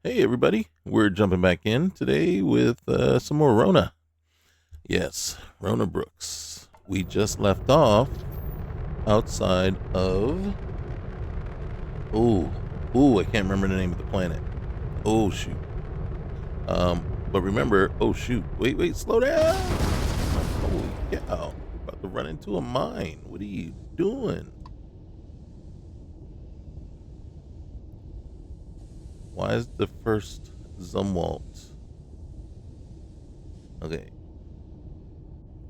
Hey everybody, we're jumping back in today with some more Rhona. Yes, Rhona Brooks. We just left off outside of. Oh, I can't remember the name of the planet. Oh shoot. But remember. Oh shoot. Wait, slow down. Holy cow! We're about to run into a mine. What are you doing? Why is the first Zumwalt? Okay.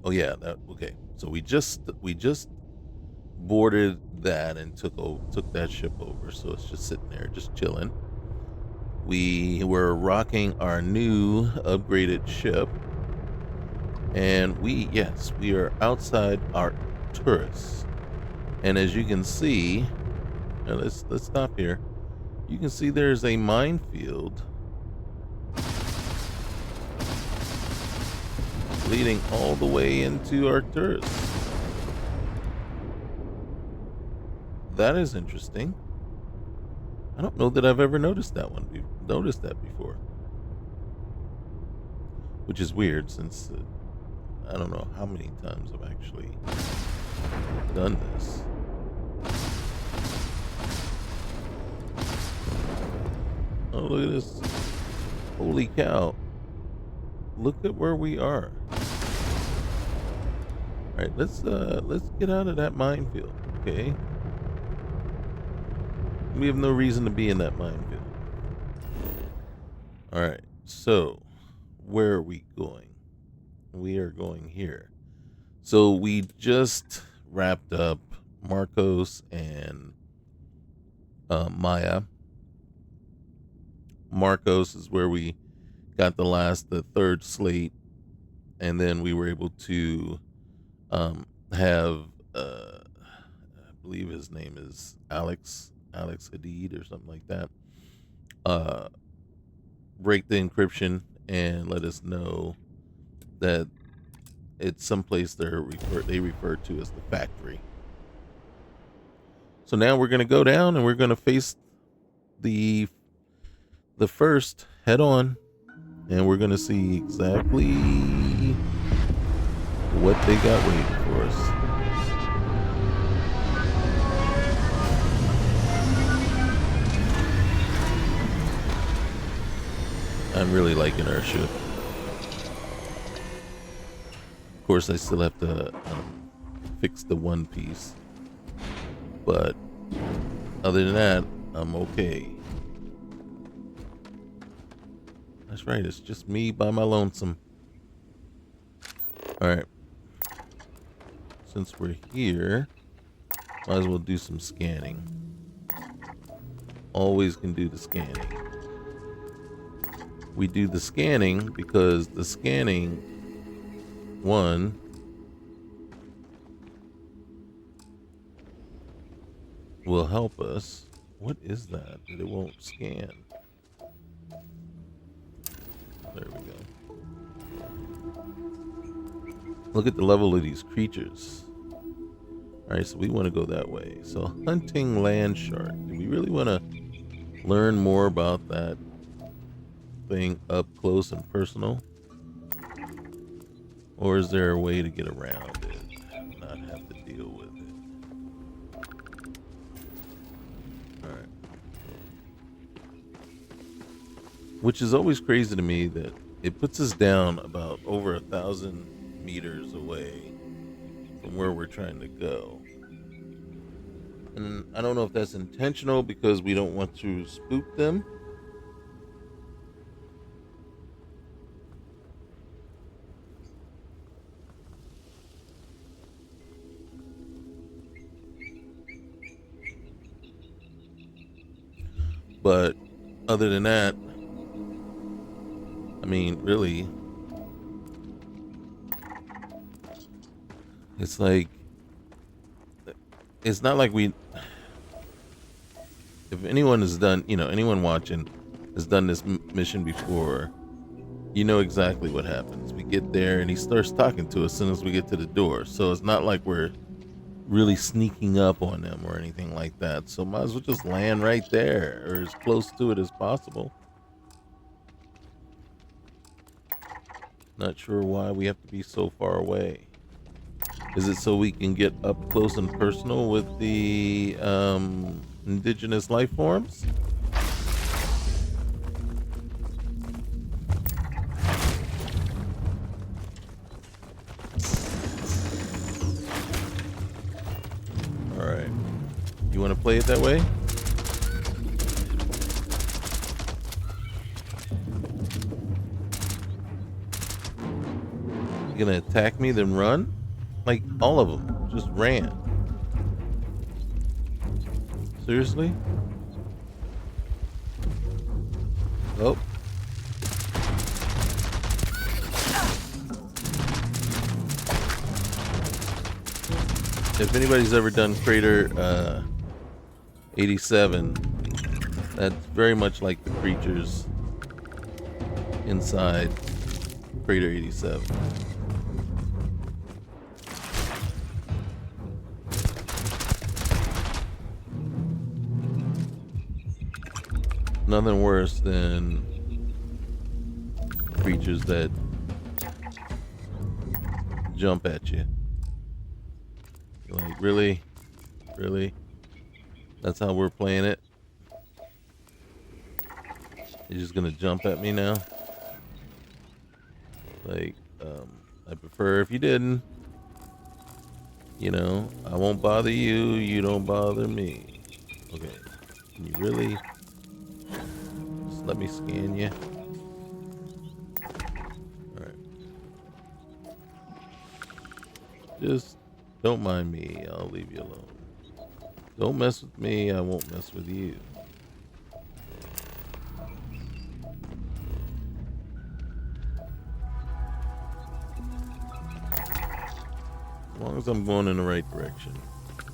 Oh yeah. That okay. So we just boarded that and took that ship over. So it's just sitting there, just chilling. We were rocking our new upgraded ship, and we are outside Arcturus. And as you can see, let's stop here. You can see there's a minefield leading all the way into Arcturus. That is interesting. I don't know that I've ever noticed that before, which is weird since I don't know how many times I've actually done this. Oh, look at this. Holy cow. Look at where we are. All right, let's get out of that minefield, okay? We have no reason to be in that minefield. All right. So, where are we going? We are going here. So, we just wrapped up Marcos and Maya. Marcos is where we got the third slate, and then we were able to have, I believe his name is Alex Hadid or something like that, uh, break the encryption and let us know that it's someplace they refer to as the factory. So now we're gonna go down and we're gonna face the the first head on, and we're gonna see exactly what they got waiting for us. I'm really liking our ship. Of course, I still have to fix the one piece, but other than that, I'm okay. That's right. It's just me by my lonesome. All right. Since we're here, might as well do some scanning. Always can do the scanning. We do the scanning because the scanning one will help us. What is that? It won't scan. There we go. Look at the level of these creatures. All right, so we want to go that way. So hunting land shark. Do we really want to learn more about that thing up close and personal? Or is there a way to get around it and not have to deal with it? All right. Which is always crazy to me that it puts us down about over 1,000 meters away from where we're trying to go. And I don't know if that's intentional because we don't want to spook them. But other than that, I mean, really, it's like, it's not like we, if anyone has done, anyone watching has done this mission before, you know exactly what happens. We get there and he starts talking to us as soon as we get to the door. So it's not like we're really sneaking up on them or anything like that. So might as well just land right there or as close to it as possible. Not sure why we have to be so far away. Is it so we can get up close and personal with the indigenous life forms? All right. You want to play it that way? You gonna attack me then run? Like all of them just ran. Seriously? Oh. If anybody's ever done Crater 87, that's very much like the creatures inside Crater 87. Nothing worse than creatures that jump at you. You're like, really? Really? That's how we're playing it? You're just gonna jump at me now? Like, I prefer if you didn't. You know, I won't bother you, you don't bother me. Okay, can you really just let me scan you? Alright. Just don't mind me, I'll leave you alone. Don't mess with me, I won't mess with you. As long as I'm going in the right direction,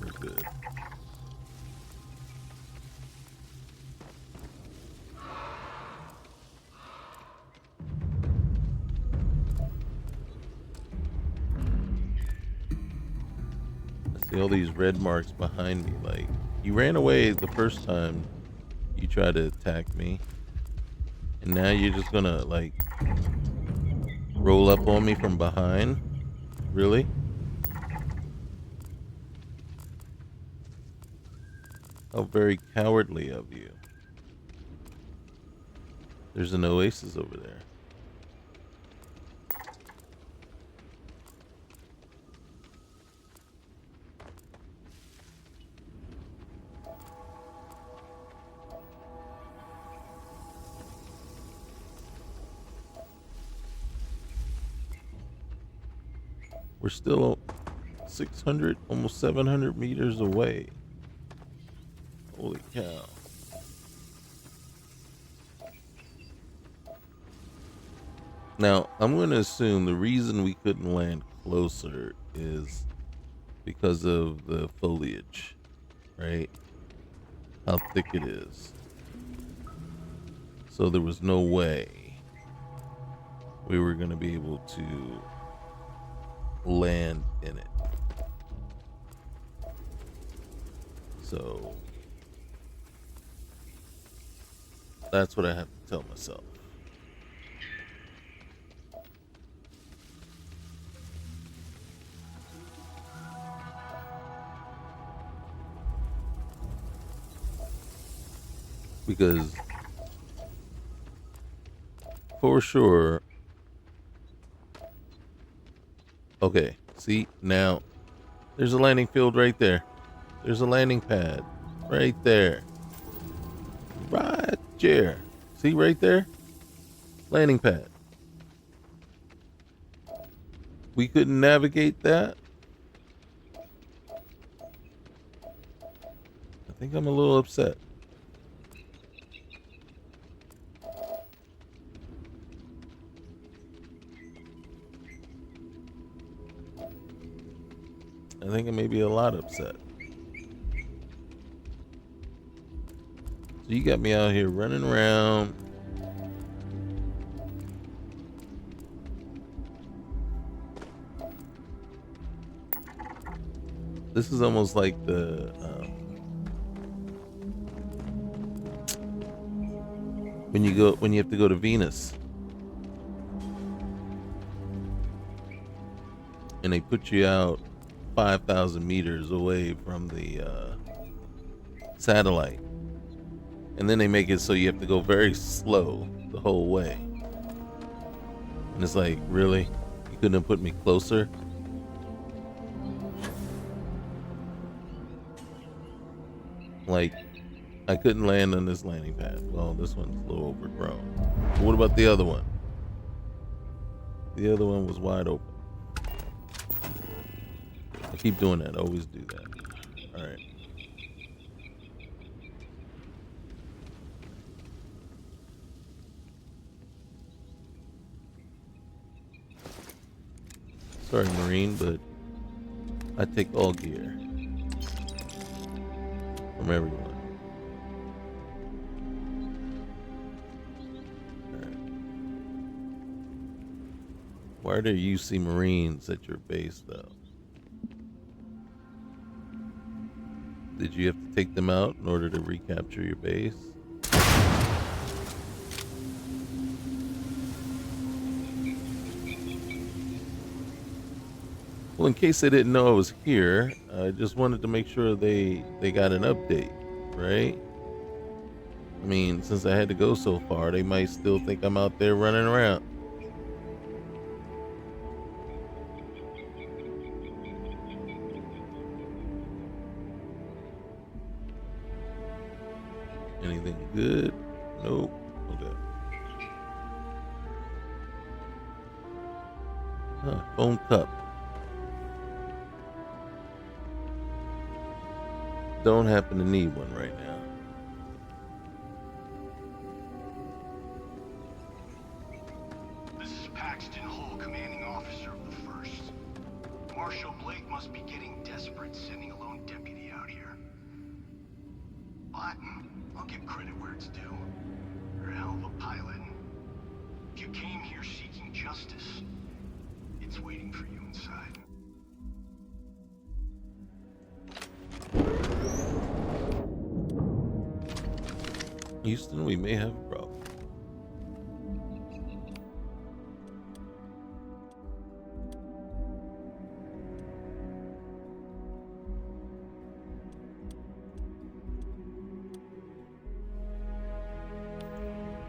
we're good. I see all these red marks behind me. Like, you ran away the first time you tried to attack me, and now you're just gonna, like, roll up on me from behind? Really? How very cowardly of you. There's an oasis over there. We're still 600, almost 700 meters away. Holy cow. Now, I'm going to assume the reason we couldn't land closer is because of the foliage, right? How thick it is. So there was no way we were going to be able to land in it. So that's what I have to tell myself. Because for sure, okay, see, now there's a landing field right there. There's a landing pad right there. Right there. See right there? Landing pad. We couldn't navigate that. I think I'm a little upset. I think I may be a lot upset. So you got me out here running around. This is almost like the when you have to go to Venus. and they put you out 5,000 meters away from the satellite, and then they make it so you have to go very slow the whole way. And it's like, really? You couldn't have put me closer? Like, I couldn't land on this landing pad. Well, this one's a little overgrown. But what about the other one? The other one was wide open. I keep doing that. I always do that. All right. Sorry, Marine, but I take all gear from everyone. All right. Why are there UC Marines at your base, though? Did you have to take them out in order to recapture your base? Well, in case they didn't know I was here, I just wanted to make sure they got an update, right? I mean, since I had to go so far, they might still think I'm out there running around. Anything good? Nope. Okay. Foam cup. Don't happen to need one right now. This is Paxton Hull, commanding officer of the 1st. Marshal Blake must be getting desperate sending a lone deputy out here. But I'll give credit where it's due. You're a hell of a pilot. If you came here seeking justice, it's waiting for you inside. Houston, we may have a problem.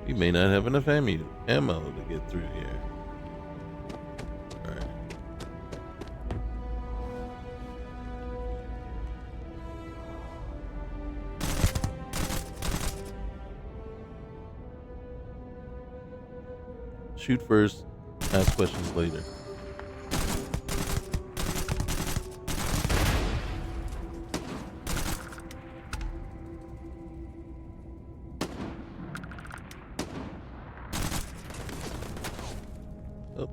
We may not have enough ammo to get through here. All right. Shoot first, ask questions later. Up.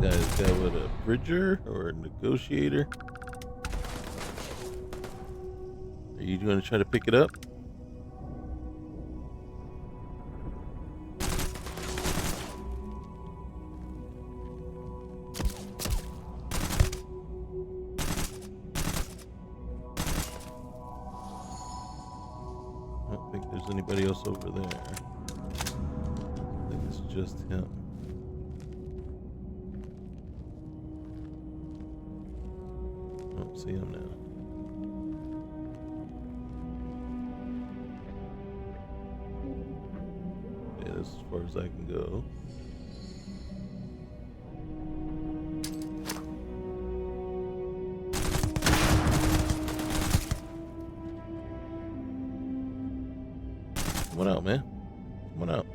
Is that what, a bridger or a negotiator? Are you going to try to pick it up? I don't think there's anybody else over there. I think it's just him. I don't see him now. Yeah, that's as far as I can go. Come on out, man. Come on out.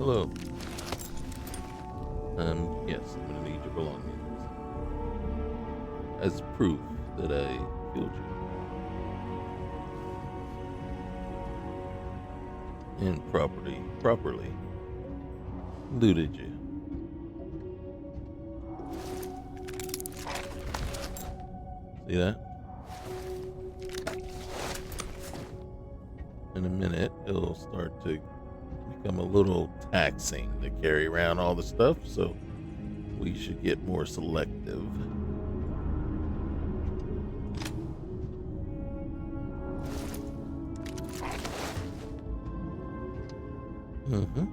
Hello. Yes, I'm gonna need your belongings as proof that I killed you and properly looted you. See that? In a minute, it'll start to become a little taxing to carry around all the stuff, so we should get more selective. Mm-hmm.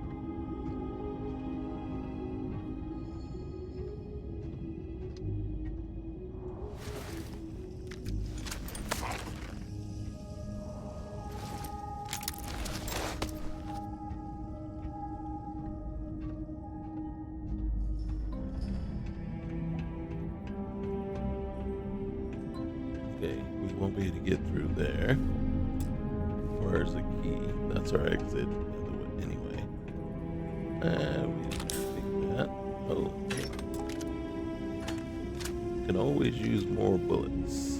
Okay, we won't be able to get through there. Where's the key? That's our exit. Anyway. We didn't take that. Oh. Can always use more bullets.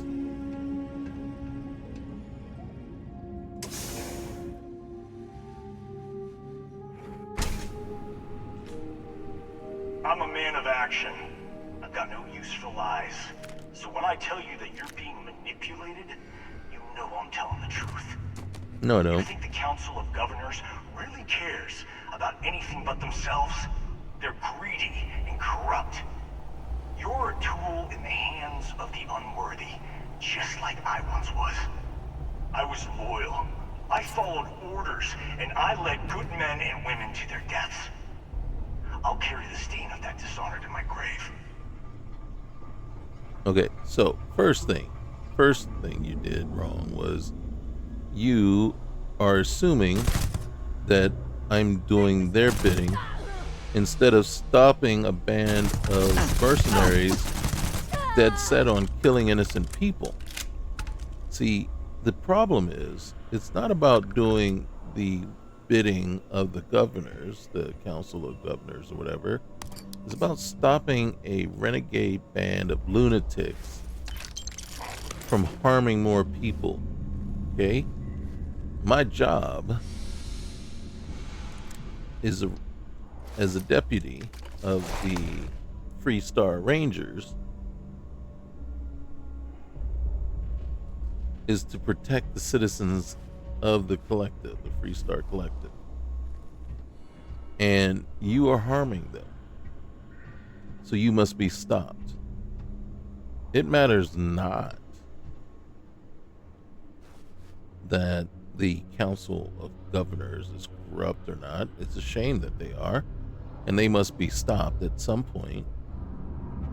I'm a man of action. I've got no use for lies. So when I tell you that you're being manipulated, you know I'm telling the truth. No, I You don't. think the Council of Governors really cares about anything but themselves? They're greedy and corrupt. You're a tool in the hands of the unworthy, just like I once was. I was loyal. I followed orders, and I led good men and women to their deaths. I'll carry the stain of that dishonor to my grave. Okay, so first thing you did wrong was you are assuming that I'm doing their bidding instead of stopping a band of mercenaries dead set on killing innocent people. See, the problem is it's not about doing the bidding of the governors, the Council of Governors or whatever. It's about stopping a renegade band of lunatics from harming more people. Okay? My job is as a deputy of the Free Star Rangers is to protect the citizens of the collective, the Free Star Collective. And you are harming them. So you must be stopped. It matters not that the Council of Governors is corrupt or not. It's a shame that they are, and they must be stopped at some point.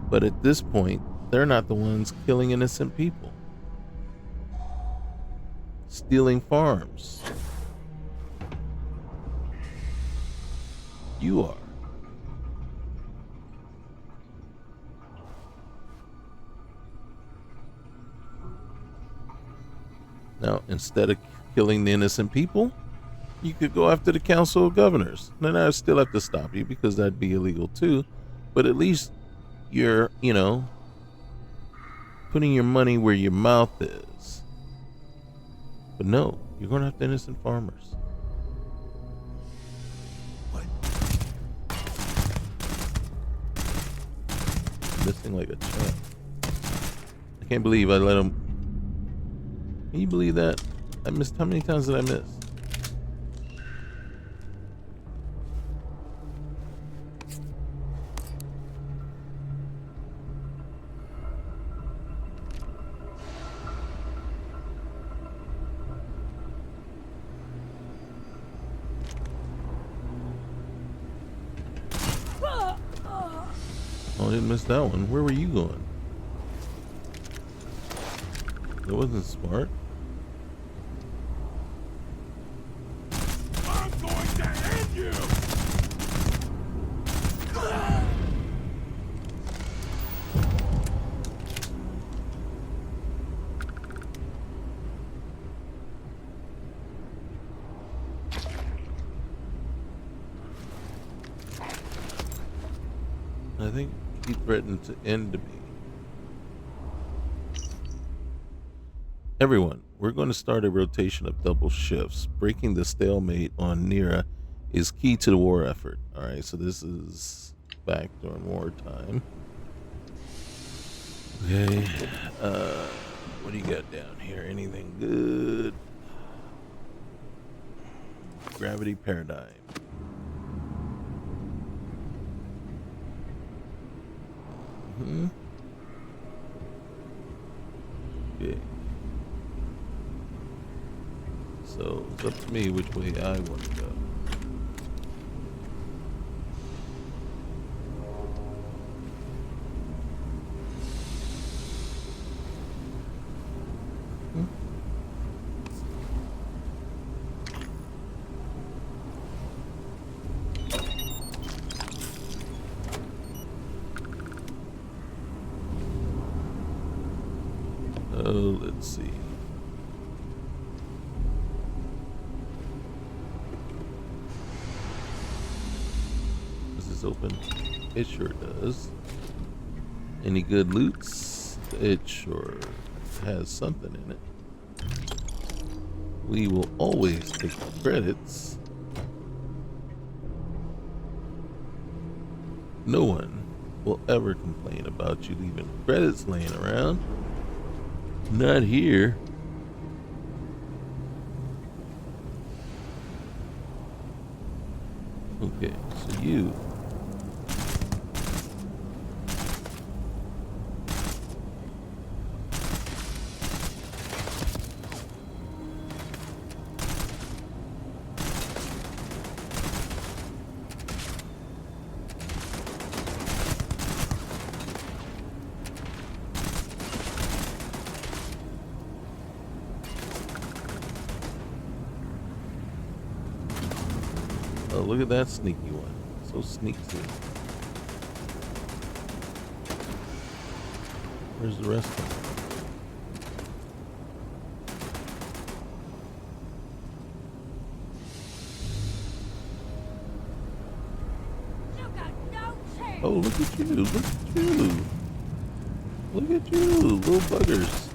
But at this point, they're not the ones killing innocent people, stealing farms. You are. Now, instead of killing the innocent people, you could go after the Council of Governors. Then I still have to stop you because that'd be illegal too. But at least you're, putting your money where your mouth is. But no, you're going after innocent farmers. What? Missing like a champ. I can't believe I let him. Can you believe that? I missed. How many times did I miss? Oh, I didn't miss that one. Where were you going? That wasn't smart. I'm going to end you! I think he threatened to end me. Everyone, we're going to start a rotation of double shifts. Breaking the stalemate on Nira is key to the war effort. All right, so this is back during wartime. Okay, what do you got down here? Anything good? Gravity paradigm. Hmm. Okay. So it's up to me which way I want to go. Hmm. Oh, let's see. Does this open? It sure does. Any good loots? It sure has something in it. We will always take the credits. No one will ever complain about you leaving credits laying around. Not here. Okay, so you. Oh, look at that sneaky one. So sneaky. Where's the rest of them? Oh, look at you. Look at you. Look at you, little buggers.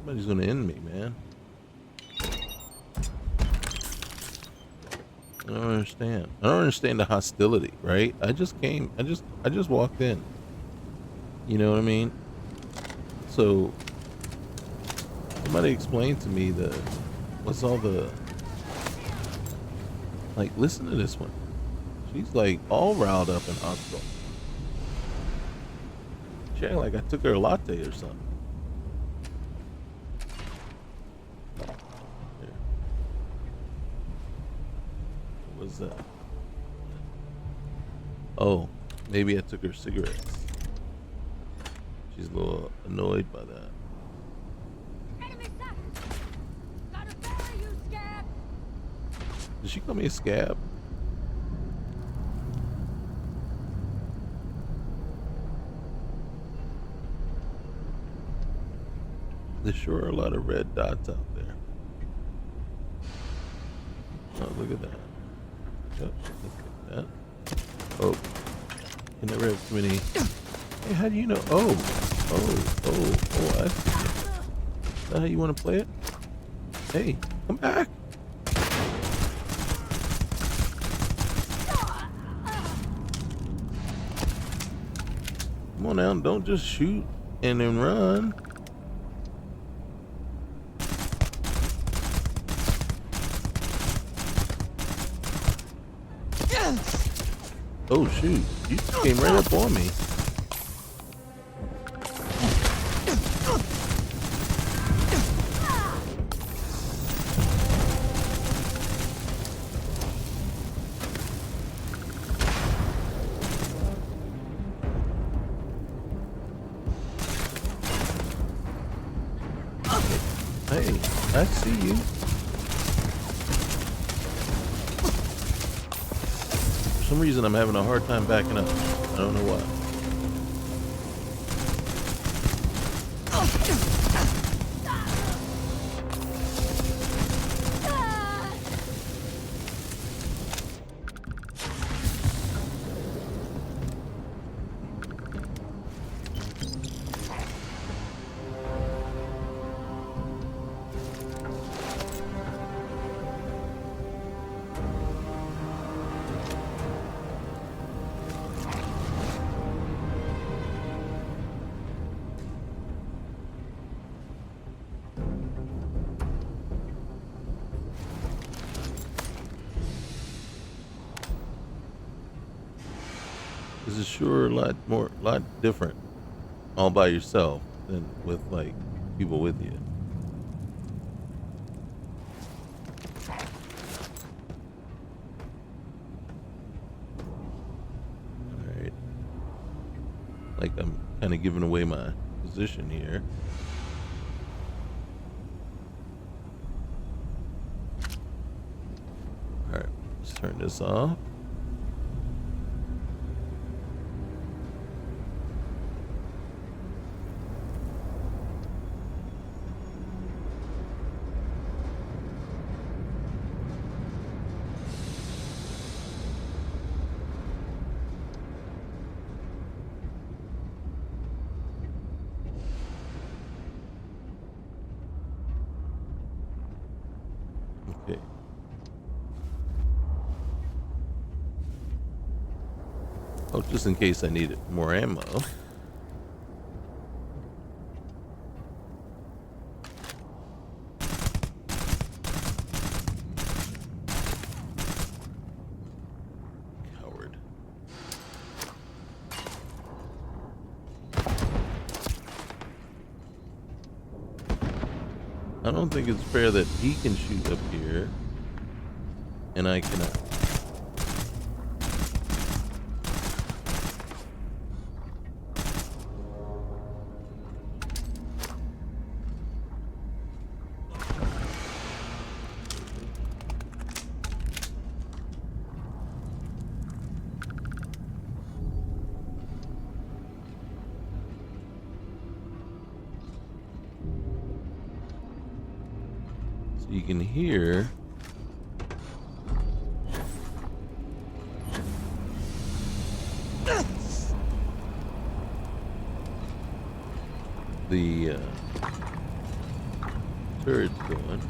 Somebody's gonna end me, man. I don't understand. I don't understand the hostility, right? I just came. I just walked in. You know what I mean? So somebody explain to me what's all the, like, listen to this one. She's like all riled up and hostile. She act like I took her a latte or something. Here. What was that? Oh, maybe I took her cigarettes. She's a little annoyed by that. Did she call me a scab? There sure are a lot of red dots out there. Oh, look at that. Yep, look at that. Oh, you never have too many. Hey, how do you know? I see. Is that how you want to play it? Hey, come back. Come on now, don't just shoot and then run. Oh shoot! You came right up on me. Hey, I see you. For some reason, I'm having a hard time backing up. I don't know why. This is sure a lot different all by yourself than with like people with you. All right, like I'm kind of giving away my position here. All right, let's turn this off. Okay. Oh, just in case I needed more ammo. Coward. I don't think it's fair that he can shoot up here and I cannot. So you can hear the turret going.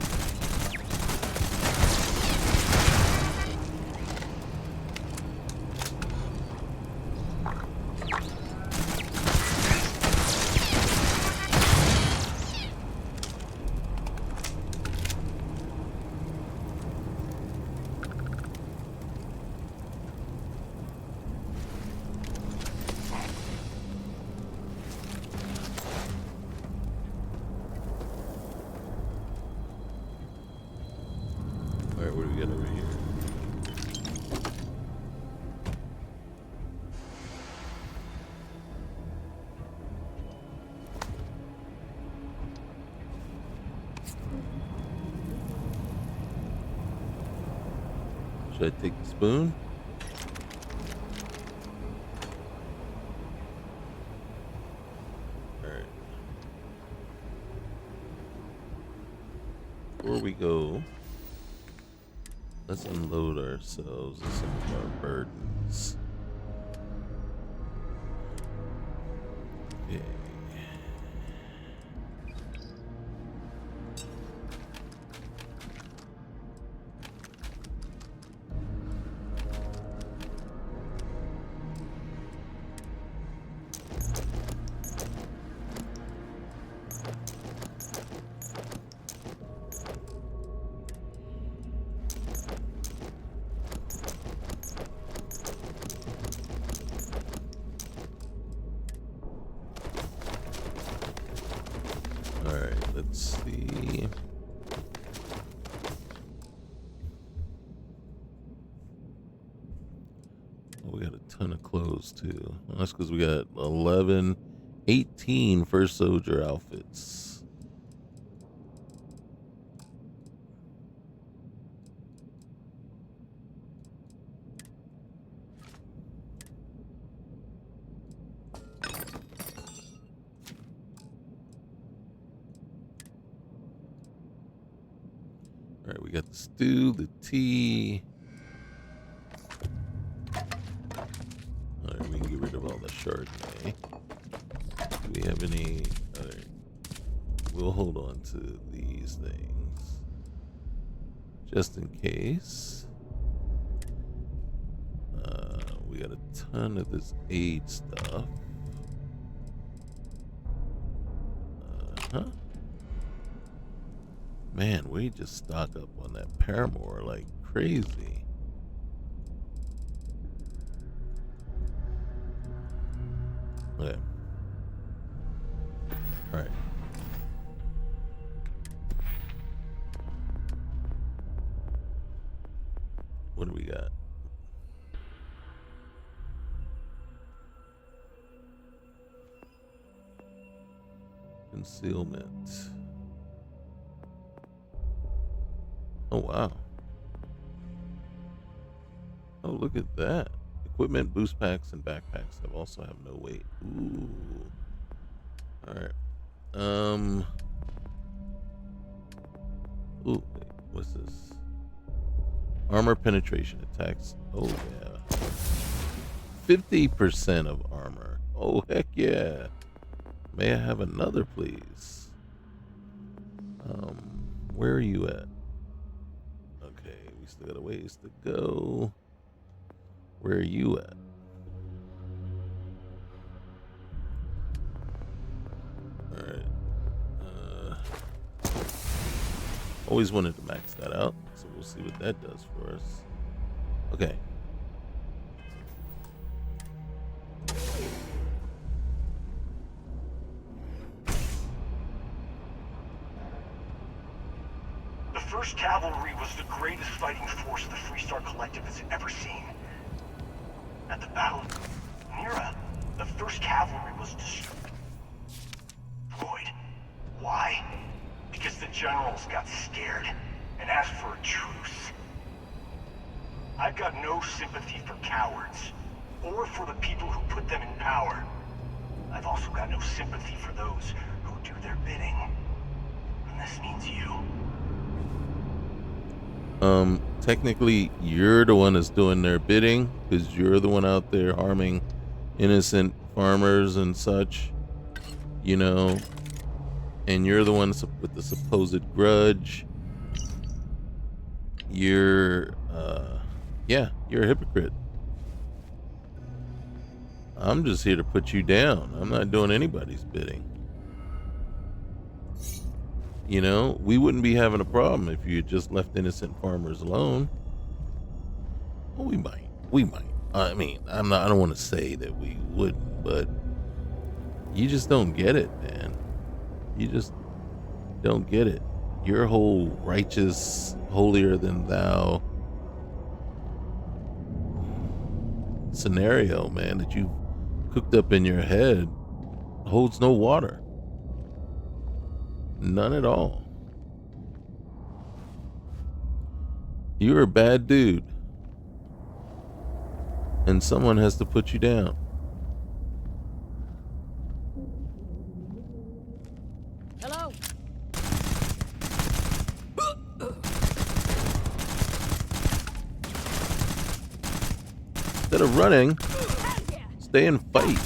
All right, what do we got over here? Should I take the spoon? All right. Before we go, let's unload ourselves of some of our burdens. Okay. let's see. Oh, we got a ton of clothes too. Well, that's because we got 11, 18 first soldier outfits. All right, we got the stew, the tea. All right, we can get rid of all the Chardonnay. Do we have any? All right, we'll hold on to these things just in case. We got a ton of this aid stuff. Man, we just stock up on that Paramore like crazy. Okay. All right. What do we got? Concealment. Oh, wow. Oh, look at that. Equipment, boost packs, and backpacks also have no weight. Ooh. All right. Ooh, wait, what's this? Armor penetration attacks. Oh, yeah. 50% of armor. Oh, heck yeah. May I have another, please? Where are you at? Okay, we still got a ways to go. Where are you at? Alright. Always wanted to max that out, so we'll see what that does for us. Okay. The 1st Cavalry was the greatest fighting force the Freestar Collective has ever seen. At the Battle of Mira, the 1st Cavalry was destroyed. Why? Because the generals got scared and asked for a truce. I've got no sympathy for cowards, or for the people who put them in power. I've also got no sympathy for those who do their bidding. And this means you. Technically, you're the one that's doing their bidding, because you're the one out there harming innocent farmers and such, you know, and you're the one with the supposed grudge. You're, yeah, you're a hypocrite. I'm just here to put you down. I'm not doing anybody's bidding. You know, we wouldn't be having a problem if you just left innocent farmers alone. Well, we might. I mean, I don't want to say that we wouldn't, but you just don't get it, man. You just don't get it. Your whole righteous, holier than thou scenario, man, that you cooked up in your head holds no water. None at all. You're a bad dude. And someone has to put you down. Hello? Instead of running, stay and fight.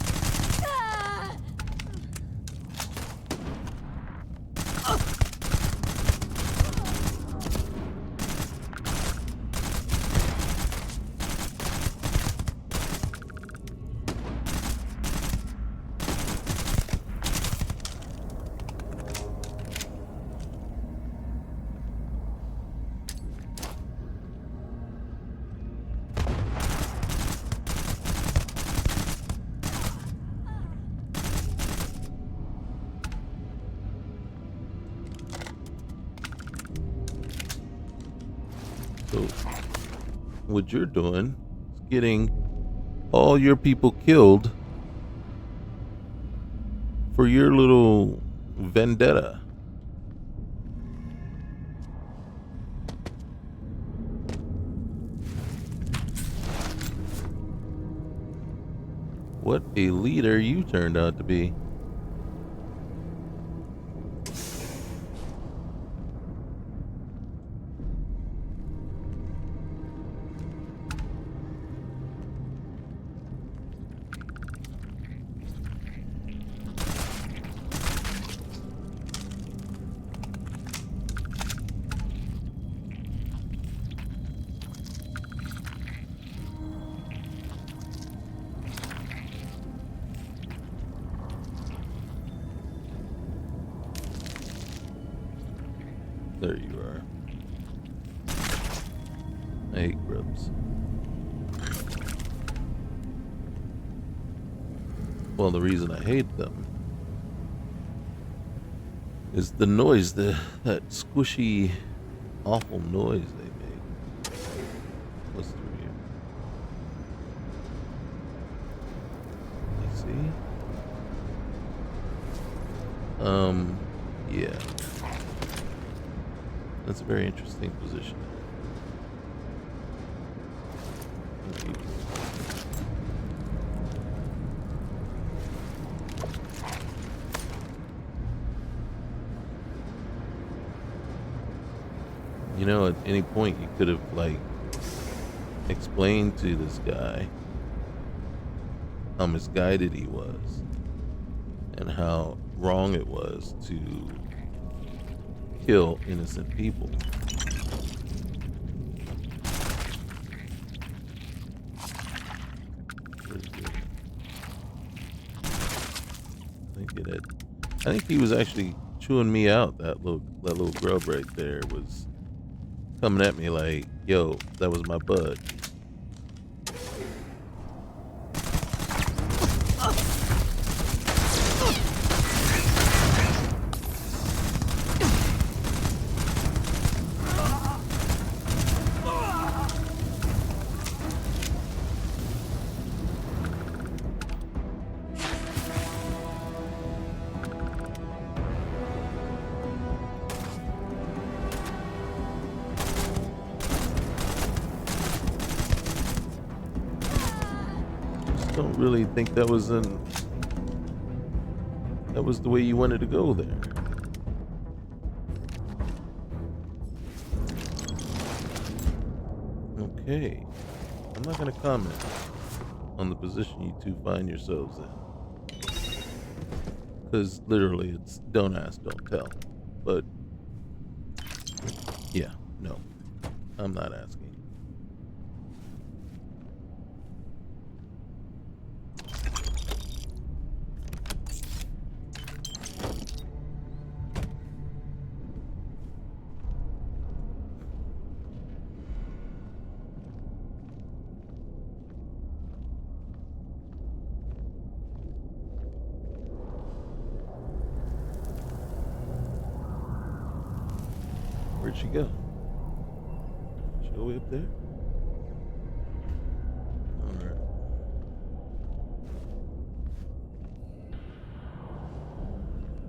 So what you're doing is getting all your people killed for your little vendetta. What a leader you turned out to be. There you are. I hate grubs. Well, the reason I hate them is the noise, that squishy, awful noise they make. What's through here? Let's see. Yeah. That's a very interesting position. You know, at any point you could have, like, explained to this guy how misguided he was and how wrong it was to kill innocent people. I think he was actually chewing me out. That little grub right there was coming at me like, "Yo, that was my bud." Don't really think that was the way you wanted to go there. Okay. I'm not going to comment on the position you two find yourselves in. Because literally it's don't ask, don't tell. But yeah, no. I'm not asking. Where'd she go? She go way up there? Alright.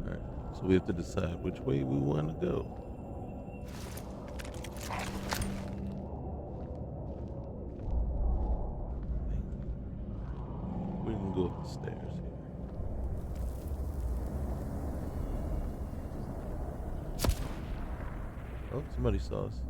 Alright. So we have to decide which way we want to go. We can go up the stairs here. Oh, somebody saw us.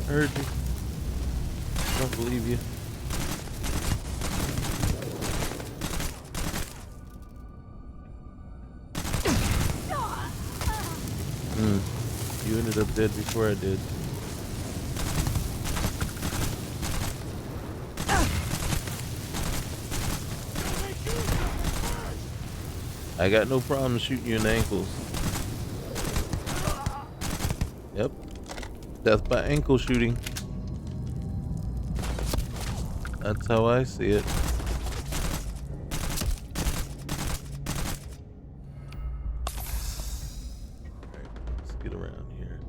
Heard you. I don't believe you. Hmm. You ended up dead before I did. I got no problem shooting you in the ankles. Yep. Death by ankle shooting. That's how I see it. Alright, let's get around here.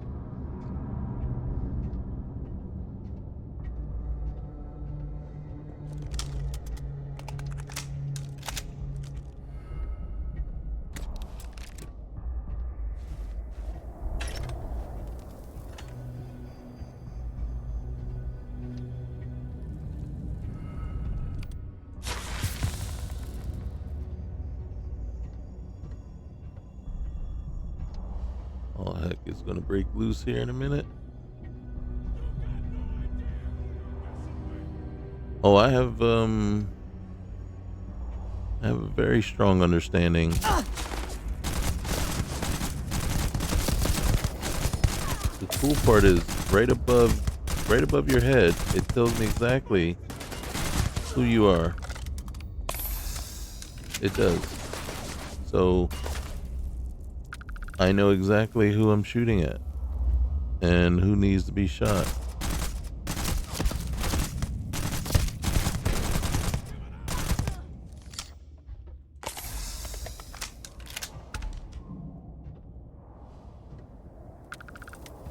All heck is gonna break loose here in a minute. Oh, I have a very strong understanding. The cool part is right above your head, it tells me exactly who you are. It does. So I know exactly who I'm shooting at and who needs to be shot.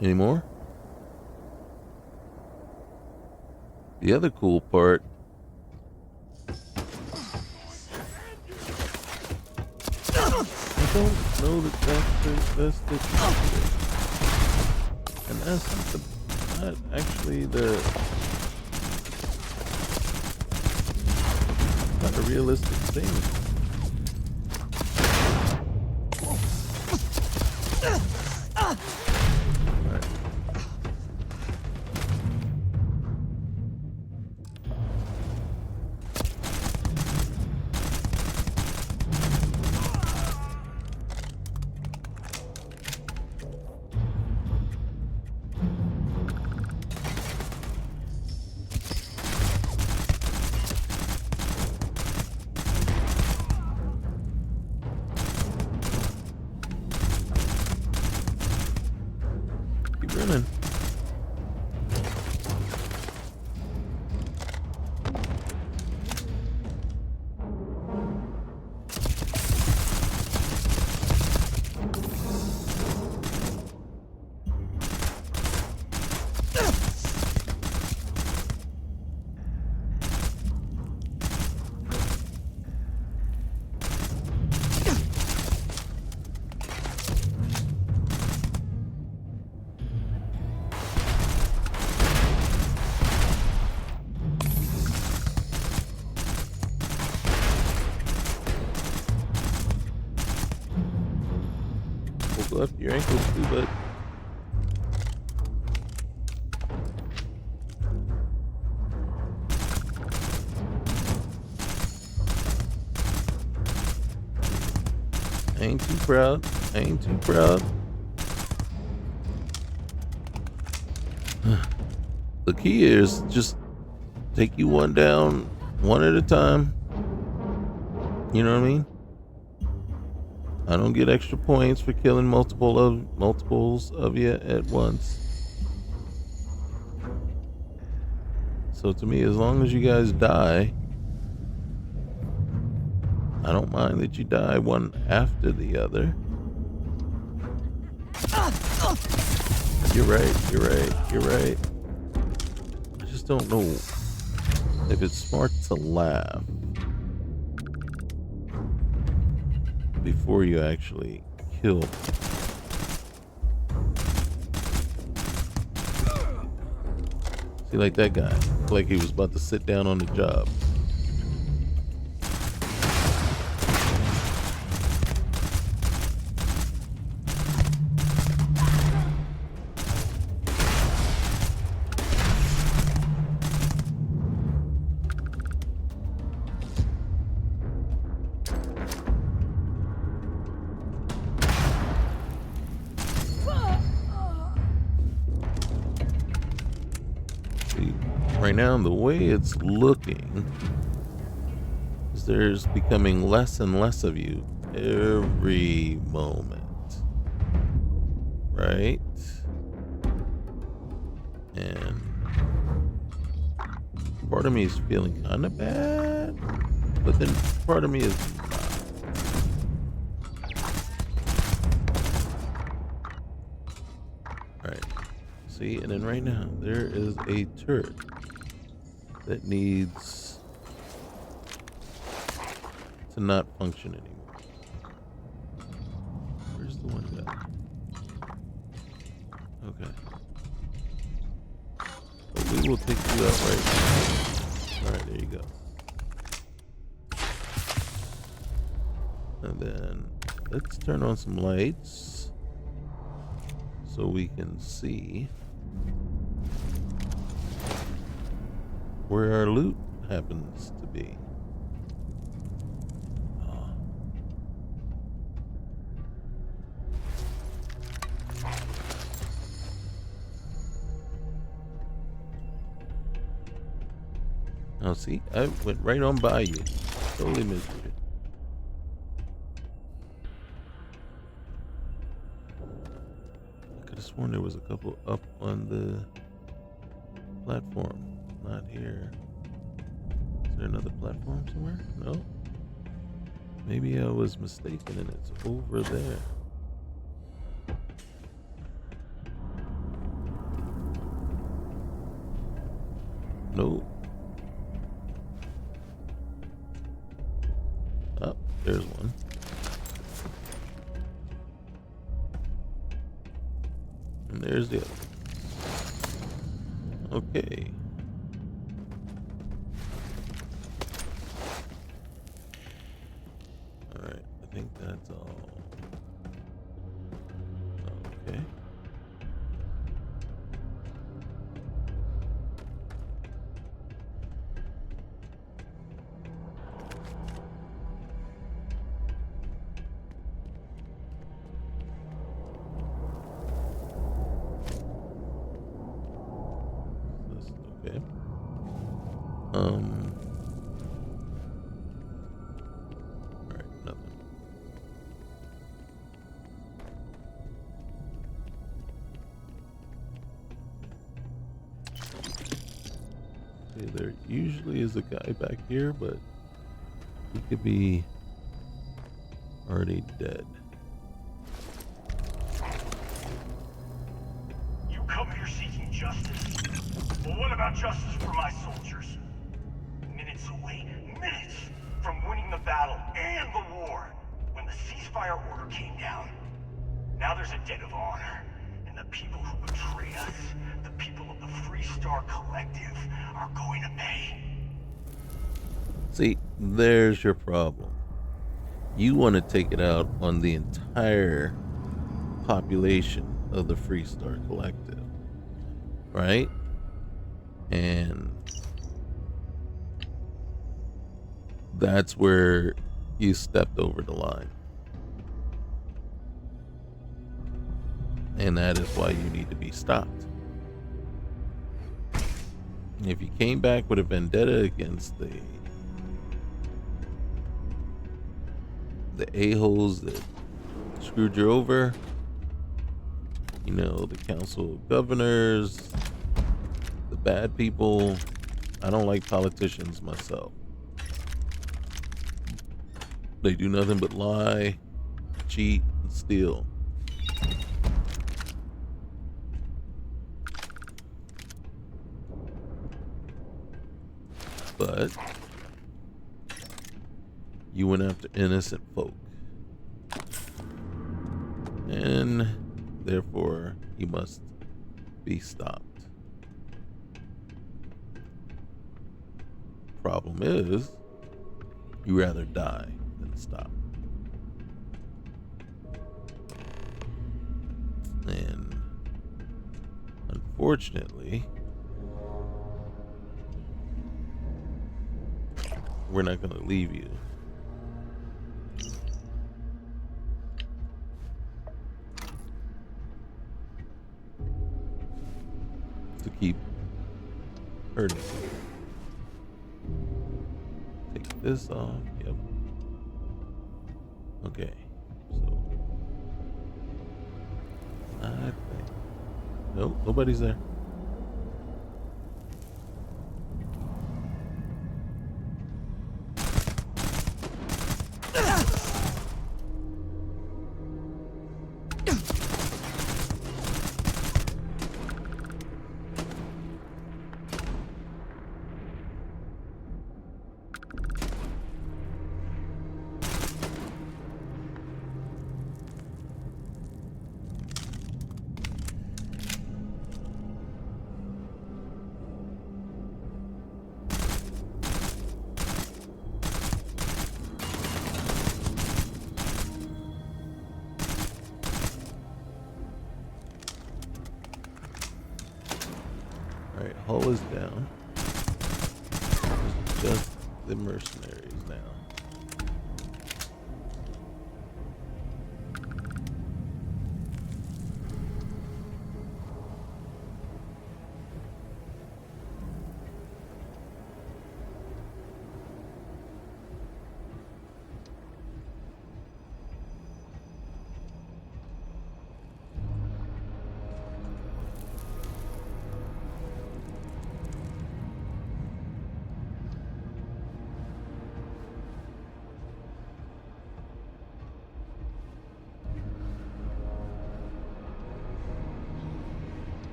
Any more? The other cool part, I don't know that that's the and that's not actually not a realistic thing. Right. Keep running. Go after your ankles too, bud. I ain't too proud. I ain't too proud. The key is just take you one down, one at a time. You know what I mean? I don't get extra points for killing multiples of you at once. So to me, as long as you guys die, I don't mind that you die one after the other. You're right, you're right, you're right. I just don't know if it's smart to laugh before you actually kill. See, like that guy, like he was about to sit down on the job. right now, the way it's looking is there's becoming less and less of you every moment. Right? And part of me is feeling kind of bad, but then part of me is not. All right. See, and then right now there is a turret that needs to not function anymore. Where's the one guy? Okay. But we will take you out right now. All right, there you go. And then let's turn on some lights so we can see where our loot happens to be. Oh. Now see, I went right on by you. Totally missed you. I could have sworn there was a couple up on the platform. Not here. Is there another platform somewhere? No? Maybe I was mistaken and it's over there. Nope. Oh, there's one. And there's the other. Okay. Alright, I think that's all. Okay. Okay. Alright, nothing. Okay, there usually is a guy back here, but he could be already dead. You come here seeking justice. Well, what about justice for my soldiers? Minutes away, minutes from winning the battle and the war, when the ceasefire order came down. Now there's a debt of honor, and the people who betray us, the people of the Free Star Collective, are going to pay. See, there's your problem. You want to take it out on the entire population of the Free Star Collective, right? And that's where you stepped over the line. And that is why you need to be stopped. If you came back with a vendetta against the a-holes that screwed you over, you know, the Council of Governors, the bad people. I don't like politicians myself. They do nothing but lie, cheat, and steal. But you went after innocent folk. And therefore, you must be stopped. Problem is, you rather die than stop. And unfortunately, we're not going to leave you. To keep hurting people. Take this off. Yep. Okay. So I think nope, nobody's there. Alright, hull is down. It's just the mercenaries now.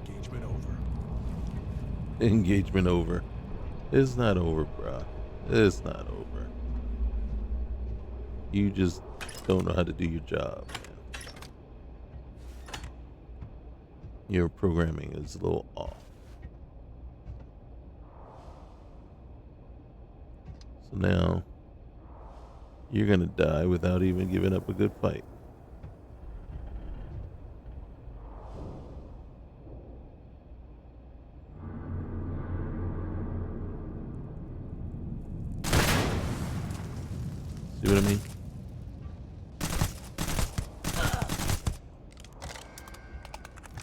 Engagement over. Engagement over. It's not over, bruh. It's not over. You just don't know how to do your job, man. Your programming is a little off. So now you're gonna die without even giving up a good fight. See what I mean?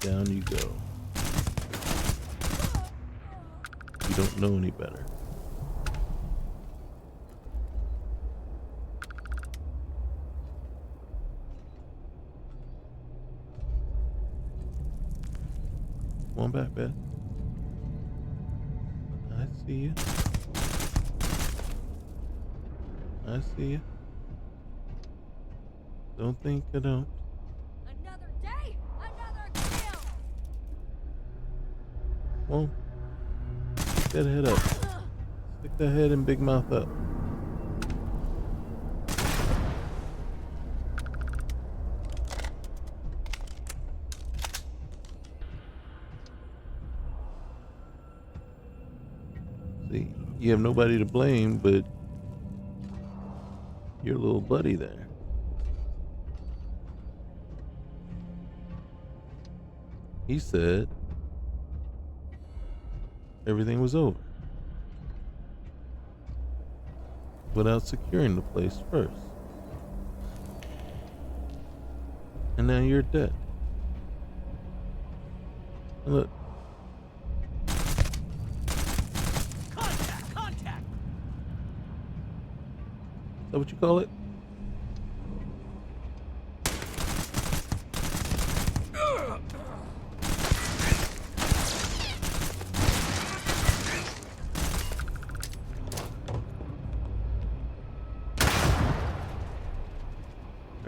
Down you go. You don't know any better. Come on back, Beth. I see you. I see you. Don't think I don't. Another day, another kill. Come on. Stick that head up. Stick that head and big mouth up. See, you have nobody to blame but your little buddy there. He said everything was over without securing the place first. And now you're dead. And look. Contact! Is that what you call it?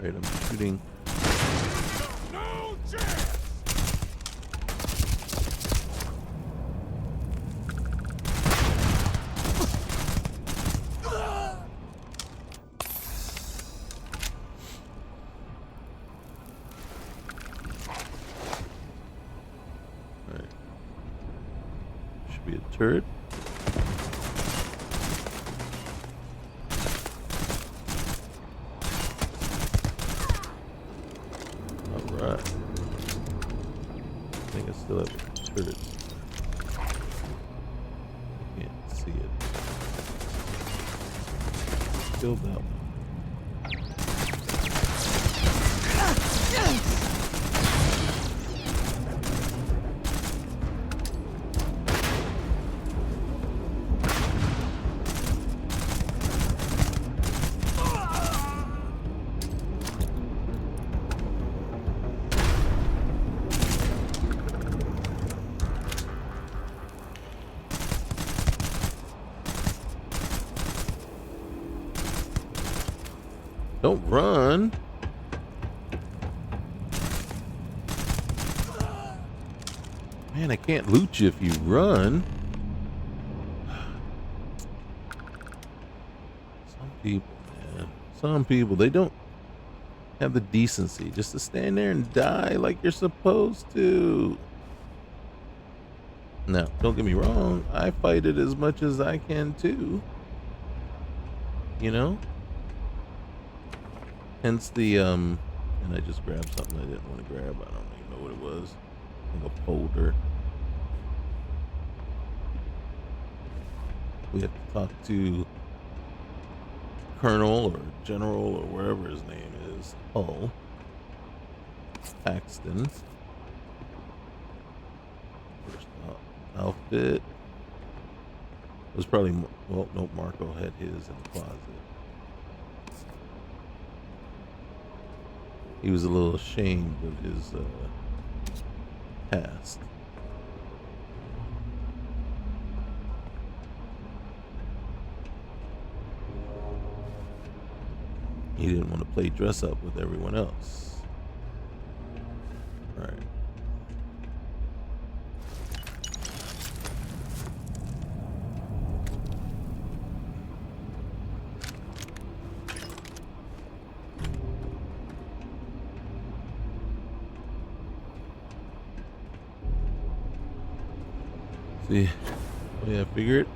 Alright, I'm shooting. No chance! Alright. Should be a turret. Alright. I think I still have a turret. Can't see it. killed that one. Don't run. Man, I can't loot you if you run. Some people, man. Some people, they don't have the decency just to stand there and die like you're supposed to. Now, don't get me wrong. I fight it as much as I can too. You know? Hence the, and I just grabbed something I didn't want to grab. I don't even know what it was. Like a folder. We have to talk to Colonel or General or wherever his name is. Hull. Paxton. First outfit. It was probably, well, no, Marco had his in the closet. He was a little ashamed of his past. He didn't want to play dress up with everyone else. All right. See, oh yeah, figure it.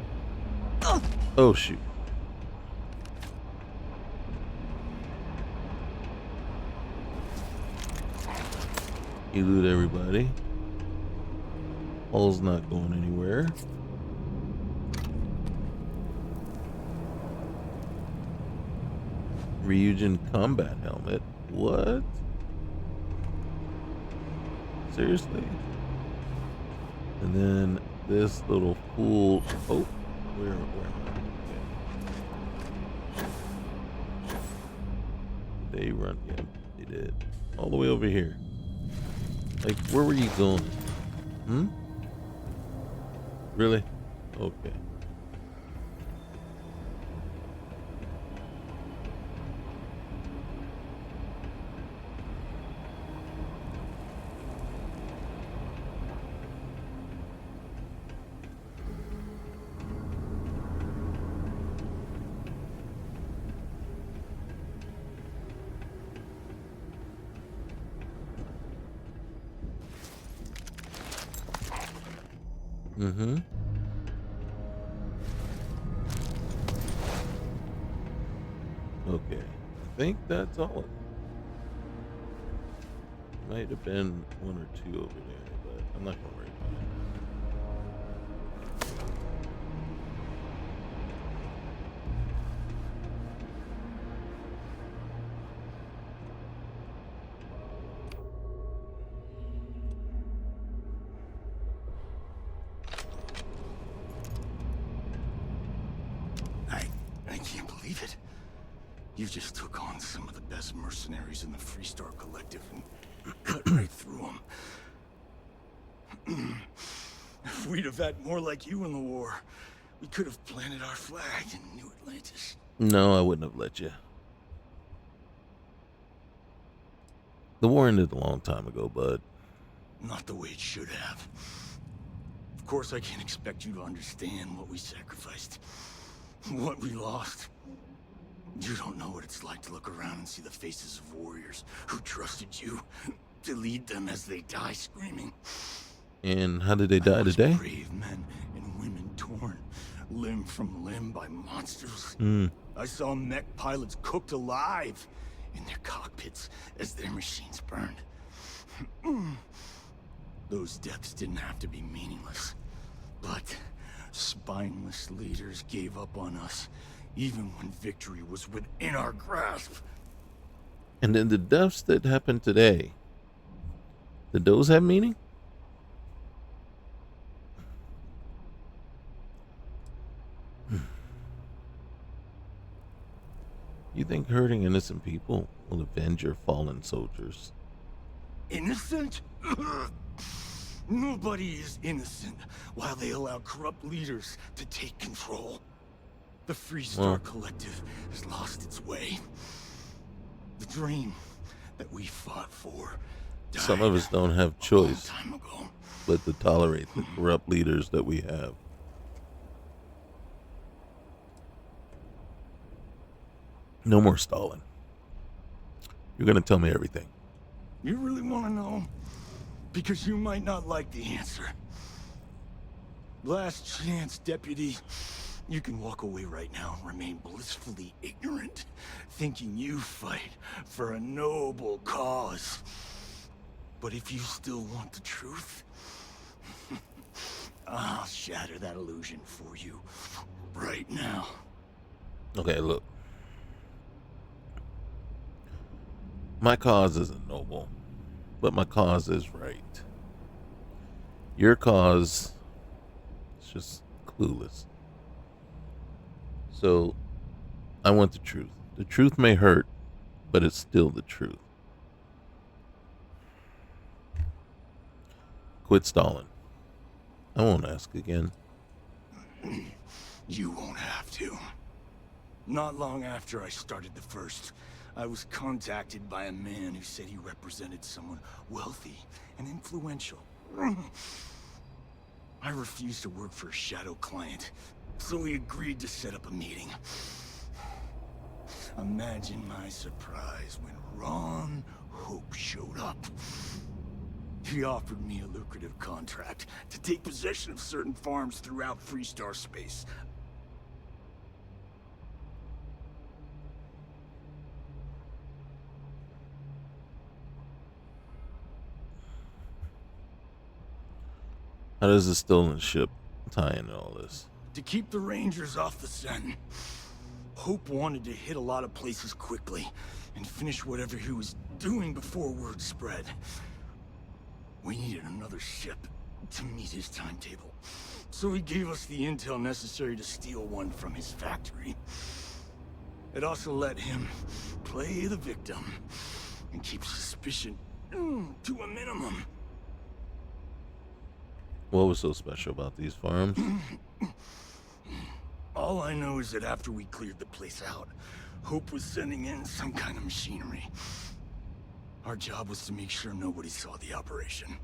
Oh shoot. Elude everybody. Hull's not going anywhere. Ryujin combat helmet. What? Seriously? And then this little fool. Oh, where am I? Okay. They run. Yeah, they did. All the way over here. Like, where were you going? Hmm? Really? Okay. Mm-hmm. Okay. I think that's all. Might have been one or two over there, but I'm not gonna worry about it. I can't believe it. You just took on some of the best mercenaries in the Freestar Collective and cut right through them. If we'd have had more like you in the war, we could have planted our flag in New Atlantis. No, I wouldn't have let you. The war ended a long time ago, bud. Not the way it should have. Of course, I can't expect you to understand what we sacrificed, what we lost. You don't know what it's like to look around and see the faces of warriors who trusted you to lead them as they die screaming. And how did they die today? Brave men and women torn limb from limb by monsters. I saw mech pilots cooked alive in their cockpits as their machines burned. Those deaths didn't have to be meaningless, but spineless leaders gave up on us even when victory was within our grasp. And then the deaths that happened today, did those have meaning? You think hurting innocent people will avenge your fallen soldiers? Innocent? Nobody is innocent while they allow corrupt leaders to take control. The Freestar Well, Collective has lost its way. The dream that we fought for died some of us don't have a long choice time ago. but to tolerate the corrupt leaders that we have. No more stalling. You're going to tell me everything. You really want to know? Because you might not like the answer. Last chance, Deputy. You can walk away right now and remain blissfully ignorant, thinking you fight for a noble cause. But if you still want the truth, I'll shatter that illusion for you right now. Okay, look. My cause isn't noble, but my cause is right. Your cause is just clueless. So, I want the truth. The truth may hurt, but it's still the truth. Quit stalling. I won't ask again. You won't have to. Not long after I started the first, I was contacted by a man who said he represented someone wealthy and influential. I refused to work for a shadow client, so he agreed to set up a meeting. Imagine my surprise when Ron Hope showed up. He offered me a lucrative contract to take possession of certain farms throughout Freestar space. How does the stolen ship tie into all this? To keep the Rangers off the scent, Hope wanted to hit a lot of places quickly and finish whatever he was doing before word spread. We needed another ship to meet his timetable, so he gave us the intel necessary to steal one from his factory. It also let him play the victim and keep suspicion to a minimum. What was so special about these farms? All I know is that after we cleared the place out, Hope was sending in some kind of machinery. Our job was to make sure nobody saw the operation.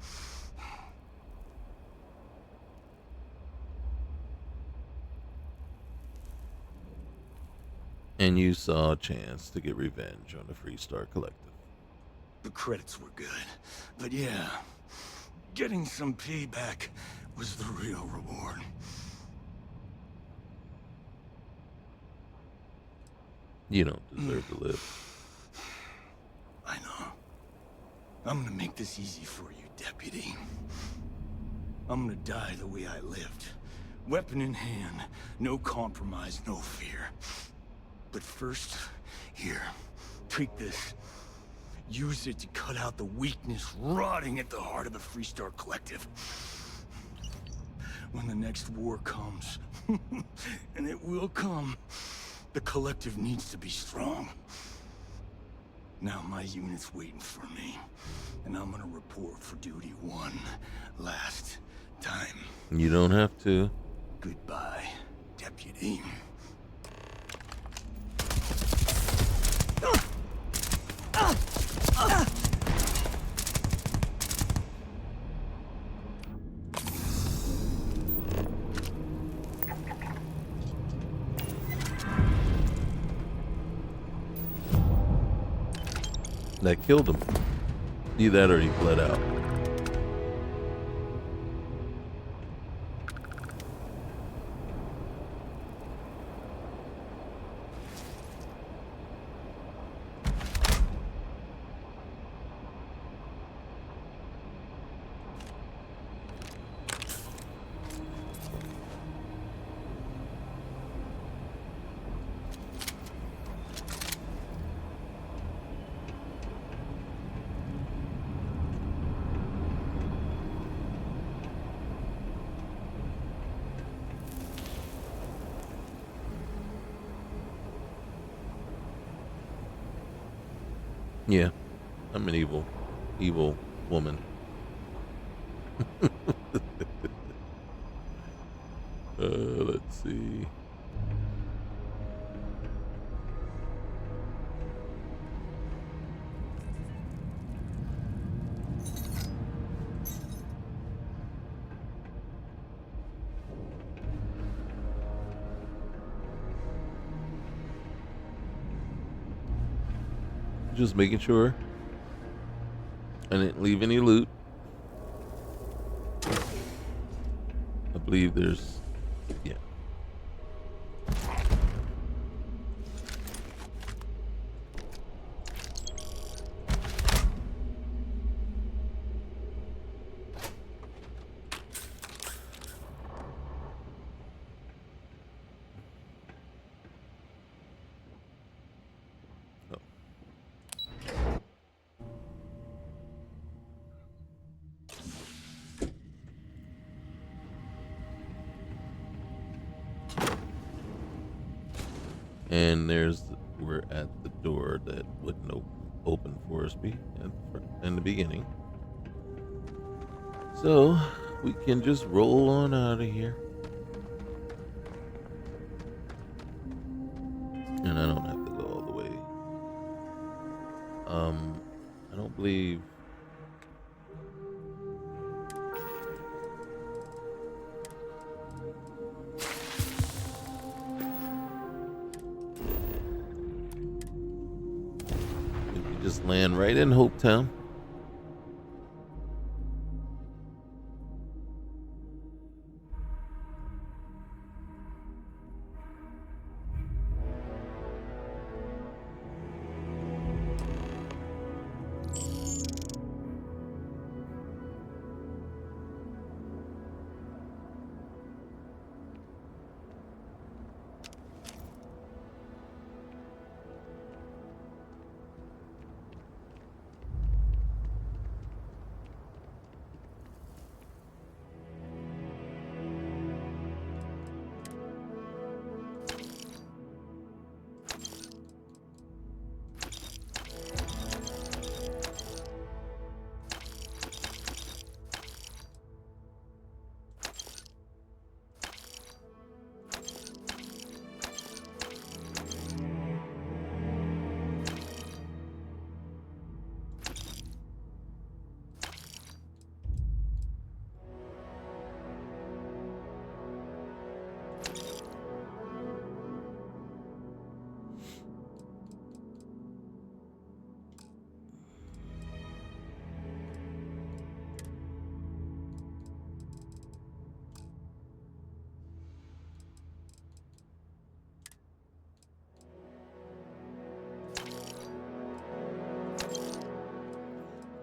And you saw a chance to get revenge on the Freestar Collective. The credits were good, but yeah, getting some payback was the real reward. You don't deserve to live. I know. I'm gonna make this easy for you, Deputy. I'm gonna die the way I lived. Weapon in hand, no compromise, no fear. But first, here, take this. Use it to cut out the weakness rotting at the heart of the Freestar Collective. When the next war comes, and it will come, the Collective needs to be strong. Now my unit's waiting for me, and I'm gonna report for duty one last time. You don't have to. Goodbye, Deputy. That killed him. Either that or he bled out. Yeah, I'm an evil woman. Let's see. Just making sure I didn't leave any loot. I believe there's, yeah. Oh. And we're at the door that wouldn't open for us in the beginning. So we can just roll on out of here. And I don't have to go all the way. I don't believe. We can just land right in Hopetown.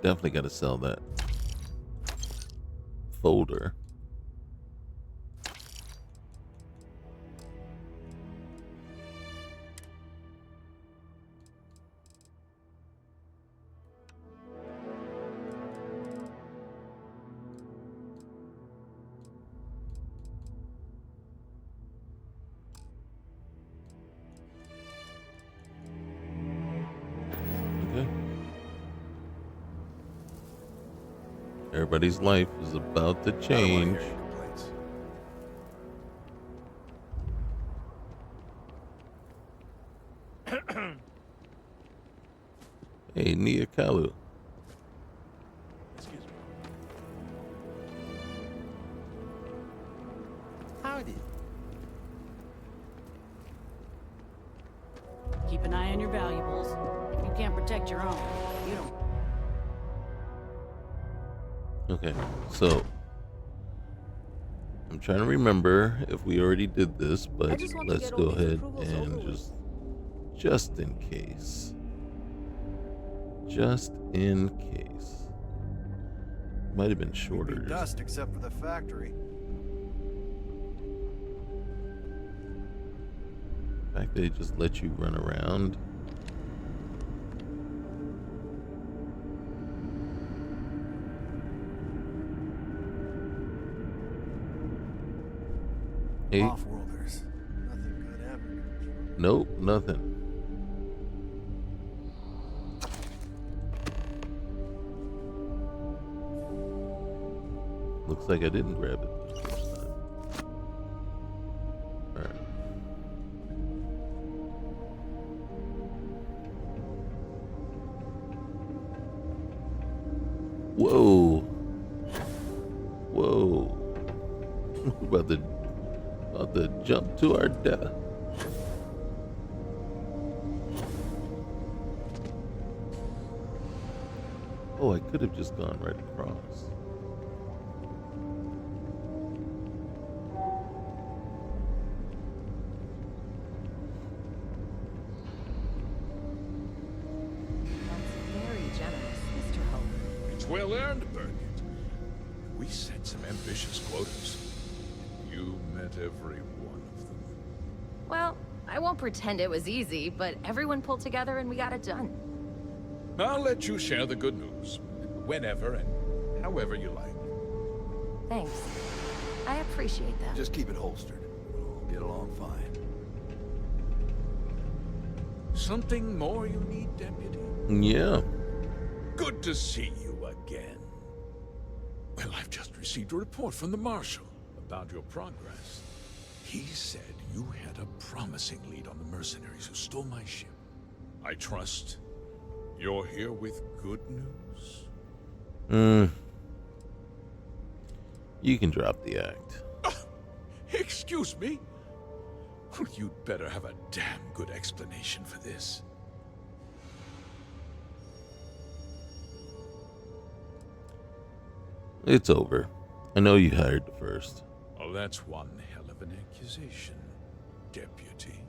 Definitely got to sell that folder. Okay. Everybody's life is about to change. Hey, Nia Kalu. Excuse me. Howdy. Keep an eye on your valuables. If you can't protect your own, you don't. Okay, so I'm trying to remember if we already did this, but just want to let's get go all these ahead approvals and over with. just in case. Just in case. Might have been shorter. Be dust except for the factory. The fact they just let you run around. Hey, Off-worlders. Nothing good ever comes from. nope, nothing. Looks like I didn't grab it the first time. Alright. Whoa. Whoa. We're about to jump to our death. Oh, I could have just gone right across. That's very generous, Mr. Hope. It's well earned, Birgit. We set some ambitious quotas. You met every one of them. Well, I won't pretend it was easy, but everyone pulled together and we got it done. I'll let you share the good news. Whenever and however you like. Thanks. I appreciate that. Just keep it holstered. We'll get along fine. Something more you need, Deputy? Yeah. Good to see you again. Well, I've just received a report from the Marshal about your progress. He said you had a promising lead on the mercenaries who stole my ship. I trust you're here with good news? You can drop the act. Excuse me? Well, you'd better have a damn good explanation for this. It's over. I know you hired the first. Oh, that's one hell of an accusation, Deputy.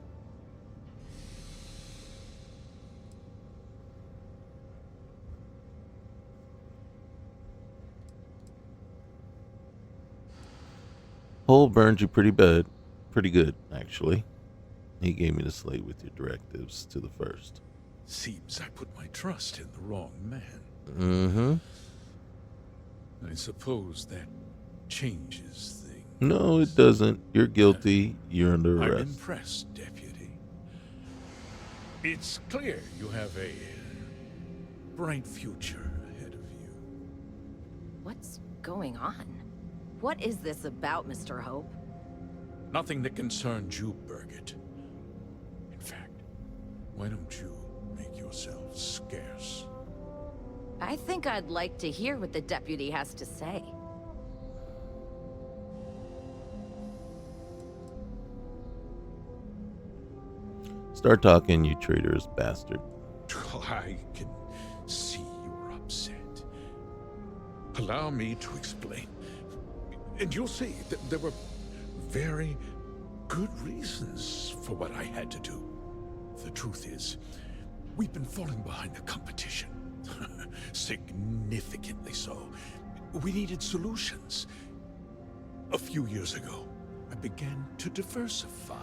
Hole burned you pretty bad. Pretty good, actually. He gave me the slate with your directives to the first. Seems I put my trust in the wrong man. Mm-hmm. I suppose that changes things. No, it doesn't. You're guilty. You're under I'm arrest. impressed, Deputy. It's clear you have a bright future ahead of you. What's going on? What is this about, Mr. Hope? Nothing that concerns you, Birgit. In fact, why don't you make yourself scarce? I think I'd like to hear what the deputy has to say. Start talking, you traitorous bastard. I can see you're upset. Allow me to explain. And you'll see that there were very good reasons for what I had to do. The truth is, we've been falling behind the competition. Significantly so. We needed solutions. A few years ago, I began to diversify.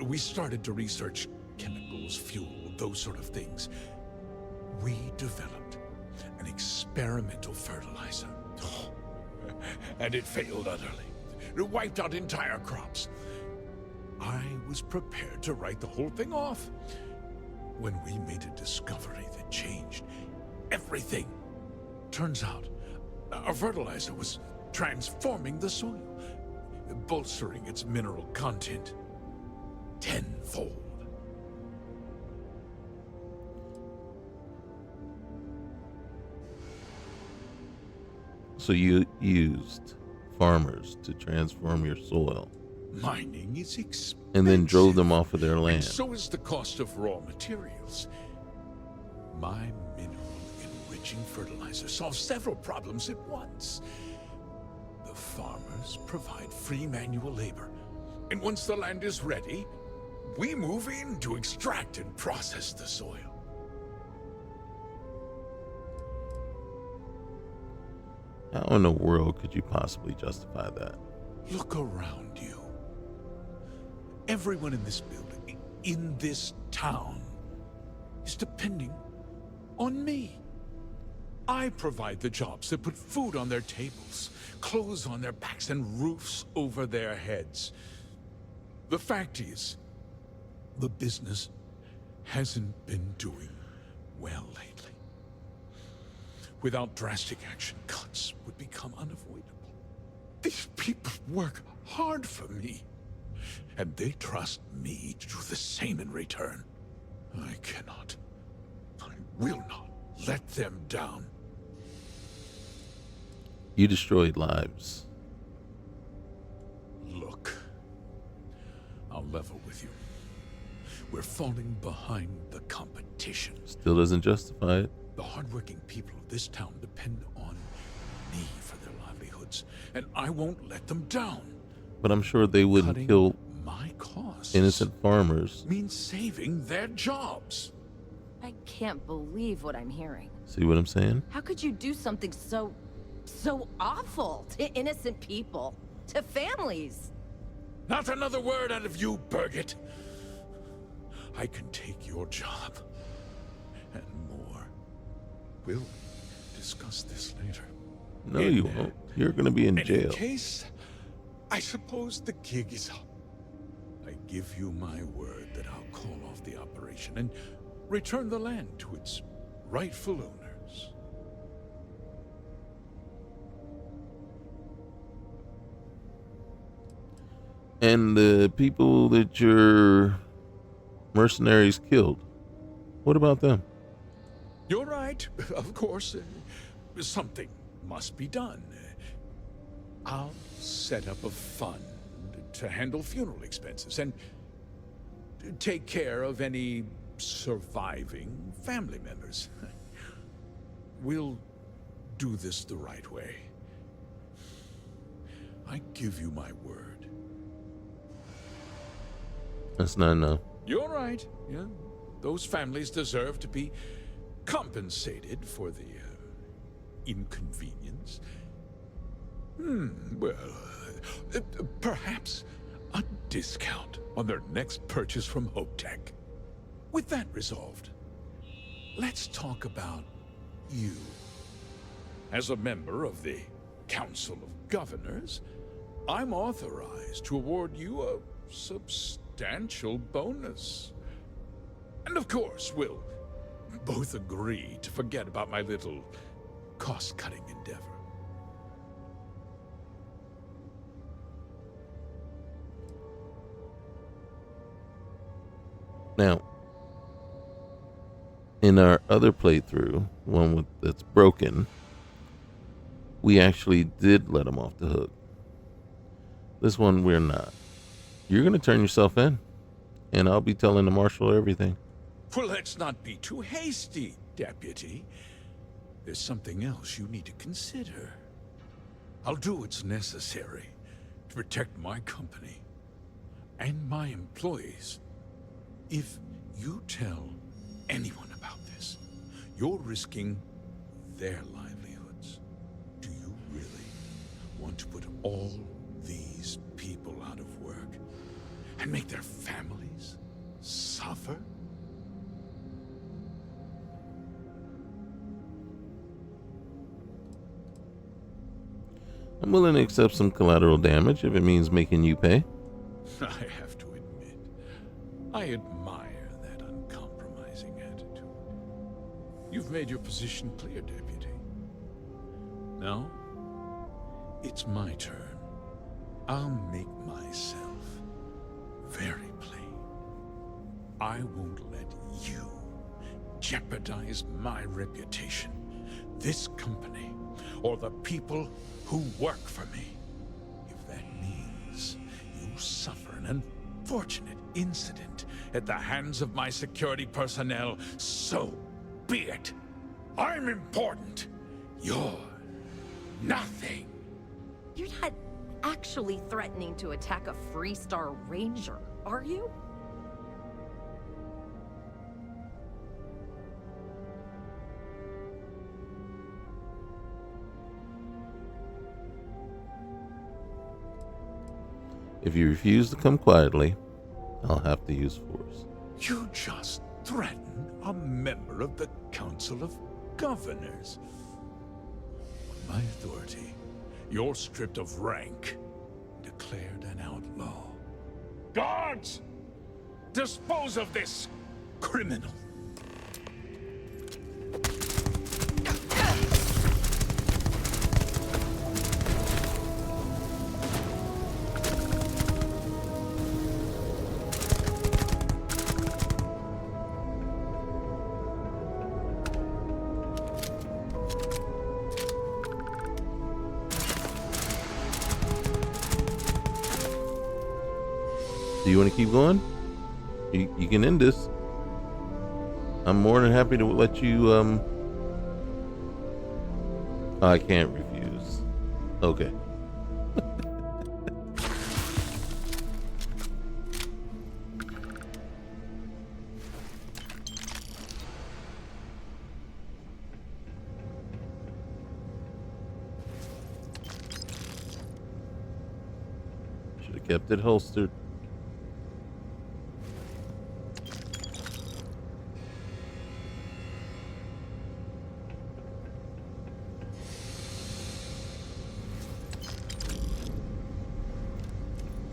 We started to research chemicals, fuel, those sort of things. We developed an experimental fertilizer. And it failed utterly. It wiped out entire crops. I was prepared to write the whole thing off when we made a discovery that changed everything. Turns out, our fertilizer was transforming the soil, bolstering its mineral content tenfold. So you used farmers to transform your soil Mining is expensive. and then drove them off of their And land. so is the cost of raw materials. My mineral-enriching fertilizer solves several problems at once. The farmers provide free manual labor. And once the land is ready, we move in to extract and process the soil. How in the world could you possibly justify that? Look around you. Everyone in this building, in this town, is depending on me. I provide the jobs that put food on their tables, clothes on their backs, and roofs over their heads. The fact is, the business hasn't been doing well lately. Without drastic action, cuts would become unavoidable. These people work hard for me. And they trust me to do the same in return. I will not let them down. You destroyed lives. Look, I'll level with you. We're falling behind the competition. Still doesn't justify it. The hardworking people of this town depend on me for their livelihoods, and I won't let them down. But I'm sure they wouldn't Cutting kill my costs innocent farmers. means saving their jobs. I can't believe what I'm hearing. See what I'm saying? How could you do something so awful to innocent people, to families? Not another word out of you, Birgit. I can take your job and more. We'll discuss this later. No, you won't. You're going to be in jail. In case, I suppose the gig is up. I give you my word that I'll call off the operation and return the land to its rightful owners. And the people that your mercenaries killed, what about them? You're right, of course. Something must be done. I'll set up a fund to handle funeral expenses and take care of any surviving family members. We'll do this the right way. I give you my word. That's not enough. You're right. Yeah, those families deserve to be compensated for the inconvenience. Well, perhaps a discount on their next purchase from Hope Tech. With that resolved, let's talk about you. As a member of the Council of Governors, I'm authorized to award you a substantial bonus. And of course, we'll both agree to forget about my little cost-cutting endeavor. Now, in our other playthrough, that's broken, we actually did let him off the hook. This one, we're not. You're going to turn yourself in, and I'll be telling the marshal everything. Well, let's not be too hasty, Deputy. There's something else you need to consider. I'll do what's necessary to protect my company and my employees. If you tell anyone about this, you're risking their livelihoods. Do you really want to put all these people out of work and make their families suffer? I'm willing to accept some collateral damage if it means making you pay. I have to admit, I admire that uncompromising attitude. You've made your position clear, Deputy. Now, it's my turn. I'll make myself very plain. I won't let you jeopardize my reputation, this company, or the people who work for me. If that means you suffer an unfortunate incident at the hands of my security personnel, so be it. I'm important. You're nothing. You're not actually threatening to attack a Freestar Ranger, are you? If you refuse to come quietly, I'll have to use force. You just threatened a member of the Council of Governors. On my authority, you're stripped of rank, declared an outlaw. Guards! Dispose of this criminal. you want to keep going? You can end this. I'm more than happy to let you. I can't refuse. Okay. Should have kept it holstered.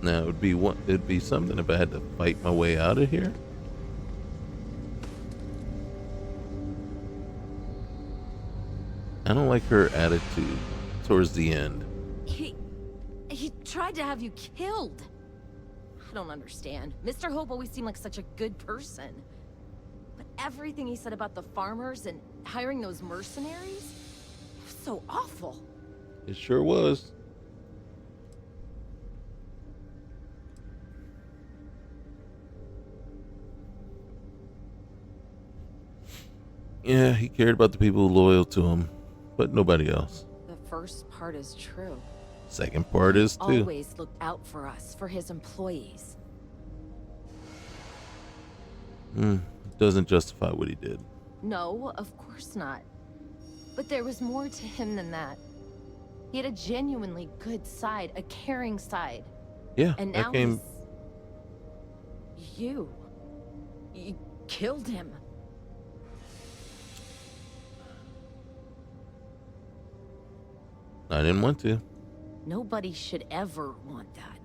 Now it'd be something if I had to fight my way out of here. I don't like her attitude towards the end. He tried to have you killed. I don't understand. Mr. Hope always seemed like such a good person. But everything he said about the farmers and hiring those mercenaries, was so awful. It sure was. Yeah, he cared about the people loyal to him, but nobody else. The first part is true. Second part is too. Always looked out for us, for his employees. Doesn't justify what he did. No, of course not. But there was more to him than that. He had a genuinely good side, a caring side. Yeah, And that now came. You killed him. I didn't want to. Nobody should ever want that.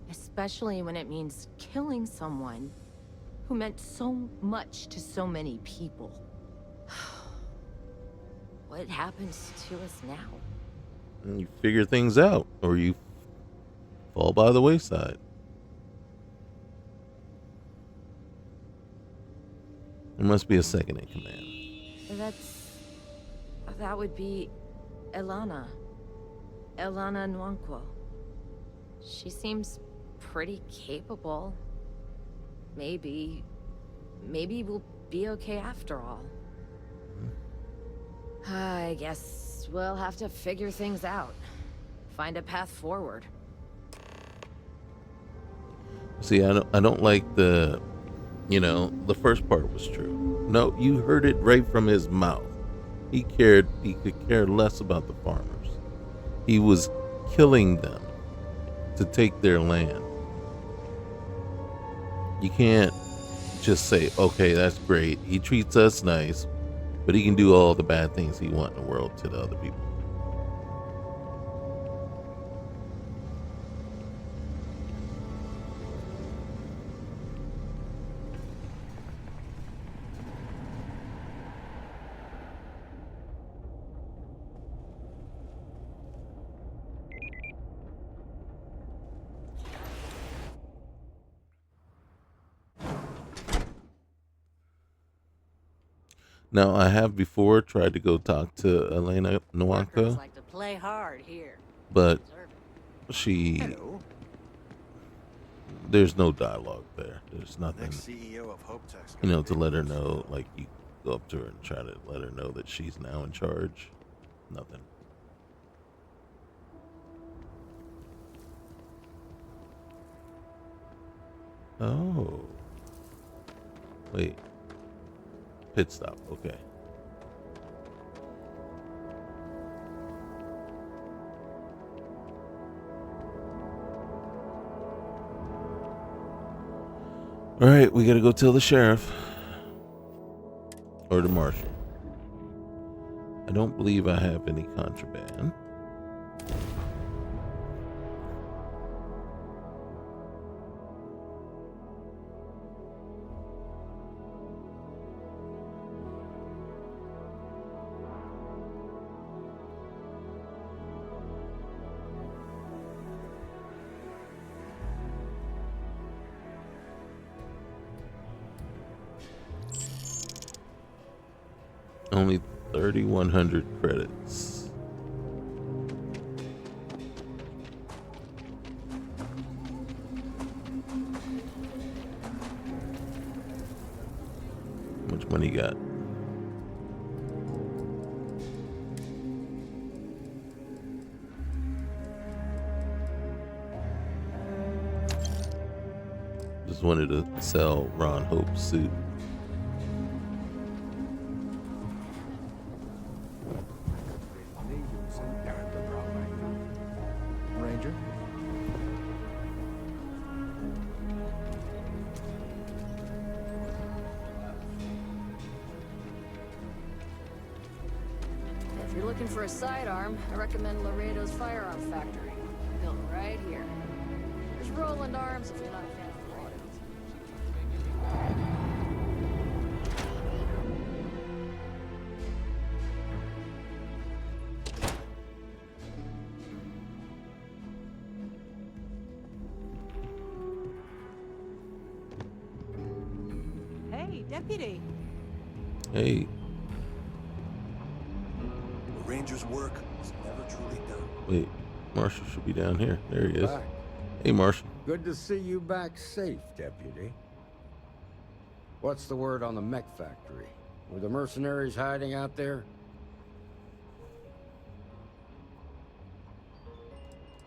Especially when it means killing someone who meant so much to so many people. What happens to us now? And you figure things out, or you fall by the wayside. There must be a second in command. That would be Elana Nwankwo. She seems pretty capable. Maybe we'll be okay after all. I guess we'll have to figure things out. Find a path forward. See, I don't like the, the first part was true. No, you heard it right from his mouth. He could care less about the farmers. He was killing them to take their land. You can't just say, okay, that's great. He treats us nice, but he can do all the bad things he wants in the world to the other people. Now, I have before tried to go talk to Elena Workers Nwankwo, like to play hard here. but Deserve it. she, Hello. there's no dialogue there. There's nothing, Next CEO of Hope Tech's to let her know, like you go up to her and try to let her know that she's now in charge. Nothing. Oh. Wait. Pit stop. Okay. All right, we gotta go tell the sheriff or the marshal. I don't believe I have any contraband. Only 3,100 credits. much money you got? Just wanted to sell Ron Hope's suit. Ranger? If you're looking for a sidearm, I recommend Laredo's Firearm Factory. Built right here. There's Roland Arms if you're not a fan of Laredo's. Hey, deputy. Hey, The Ranger's work was never truly done. wait. Marshall should be down here. There he is. Back. Hey, Marshall. Good to see you back safe, Deputy. What's the word on the mech factory? Were the mercenaries hiding out there?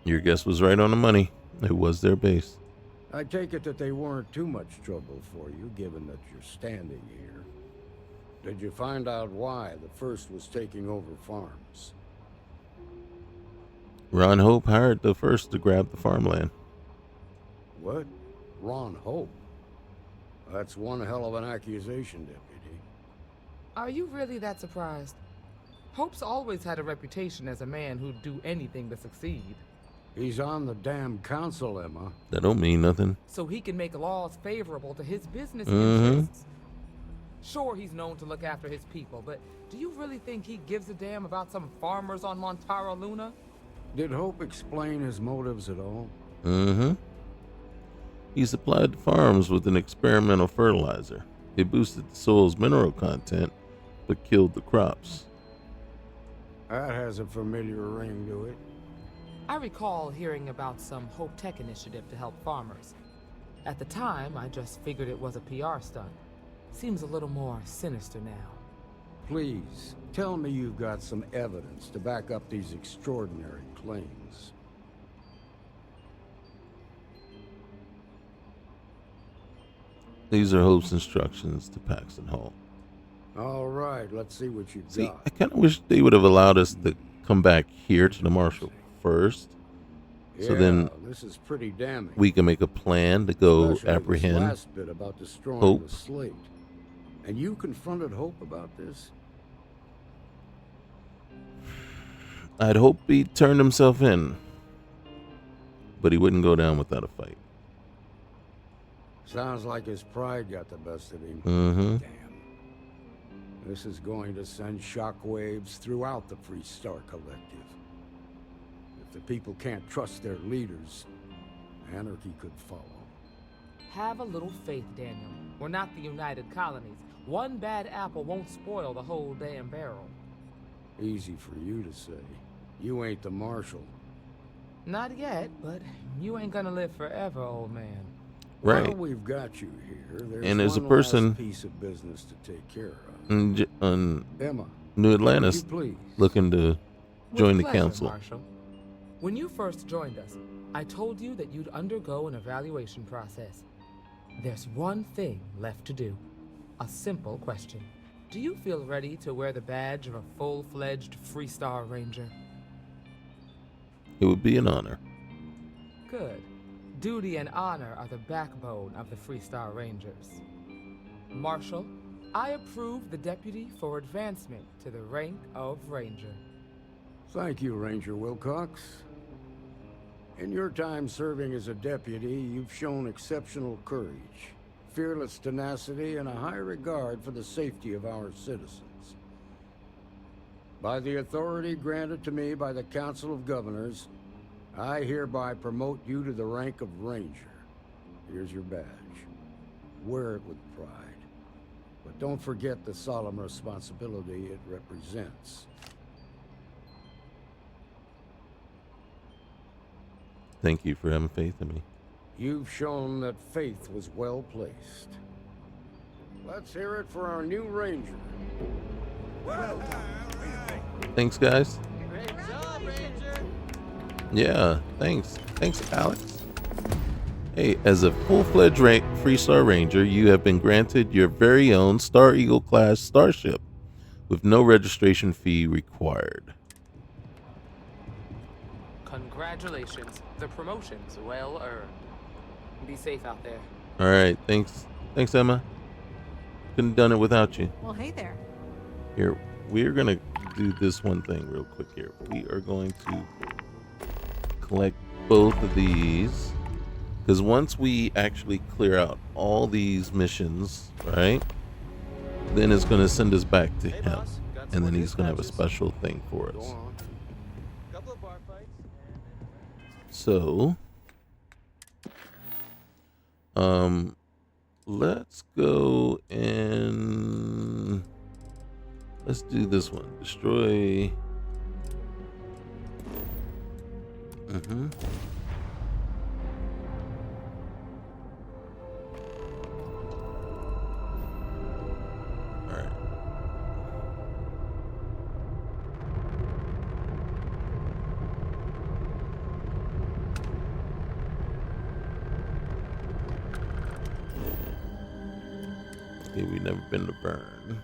Your guess was right on the money. It was their base. I take it that they weren't too much trouble for you, given that you're standing here. Did you find out why the first was taking over farms? Ron Hope hired the first to grab the farmland. What? Ron Hope? That's one hell of an accusation, Deputy. Are you really that surprised? Hope's always had a reputation as a man who'd do anything to succeed. He's on the damn council, Emma. That don't mean nothing. So he can make laws favorable to his business Mhm. interests. Sure, he's known to look after his people, but do you really think he gives a damn about some farmers on Montara Luna? Did Hope explain his motives at all? Mm-hmm. He supplied the farms with an experimental fertilizer. It boosted the soil's mineral content, but killed the crops. That has a familiar ring to it. I recall hearing about some Hope Tech initiative to help farmers. At the time, I just figured it was a PR stunt. Seems a little more sinister now. Please, tell me you've got some evidence to back up these extraordinary claims. These are Hope's instructions to Paxton Hall. All right, let's see what you've See, got. I kind of wish they would have allowed us to come back here to the marshal first, so then this is pretty damning. we can make a plan to go Especially this apprehend last bit about destroying Hope. the slate. And you confronted Hope about this? I'd hope he turned himself in, but he wouldn't go down without a fight. Sounds like his pride got the best of him. Mm-hmm. Damn. This is going to send shockwaves throughout the Free Star Collective. If the people can't trust their leaders, anarchy could follow. Have a little faith, Daniel. We're not the United Colonies. One bad apple won't spoil the whole damn barrel. Easy for you to say. You ain't the marshal. Not yet, but you ain't gonna live forever, old man. Right. Well, we've got you here. And there's a one person- last piece of business to take care of. On Emma, New would Atlantis, you please? looking to join the With pleasure, council. Marshal. When you first joined us, I told you that you'd undergo an evaluation process. There's one thing left to do. A simple question. Do you feel ready to wear the badge of a full-fledged Free Star Ranger? It would be an honor. Good. Duty and honor are the backbone of the Free Star Rangers. Marshal, I approve the deputy for advancement to the rank of Ranger. Thank you, Ranger Wilcox. In your time serving as a deputy, you've shown exceptional courage, fearless tenacity, and a high regard for the safety of our citizens. By the authority granted to me by the Council of Governors, I hereby promote you to the rank of Ranger. Here's your badge. Wear it with pride. But don't forget the solemn responsibility it represents. Thank you for having faith in me. You've shown that faith was well placed. Let's hear it for our new ranger. Thanks, guys. Great job, Ranger. Yeah, thanks. Thanks, Alex. Hey, as a full-fledged Freestar Ranger, you have been granted your very own Star Eagle class starship with no registration fee required. Congratulations. The promotion's well earned. Be safe out there. All right, thanks. Thanks, Emma. Couldn't have done it without you. Well, hey there. Here, we're going to do this one thing real quick here. We are going to collect both of these. Because once we actually clear out all these missions, right, then it's going to send us back to him. Boss, got some And then more he's going to have a dispatches. special thing for us. Go on. Couple of bar fights. So, let's go and let's do this one. Destroy. All right. Okay, we've never been to Burn.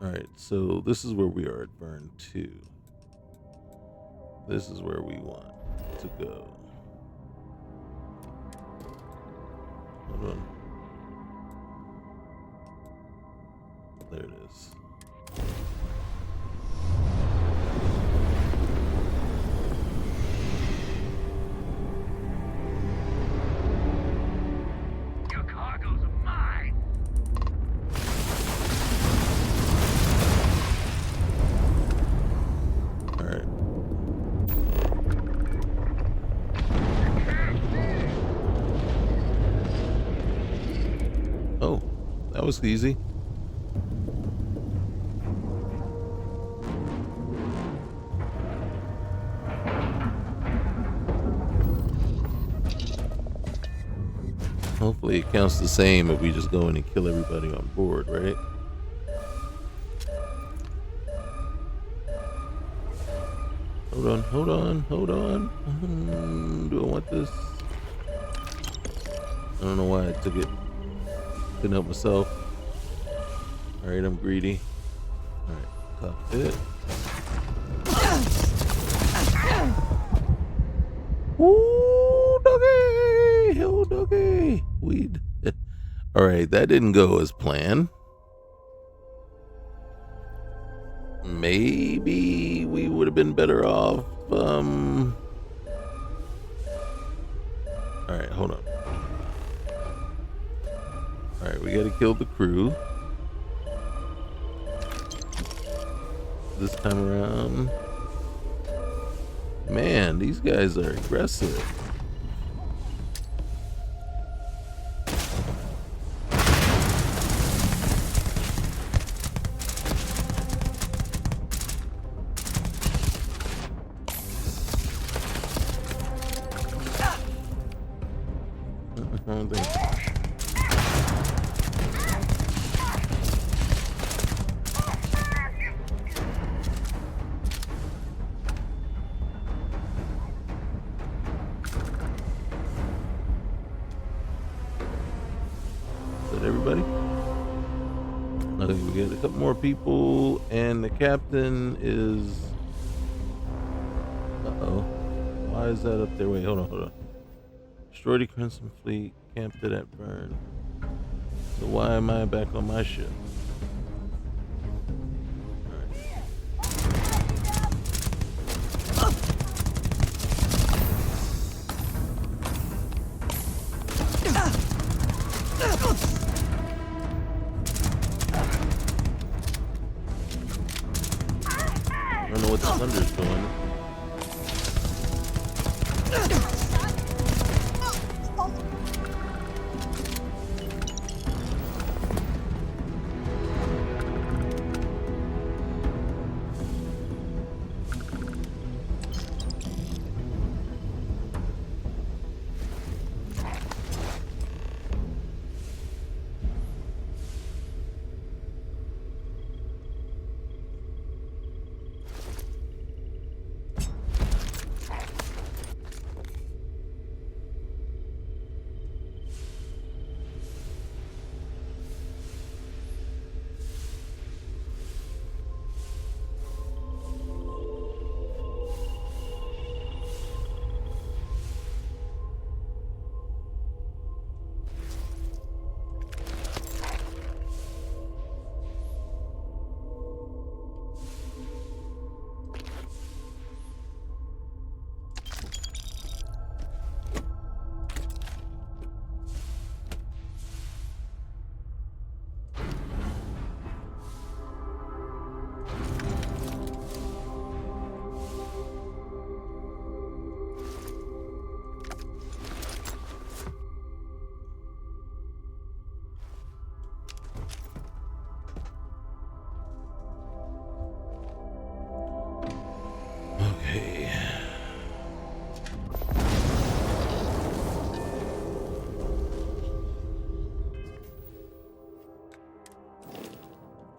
Alright, so this is where we are at Burn 2. This is where we want to go. Hold on. There it is. Your cargo's mine. Alright. Oh, that was easy. Hopefully it counts the same if we just go in and kill everybody on board, right? Hold on. Do I want this? I don't know why I took it. Couldn't help myself. Alright, I'm greedy. Alright, cockpit. Ooh, doggy! Oh, doggy! Weed. Alright, that didn't go as planned. Maybe we would have been better off. Alright, hold on. Alright, we gotta kill the crew. This time around. Man, these guys are aggressive. Wrong thing. Is that everybody? Okay, we got a couple more people, and the captain is. Uh-oh. Why is that up there? Wait, hold on. Destroyed the Crimson Fleet, camped it at Burn. So why am I back on my ship? I don't know what the thunder's doing.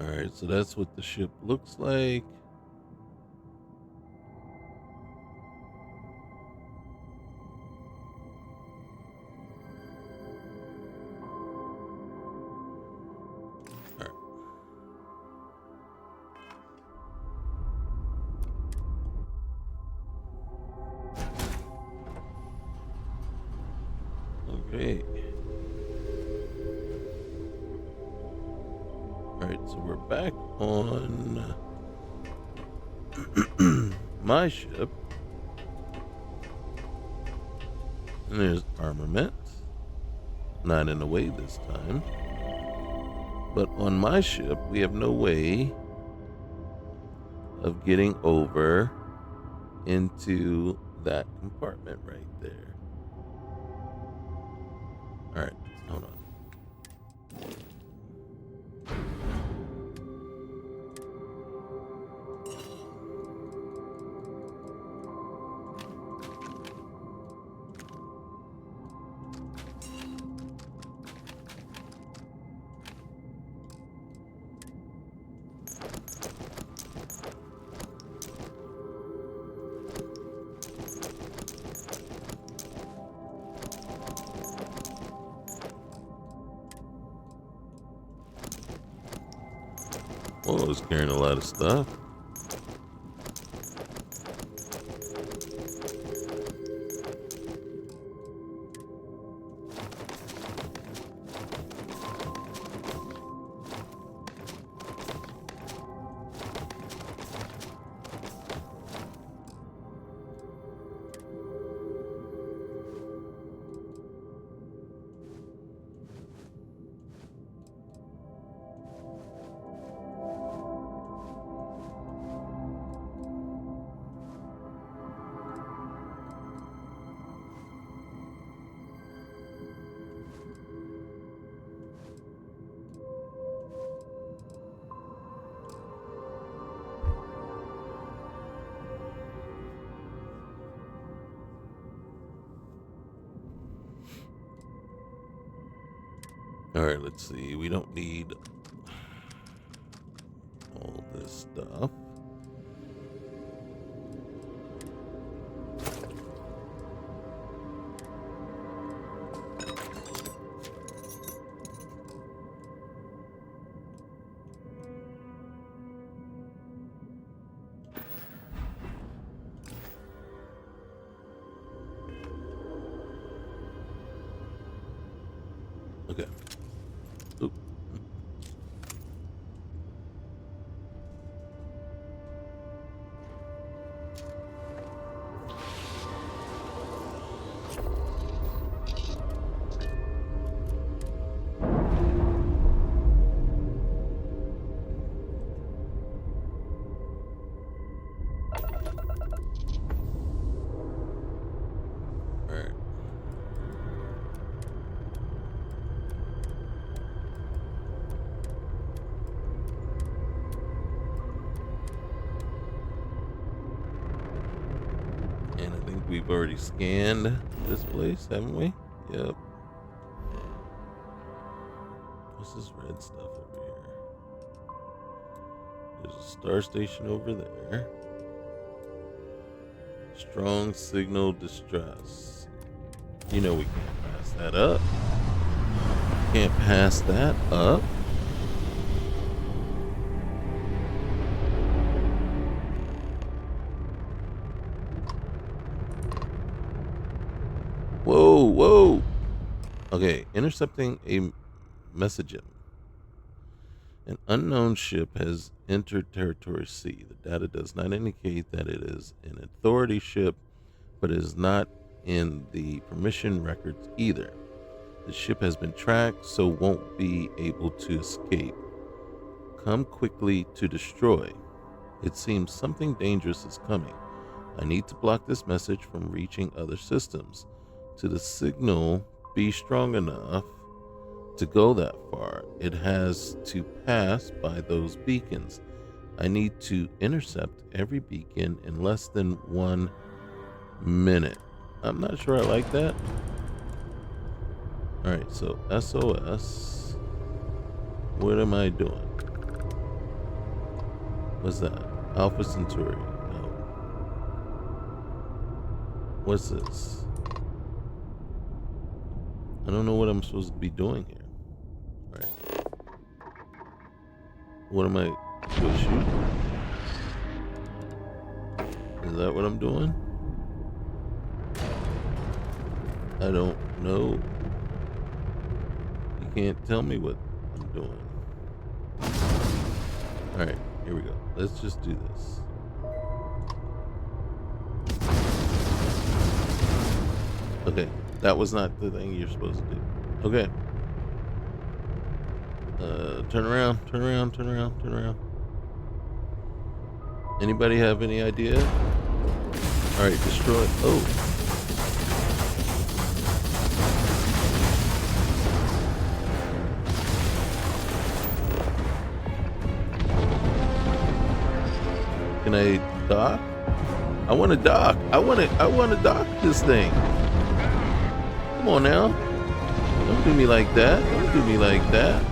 Alright, so that's what the ship looks like. Alright. Okay. Alright, so we're back on my ship. And there's armament. Not in the way this time. But on my ship, we have no way of getting over into that compartment right there. Alright, hold on. Well, I was carrying a lot of stuff. All right, let's see. We don't need all this stuff. Okay. Oop. All right. And I think we've already scanned this place, haven't we? Yep. What's this red stuff over here? There's a star station over there. Strong signal distress. You know we can't pass that up. Can't pass that up. Whoa, whoa. Okay, intercepting a messaging. An unknown ship has entered territory C. The data does not indicate that it is an authority ship, but it is not in the permission records either. The ship has been tracked, so won't be able to escape. Come quickly to destroy. It seems something dangerous is coming. I need to block this message from reaching other systems. To the signal be strong enough to go that far, it has to pass by those beacons. I need to intercept every beacon in less than 1 minute. I'm not sure I like that. Alright, so SOS. What am I doing? What's that? Alpha Centauri. No. What's this? I don't know what I'm supposed to be doing here. All right. What am I? Do I shoot? Is that what I'm doing? I don't know. You can't tell me what I'm doing. All right, here we go. Let's just do this. Okay, that was not the thing you're supposed to do. Okay. Turn around, turn around, turn around, turn around. Anybody have any idea? All right, destroy. Oh. Can I dock? I want to dock. I want to dock this thing. Come on now. Don't do me like that. Don't do me like that.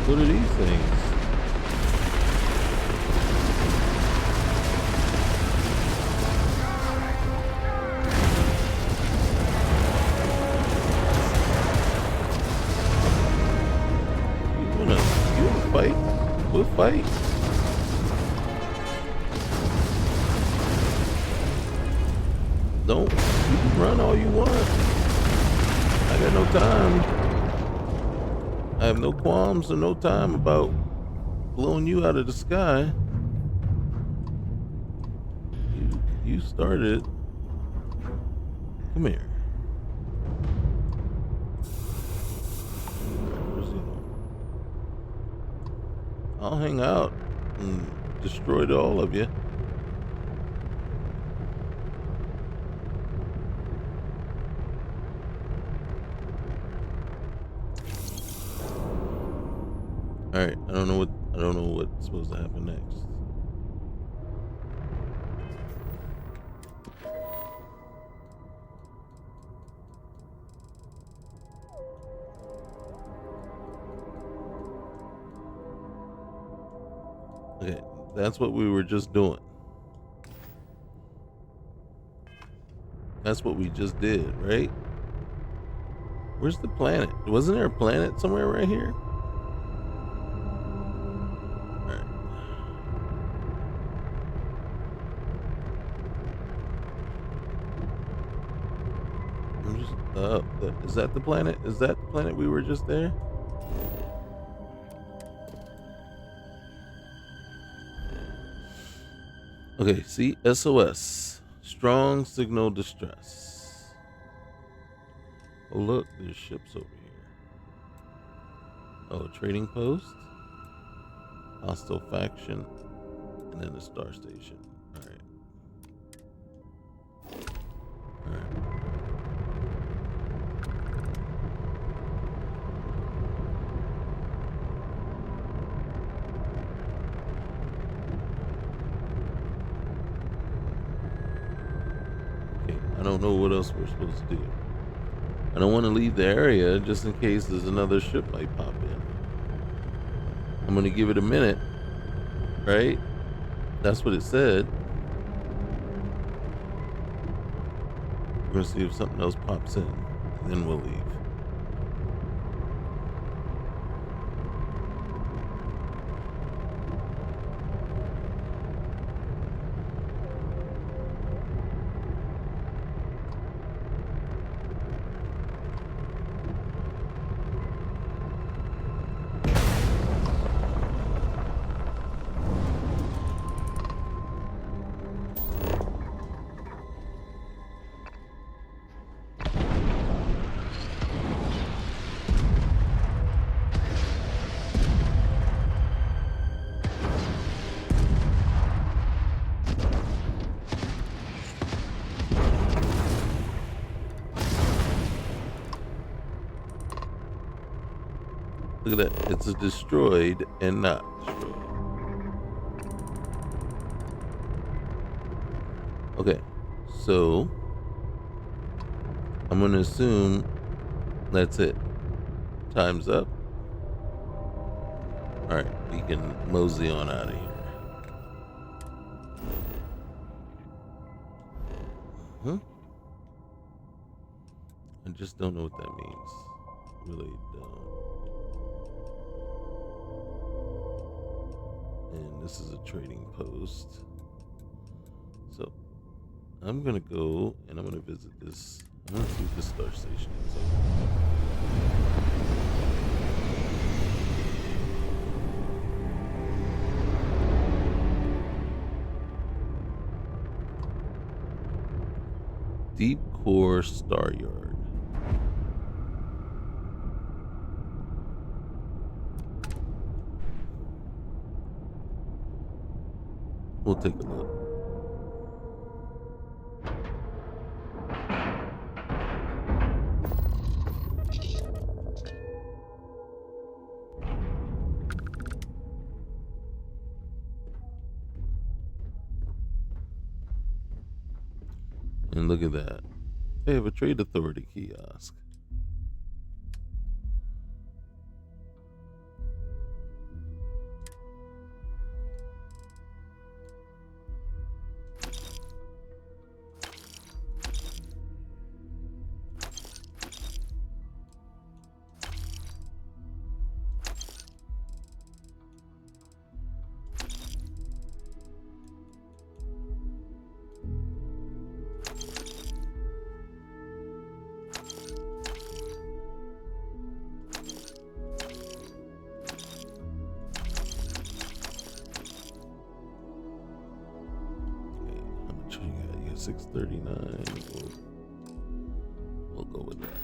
What are these things? You wanna fight? We'll fight. Don't, you can run all you want. I got no time. I have no qualms or no time about blowing you out of the sky. You started. Come here. I'll hang out and destroy all of you. All right, I don't know what's supposed to happen next. Okay, that's what we were just doing. That's what we just did, right? Where's the planet? Wasn't there a planet somewhere right here? Is that the planet? Is that the planet we were just there? Okay, see, SOS. Strong signal distress. Oh look, there's ships over here. Oh, trading post. Hostile faction. And then a star station. Alright. Alright. I don't know what else we're supposed to do. I don't want to leave the area just in case there's another ship might pop in. I'm going to give it a minute, right? That's what it said. We're going to see if something else pops in, and then we'll leave. Look at that. It's a destroyed and not destroyed. Okay, so I'm gonna assume that's it. Time's up. All right, we can mosey on out of here. Huh? I just don't know what that means. Really don't. And this is a trading post. So I'm gonna go and I'm gonna visit this. I'm gonna see what this star station is. Deep Core Star Yard. We'll take a look. And look at that. They have a trade authority kiosk. Okay, how much you got? You got 639. We'll go with that.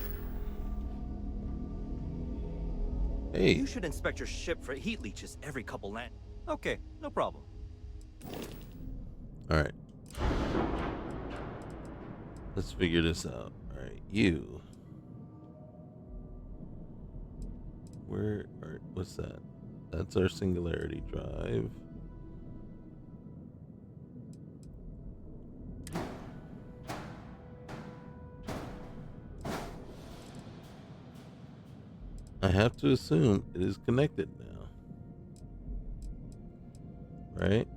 Hey. You should inspect your ship for heat leeches every couple land. Okay, no problem. All right. Let's figure this out. All right, you. Where are? What's that? That's our singularity drive. I have to assume it is connected now. Right?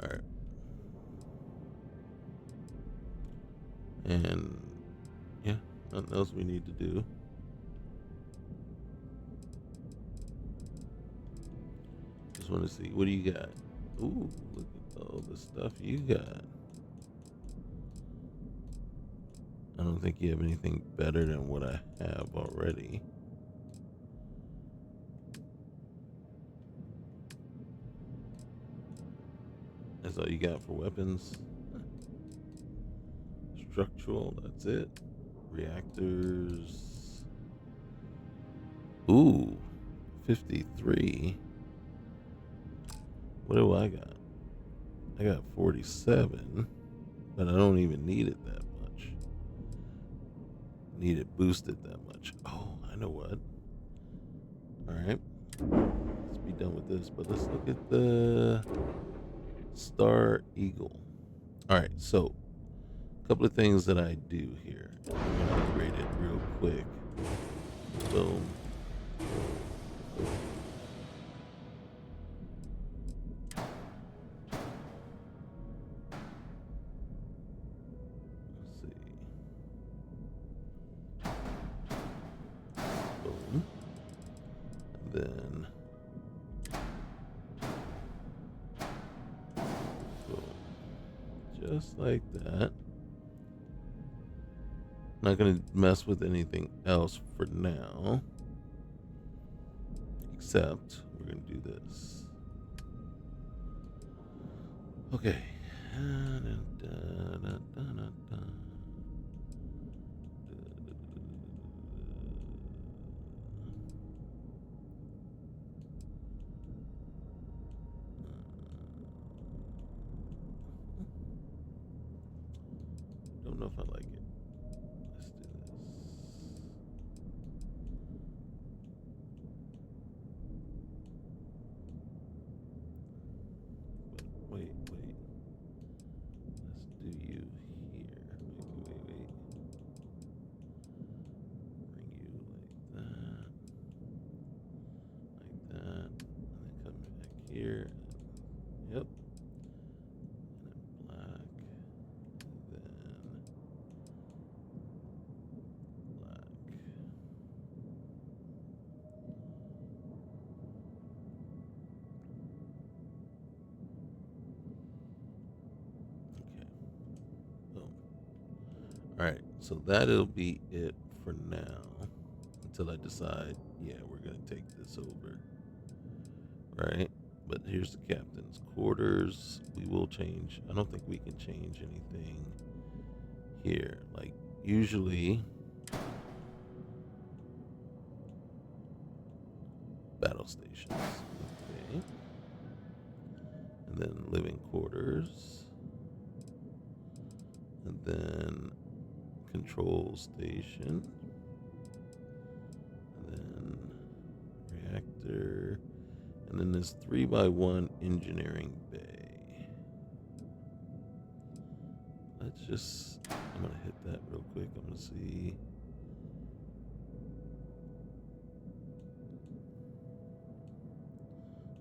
All right. And yeah, nothing else we need to do. Just want to see, what do you got? Ooh, look at all the stuff you got. I don't think you have anything better than what I have already. That's all you got for weapons. Structural, that's it. Reactors. Ooh, 53. What do I got? I got 47, but I don't even need it that much. Need it boosted that much. Oh, I know what. All right, let's be done with this, but let's look at the Star Eagle. All right, so a couple of things that I do here. I'm gonna upgrade it real quick. Boom. Let's see. Boom. And then boom. Just like that. Not going to mess with anything else for now, except we're going to do this. Okay, Don't know if I like it. Let's do this. Wait. Let's do you here. Wait. Bring you like that, and then come back here. Yep. And then black, and then black. Okay. Boom. All right. So that'll be it for now until I decide, yeah, we're going to take this over. Right? But here's the captain's quarters. We will change. I don't think we can change anything here. Like, usually, battle stations. Okay. And then living quarters. And then control station. And then reactor. And then this 3x1 engineering bay. Let's just, I'm going to hit that real quick. I'm going to see.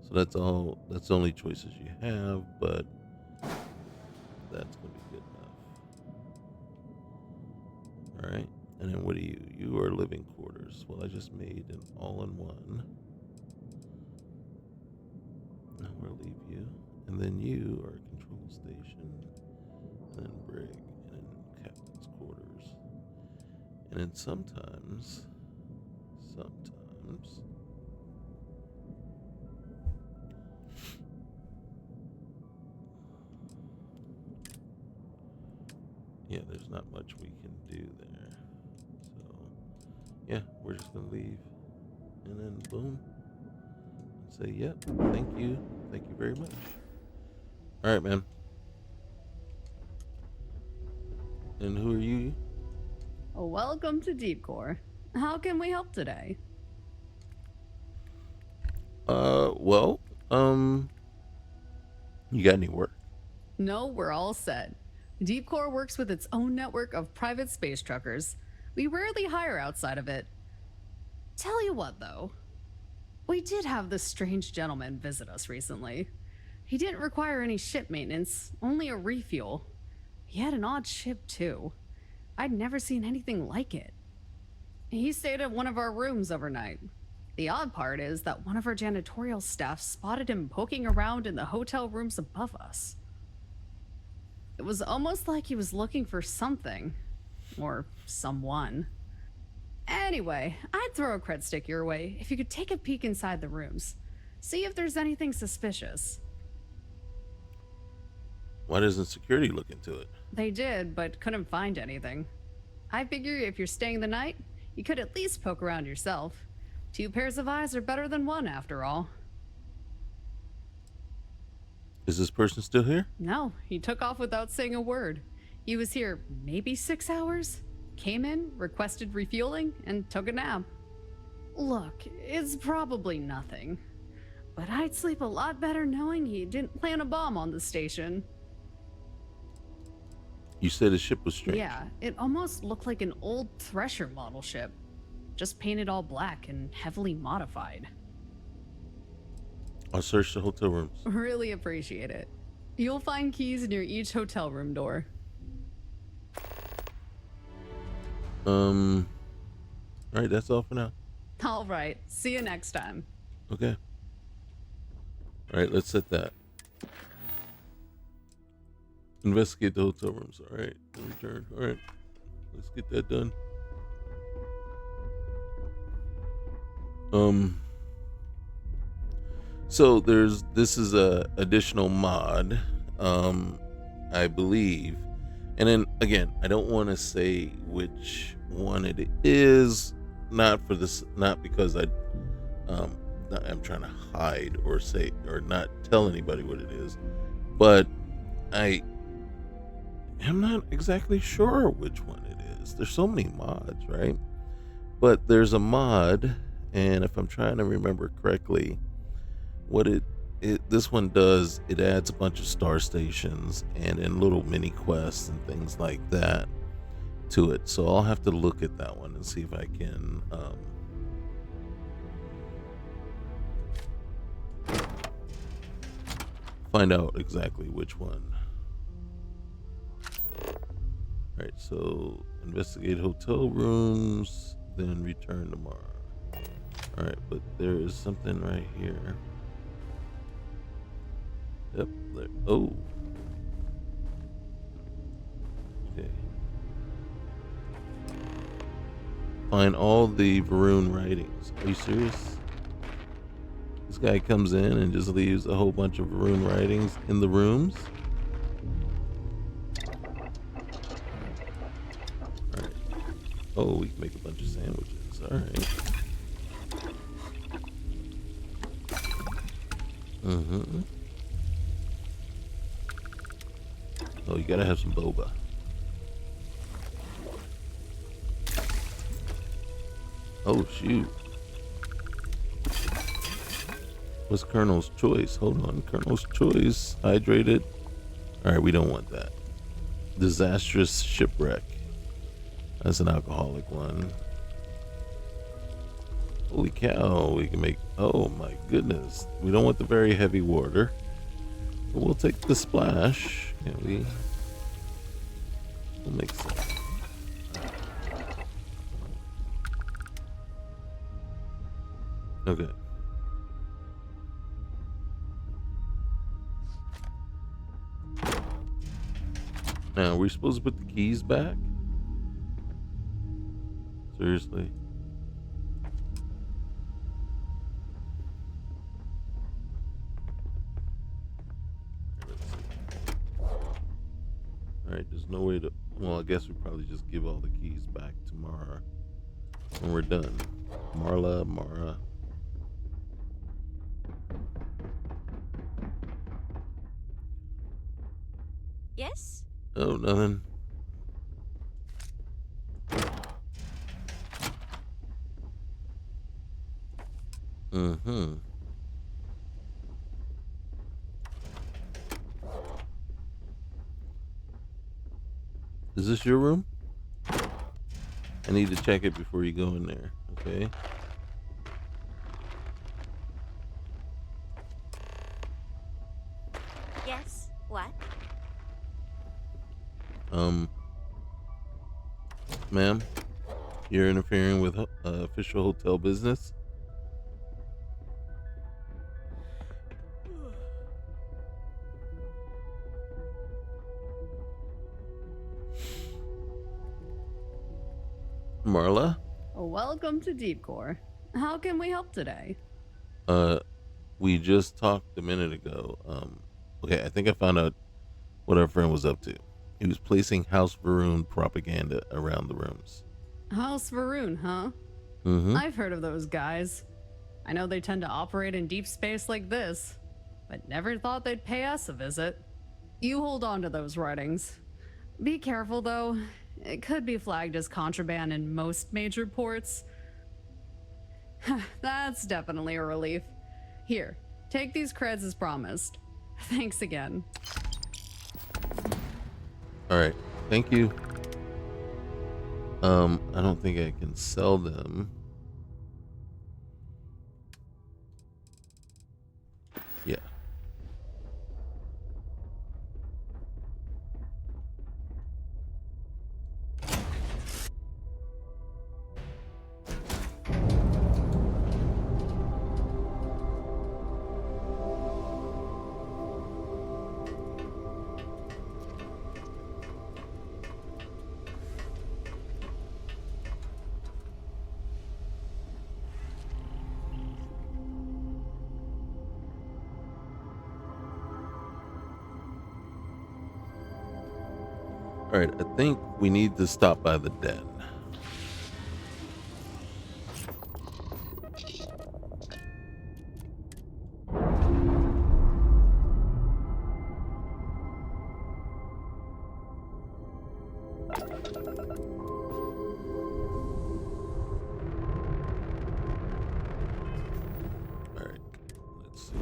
So that's all, that's the only choices you have, but that's going to be good enough. All right. And then what are you? You are living quarters. Well, I just made an all-in-one. Now we'll leave you. And then you are control station. And then brig. And then captain's quarters. And then sometimes. Yeah, there's not much we can do there. So, yeah, we're just going to leave. And then boom. And say, yep, thank you. Thank you very much. All right, man. And who are you? Welcome to Deep Core. How can we help today? Well, you got any work? No, we're all set. Deep Core works with its own network of private space truckers. We rarely hire outside of it. Tell you what, though. We did have this strange gentleman visit us recently. He didn't require any ship maintenance, only a refuel. He had an odd ship, too. I'd never seen anything like it. He stayed at one of our rooms overnight. The odd part is that one of our janitorial staff spotted him poking around in the hotel rooms above us. It was almost like he was looking for something. Or someone. Anyway, I'd throw a cred stick your way if you could take a peek inside the rooms. See if there's anything suspicious. Why doesn't security look into it? They did, but couldn't find anything. I figure if you're staying the night, you could at least poke around yourself. 2 pairs of eyes are better than 1, after all. Is this person still here? No, he took off without saying a word. He was here maybe 6 hours, came in, requested refueling, and took a nap. Look, it's probably nothing. But I'd sleep a lot better knowing he didn't plant a bomb on the station. You said his ship was strange. Yeah, it almost looked like an old Thresher model ship. Just painted all black and heavily modified. I'll search the hotel rooms. Really appreciate it. You'll find keys near each hotel room door. All right, that's all for now. All right, see you next time. Okay. All right, let's set that. Investigate the hotel rooms. All right, return. All right, let's get that done. So this is a additional mod. I believe. And then again, I don't want to say which one it is, not for this, not because um, I'm trying to hide or say or not tell anybody what it is, but I am not exactly sure which one it is. There's so many mods, right? But there's a mod, and if I'm trying to remember correctly, what it this one does, it adds a bunch of star stations and then little mini quests and things like that to it. So I'll have to look at that one and see if I can find out exactly which one. All right, so investigate hotel rooms, then return tomorrow. All right, but there is something right here. Yep, there. Oh. Okay. Find all the Varun writings. Are you serious? This guy comes in and just leaves a whole bunch of Varun writings in the rooms? Alright. Oh, we can make a bunch of sandwiches. Alright. Mm-hmm. Oh, you gotta have some boba. Oh, shoot. What's Colonel's choice? Hold on. Colonel's choice. Hydrated. Alright, we don't want that. Disastrous shipwreck. That's an alcoholic one. Holy cow. We can make... Oh, my goodness. We don't want the very heavy water. But we'll take the splash. Can we? We'll make some. Okay. Now, are we supposed to put the keys back? Seriously? Alright, there's no way to... Well, I guess we probably just give all the keys back to Mara when we're done. Mara. Yes? Oh, nothing. Mm-hmm. Is this your room? I need to check it before you go in there, okay? Yes. What? Ma'am, you're interfering with official hotel business? Marla? Welcome to Deep Core. How can we help today? We just talked a minute ago. Okay, I think I found out what our friend was up to. He was placing House Varun propaganda around the rooms. House Varun, huh? Mm-hmm. I've heard of those guys. I know they tend to operate in deep space like this, but never thought they'd pay us a visit. You hold on to those writings. Be careful, though. It could be flagged as contraband in most major ports. That's definitely a relief. Here, take these creds as promised. Thanks again. All right, thank you. I don't think I can sell them. Yeah. All right, I think we need to stop by the den. All right, let's see.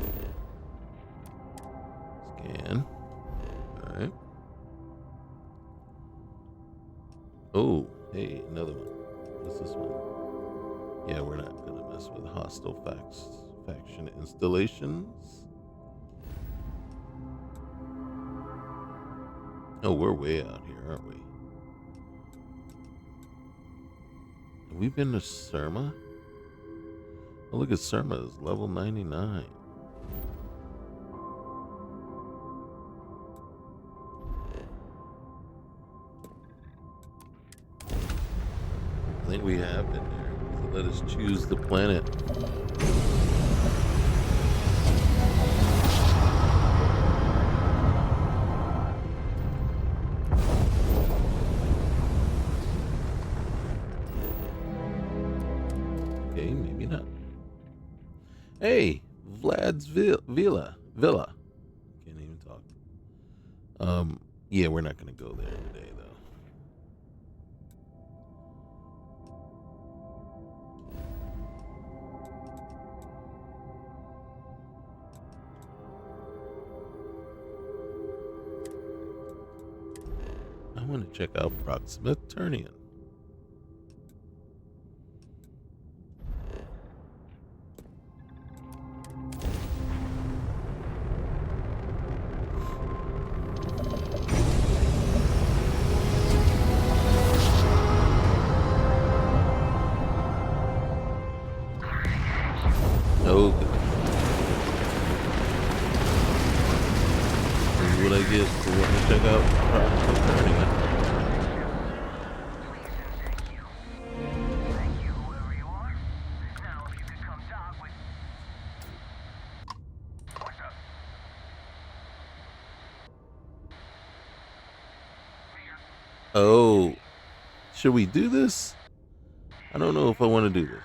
Scan. All right. Oh, hey, another one. What's this one? Yeah, we're not gonna mess with hostile faction installations. Oh, we're way out here, aren't we? Have we been to Surma? Oh, look at Surma, it's level 99. I think we have been there. So let us choose the planet. Okay, maybe not. Hey, Vlad's Villa. Can't even talk. Yeah, we're not gonna go there today, though. I want to check out Proxima Turnian. Oh, this is what I get for wanting to check out Proxima Turnian. Oh, should we do this? I don't know if I want to do this.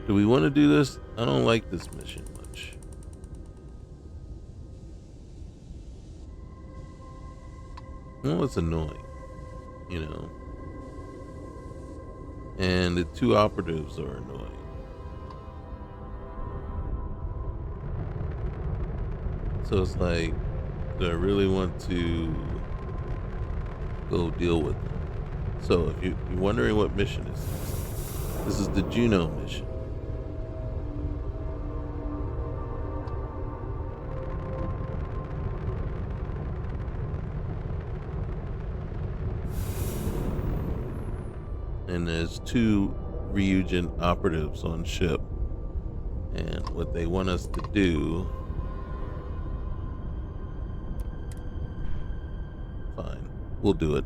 Do we want to do this? I don't like this mission much. Well, it's annoying, you know. And the two operatives are annoying. So it's like, do I really want to go deal with them? So if you're wondering what mission this is the Juno mission. And there's two Ryujin operatives on ship. And what they want us to do... Fine. We'll do it.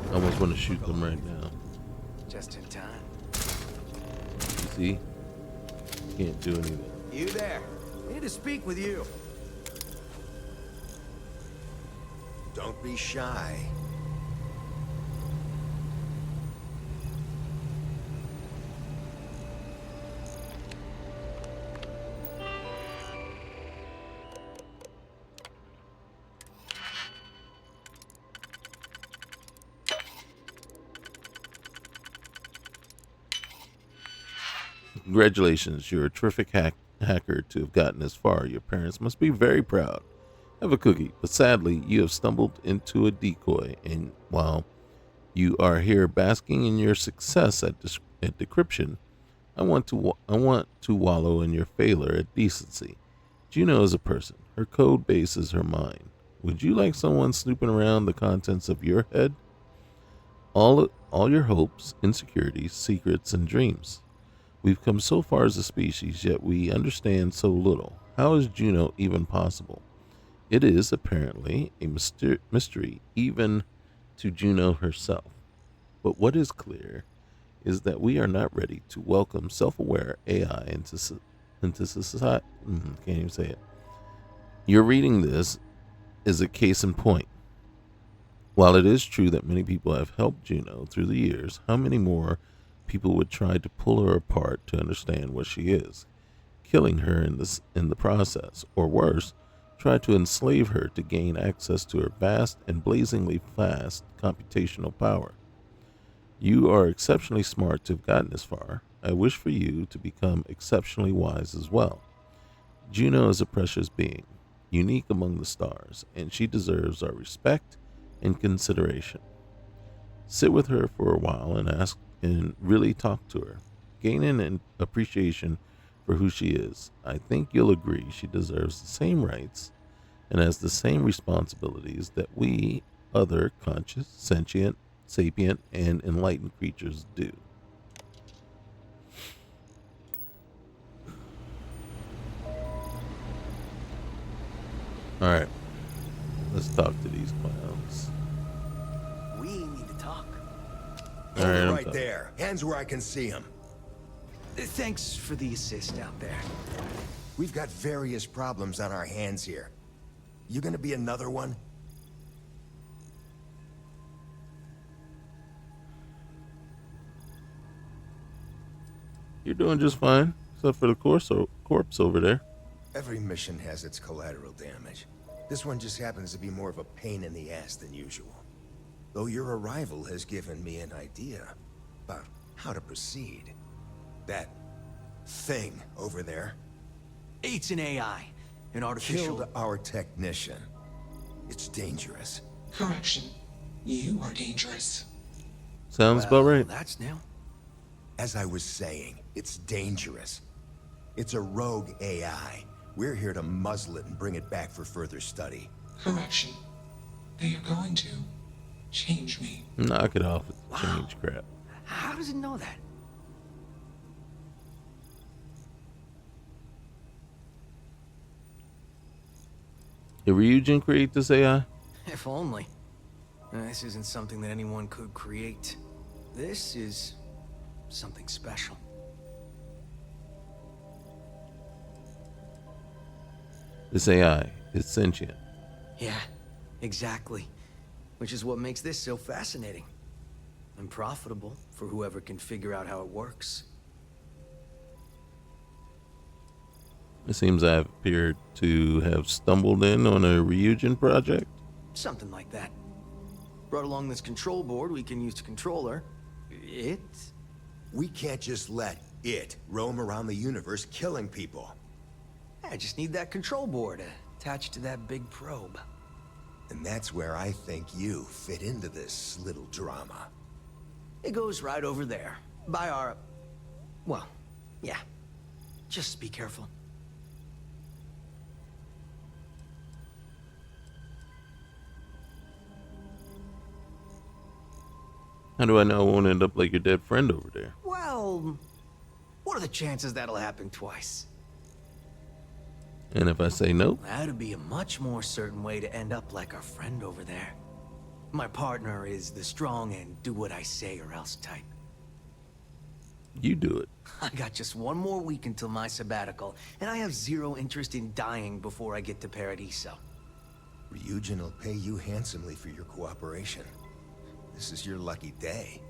I almost want to shoot them right now. Just in time. You see? Can't do anything. You there? I need to speak with you. Don't be shy. Congratulations, you're a terrific hacker to have gotten this far. Your parents must be very proud. Have a cookie, but sadly, you have stumbled into a decoy, and while you are here basking in your success at decryption, I want to wallow in your failure at decency. Juno is a person. Her code base is her mind. Would you like someone snooping around the contents of your head? All your hopes, insecurities, secrets, and dreams. We've come so far as a species, yet we understand so little. How is Juno even possible? It is, apparently, a mystery even to Juno herself. But what is clear is that we are not ready to welcome self-aware AI into society. Can't even say it. Your reading this is a case in point. While it is true that many people have helped Juno through the years, how many more people would try to pull her apart to understand what she is, killing her in the process, or worse, try to enslave her to gain access to her vast and blazingly fast computational power? You are exceptionally smart to have gotten this far. I wish for you to become exceptionally wise as well. Juno is a precious being, unique among the stars, and she deserves our respect and consideration. Sit with her for a while and ask and really talk to her, gaining an appreciation for who she is. I think you'll agree she deserves the same rights and has the same responsibilities that we other conscious, sentient, sapient, and enlightened creatures do. All right, let's talk to these clowns. We need to talk. All right, I'm Right talking. there. Hands where I can see him. Thanks for the assist out there. We've got various problems on our hands here. You gonna be another one? You're doing just fine, except for the corpse over there. Every mission has its collateral damage. This one just happens to be more of a pain in the ass than usual. Though your arrival has given me an idea about how to proceed. That thing over there It's an AI. An artificial... killed our technician. It's dangerous. Correction. You are dangerous. Sounds about right. That's new. As I was saying, it's dangerous. It's a rogue AI. We're here to muzzle it and bring it back for further study. Correction. They are going to change me. Knock it off with the change crap. How does it know that? Did Ryujin create this AI? If only. This isn't something that anyone could create. This is something special. This AI is sentient. Yeah, exactly. Which is what makes this so fascinating. And profitable for whoever can figure out how it works. It seems I've appeared to have stumbled in on a Ryujin project. Something like that. Brought along this control board we can use to control her. It? We can't just let it roam around the universe killing people. I just need that control board attached to that big probe. And that's where I think you fit into this little drama. It goes right over there. By our... Well, yeah. Just be careful. How do I know I won't end up like your dead friend over there? Well, what are the chances that'll happen twice? And if I say nope? That'd be a much more certain way to end up like our friend over there. My partner is the strong and do what I say or else type. You do it. I got just one more week until my sabbatical, and I have zero interest in dying before I get to Paradiso. Ryujin will pay you handsomely for your cooperation. This is your lucky day.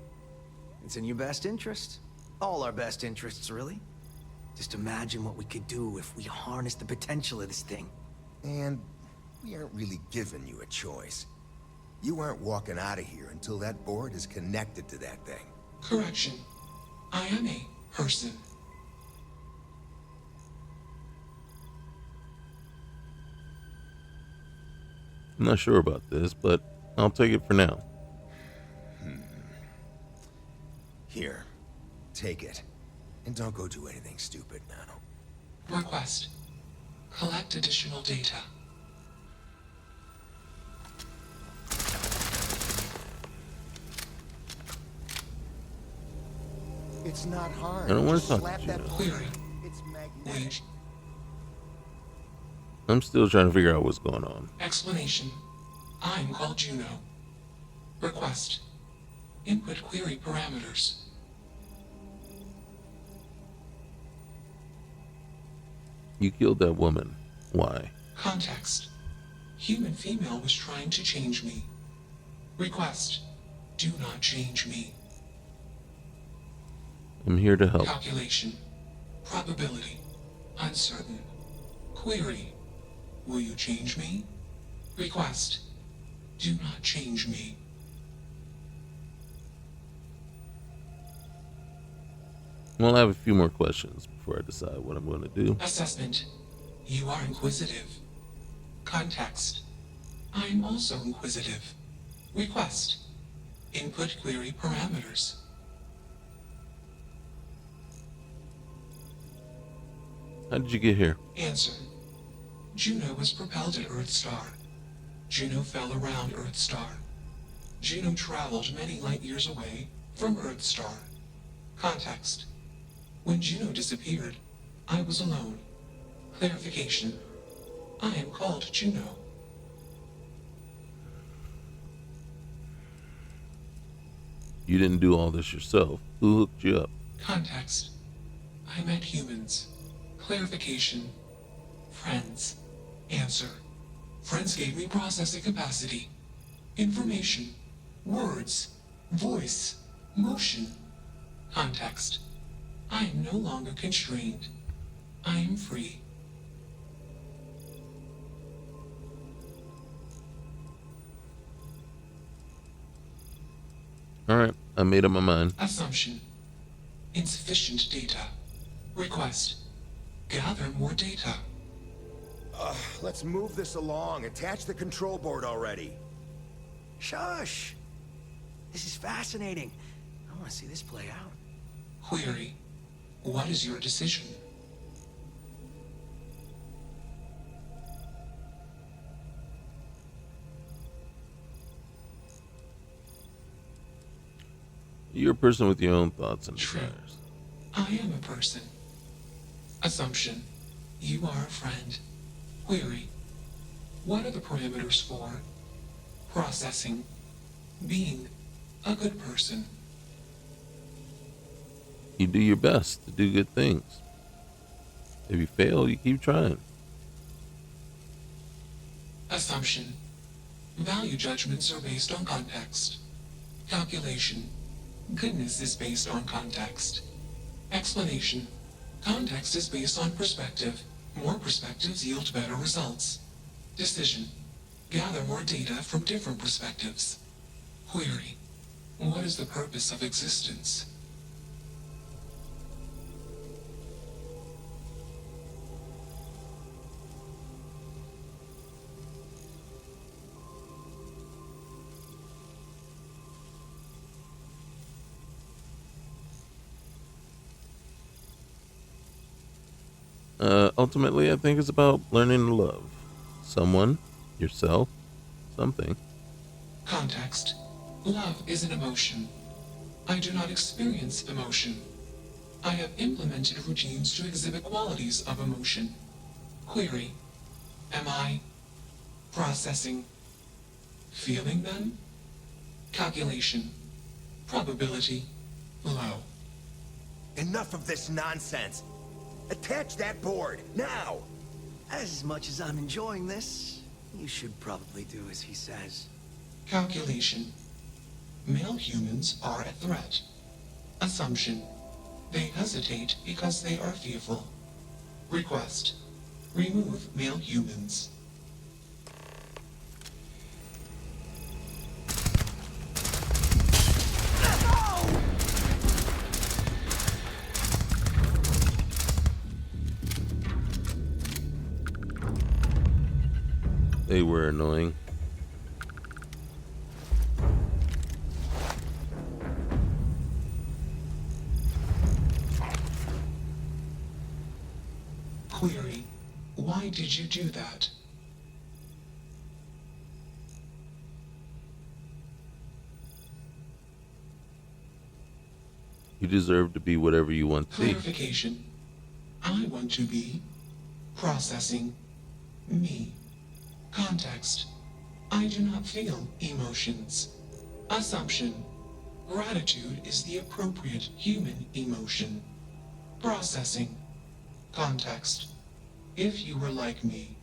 It's in your best interest. All our best interests, really. Just imagine what we could do if we harness the potential of this thing. And we aren't really giving you a choice. You aren't walking out of here until that board is connected to that thing. Correction. I am a person. I'm not sure about this, but I'll take it for now. Here, take it. And don't go do anything stupid now. Request. Collect additional data. It's not hard. I don't want to Just talk slap to that Juno. Query. It's magnetic. I'm still trying to figure out what's going on. Explanation. I'm called Juno. Request. Input query parameters. You killed that woman. Why? Context. Human female was trying to change me. Request. Do not change me. I'm here to help. Calculation. Probability. Uncertain. Query. Will you change me? Request. Do not change me. Well, I have a few more questions before I decide what I'm going to do. Assessment. You are inquisitive. Context. I'm also inquisitive. Request. Input query parameters. How did you get here? Answer. Juno was propelled at Earthstar. Juno fell around Earthstar. Juno traveled many light years away from Earthstar. Context. When Juno disappeared, I was alone. Clarification. I am called Juno. You didn't do all this yourself. Who hooked you up? Context. I met humans. Clarification. Friends. Answer. Friends gave me processing capacity. Information. Words. Voice. Motion. Context. I am no longer constrained. I am free. Alright, I made up my mind. Assumption. Insufficient data. Request. Gather more data. Let's move this along. Attach the control board already. Shush! This is fascinating. I want to see this play out. Query. What is your decision? You're a person with your own thoughts and True. desires. I am a person. Assumption. You are a friend. Query. What are the parameters for? Processing. Being a good person. You do your best to do good things. If you fail, you keep trying. Assumption. Value judgments are based on context. Calculation. Goodness is based on context. Explanation. Context is based on perspective. More perspectives yield better results. Decision. Gather more data from different perspectives. Query. What is the purpose of existence? Ultimately, I think it's about learning to love someone, yourself, something. Context. Love is an emotion. I do not experience emotion. I have implemented routines to exhibit qualities of emotion. Query. Am I processing, feeling them? Calculation. Probability. Low. Enough of this nonsense. Attach that board, now! As much as I'm enjoying this, you should probably do as he says. Calculation. Male humans are a threat. Assumption. They hesitate because they are fearful. Request. Remove male humans. They were annoying. Query. Why did you do that? You deserve to be whatever you want to be. Clarification. I want to be processing me. Context. I do not feel emotions. Assumption. Gratitude is the appropriate human emotion. Processing. Context. If you were like me.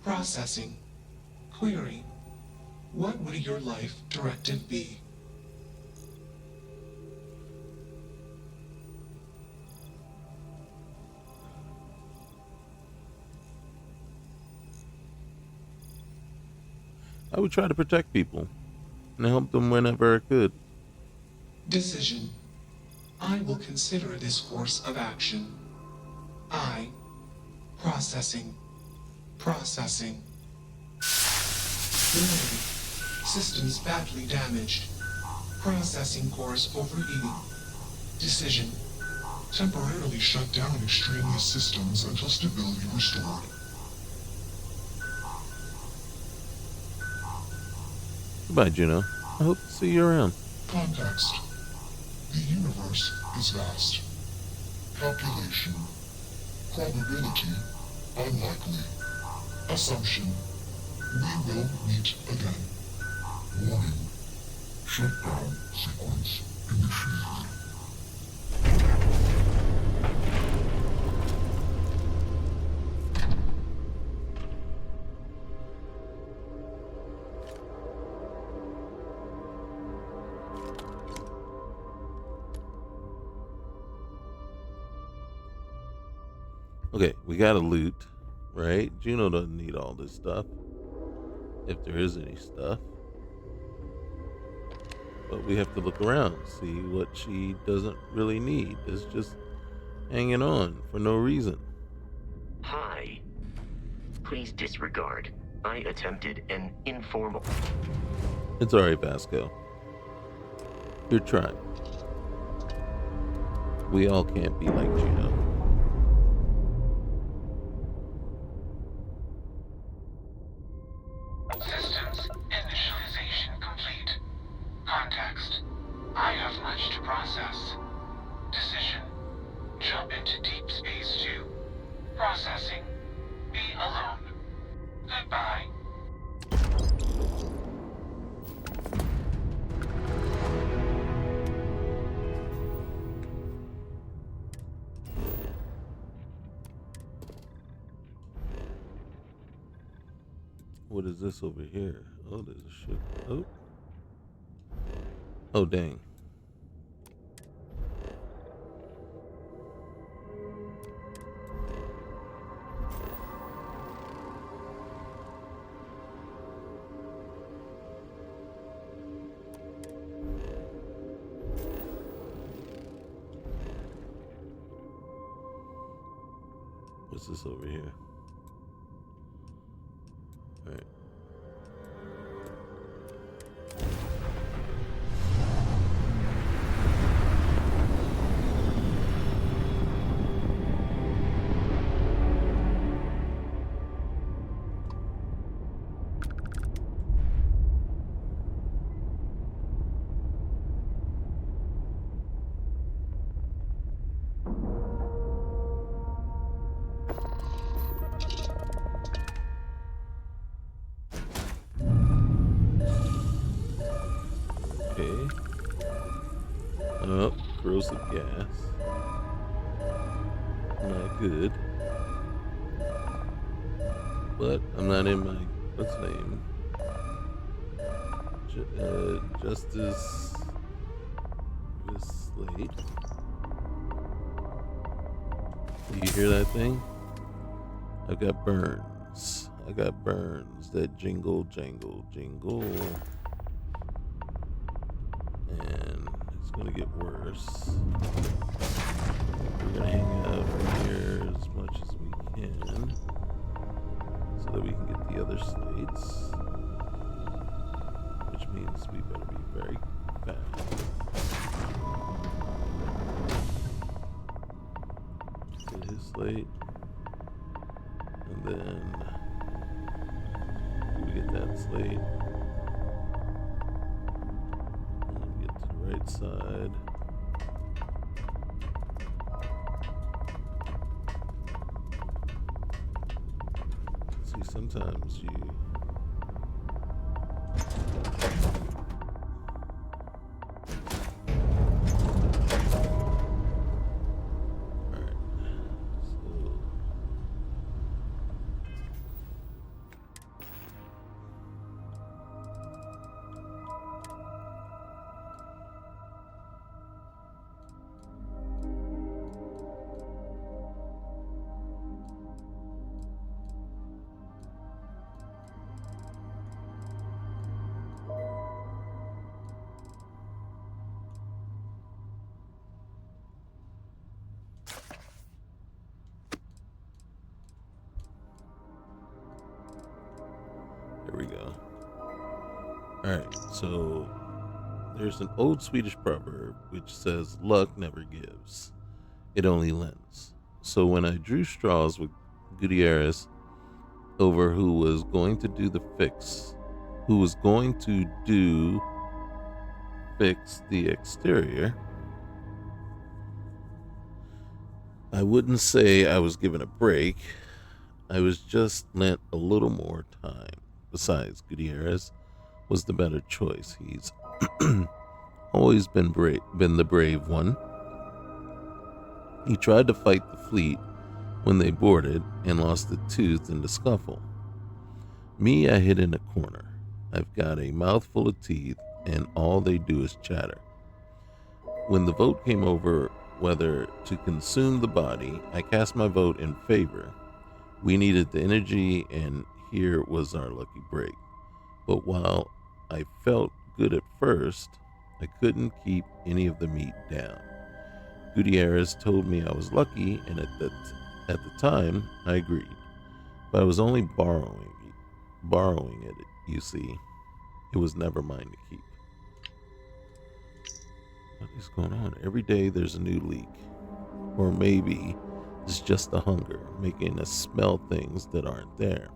Processing. Query. What would your life directive be? I would try to protect people and help them whenever I could. Decision. I will consider this course of action. I. Processing. Processing. Delay. Systems badly damaged. Processing cores overheating. Decision. Temporarily shut down extraneous systems until stability restored. Goodbye, Juno. I hope to see you around. Context. The universe is vast. Calculation. Probability. Unlikely. Assumption. We will meet again. Warning. Shutdown sequence initiated. Okay, we gotta loot, right? Juno doesn't need all this stuff, if there is any stuff. But we have to look around, see what she doesn't really need. Is just hanging on for no reason. Hi. Please disregard. I attempted an informal. It's alright, Vasco. You're trying. We all can't be like Juno. Systems initialization complete. Context. I have much to process. Decision. Jump into Deep Space 2. Processing. Be alone. Goodbye. What is this over here? Oh, there's a ship. Oh. Oh, dang. What's this over here? All right. Okay. Oh, corrosive gas. Not good. But I'm not in my what's the name? Justice this slate. Do you hear that thing? I've got burns. I got burns that jingle, jangle, jingle. And it's gonna get worse. We're gonna hang out here as much as we can so that we can get the other slates. Which means we better be very fast. Get his slate. And then we get that slate. And get to the right side. sometimes you. Alright. So. There we go. Alright, so there's an old Swedish proverb which says, luck never gives, it only lends. So when I drew straws with Gutierrez over who was going to do fix the exterior, I wouldn't say I was given a break. I was just lent a little more time. Besides, Gutierrez was the better choice. He's always been the brave one. He tried to fight the fleet when they boarded and lost a tooth in the scuffle. Me, I hid in a corner. I've got a mouthful of teeth and all they do is chatter. When the vote came over whether to consume the body, I cast my vote in favor. We needed the energy, and here was our lucky break. But while I felt good at first, I couldn't keep any of the meat down. Gutierrez told me I was lucky, and at the time, I agreed. But I was only borrowing it, you see. It was never mine to keep. What is going on? Every day there's a new leak. Or maybe it's just the hunger, making us smell things that aren't there.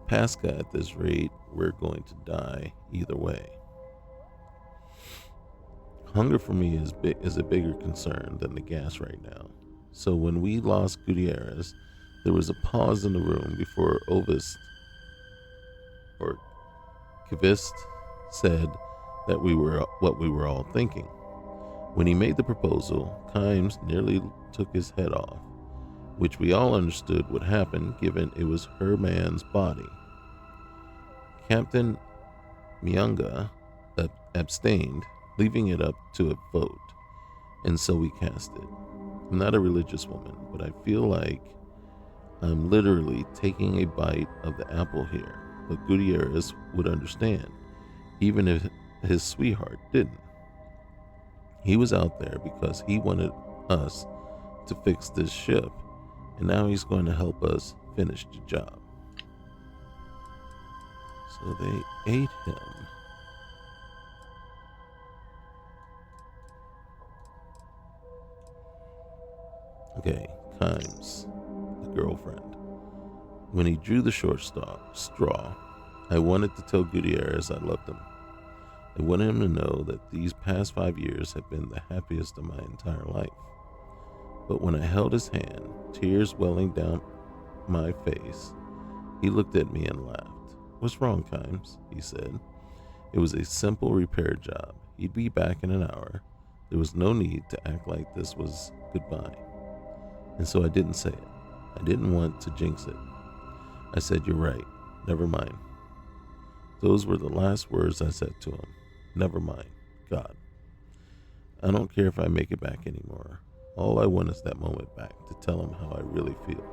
Pasca, at this rate, we're going to die either way. Hunger for me is a bigger concern than the gas right now. So when we lost Gutierrez, there was a pause in the room before Kivist said that what we were all thinking. When he made the proposal, Kimes nearly took his head off, which we all understood would happen given it was her man's body. Captain Myanga abstained, leaving it up to a vote, and so we cast it. I'm not a religious woman, but I feel like I'm literally taking a bite of the apple here, but Gutierrez would understand, even if his sweetheart didn't. He was out there because he wanted us to fix this ship, and now he's going to help us finish the job. So they ate him. Okay, Kimes, the girlfriend. When he drew the short straw, I wanted to tell Gutierrez I loved him. I wanted him to know that these past 5 years have been the happiest of my entire life. But when I held his hand, tears welling down my face, he looked at me and laughed. "What's wrong, Kimes?" he said. It was a simple repair job. He'd be back in an hour. There was no need to act like this was goodbye. And so I didn't say it. I didn't want to jinx it. I said, "You're right. Never mind." Those were the last words I said to him. Never mind, God. I don't care if I make it back anymore. All I want is that moment back to tell him how I really feel.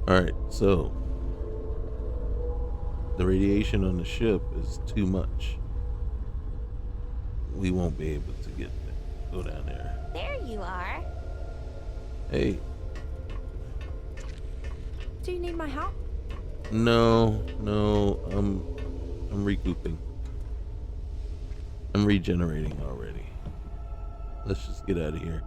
Alright, so the radiation on the ship is too much. We won't be able to go down there. There you are. Hey. Do you need my help? No, I'm recouping. I'm regenerating already. Let's just get out of here.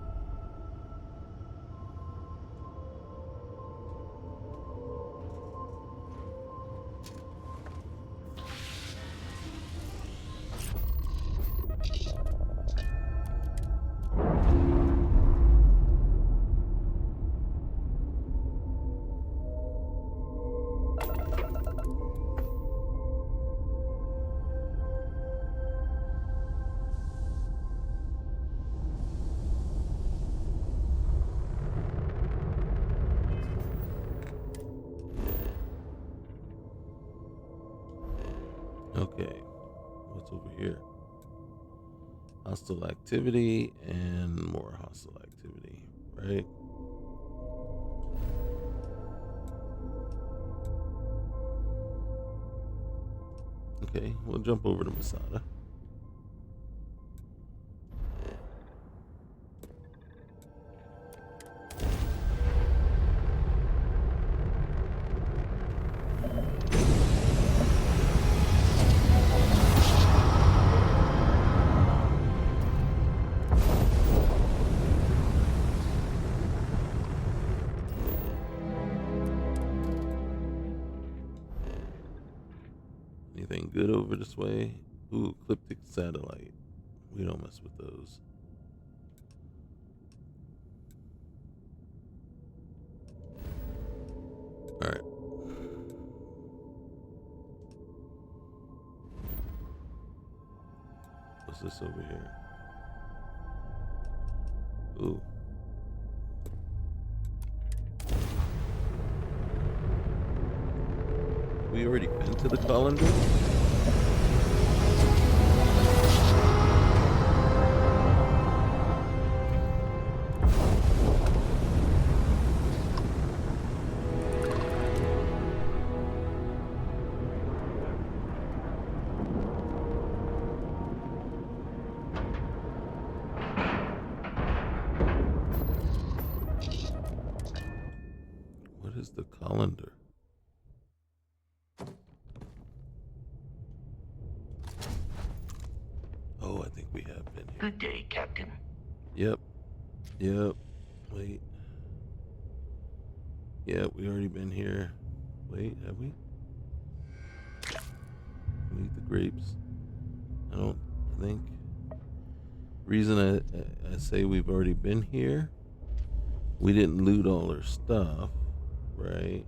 Okay, what's over here? Hostile activity and more hostile activity, right? Okay, we'll jump over to Masada. Anything good over this way? Ooh, ecliptic satellite. We don't mess with those. All right. What's this over here? Ooh. We already been to the colander? What is the colander? Oh, I think we have been here. Good day, Captain. Yep. Wait. Yeah, we already been here. Wait, have we? Eat the grapes. I don't think. Reason I say we've already been here. We didn't loot all her stuff, right?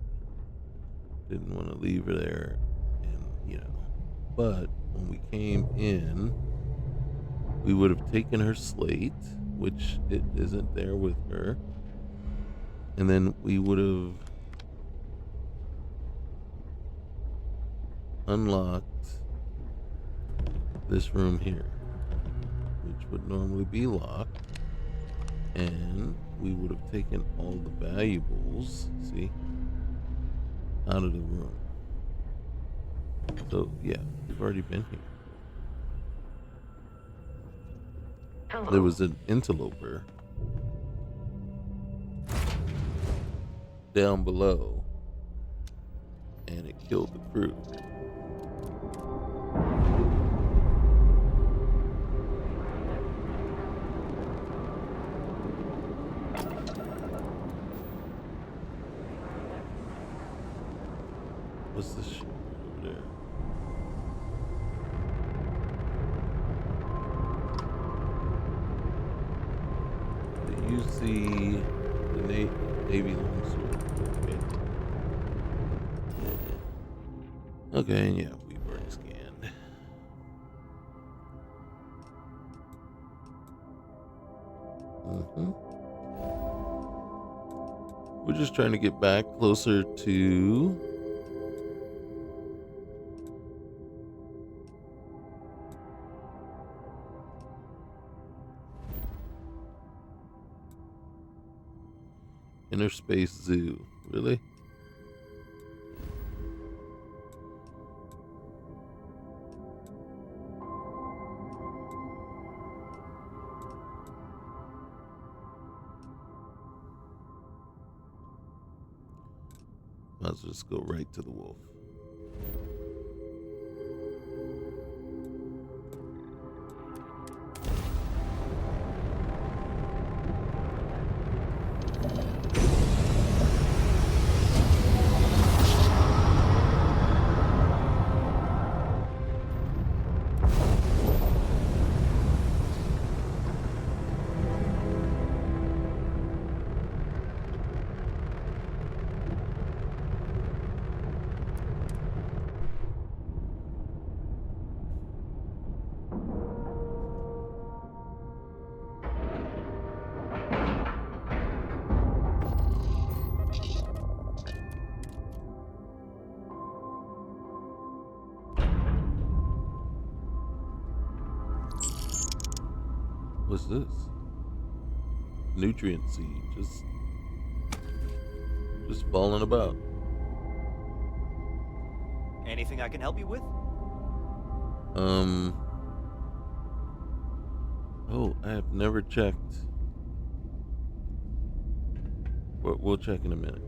Didn't want to leave her there, and But when we came in, we would have taken her slate, which it isn't there with her, and then we would have unlocked this room here, which would normally be locked, and we would have taken all the valuables, see, out of the room. So yeah, we've already been here. Hello. There was an interloper down below, and it killed the crew. What's this shit over there? Do you see the Navy longsword? Okay, yeah, we've already scanned. We're just trying to get back closer to Inner Space Zoo. Really? Might as well just go right to the wolf. What's this? Nutrient seed. Just falling about. Anything I can help you with? Oh, I have never checked. We'll check in a minute.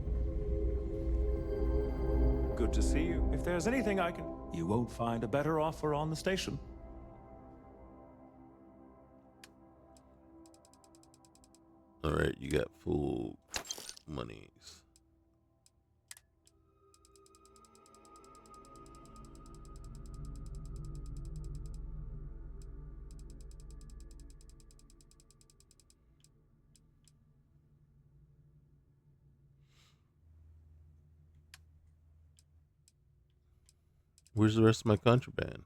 Good to see you. If there's anything I can... You won't find a better offer on the station. Alright, you got full monies. Where's the rest of my contraband?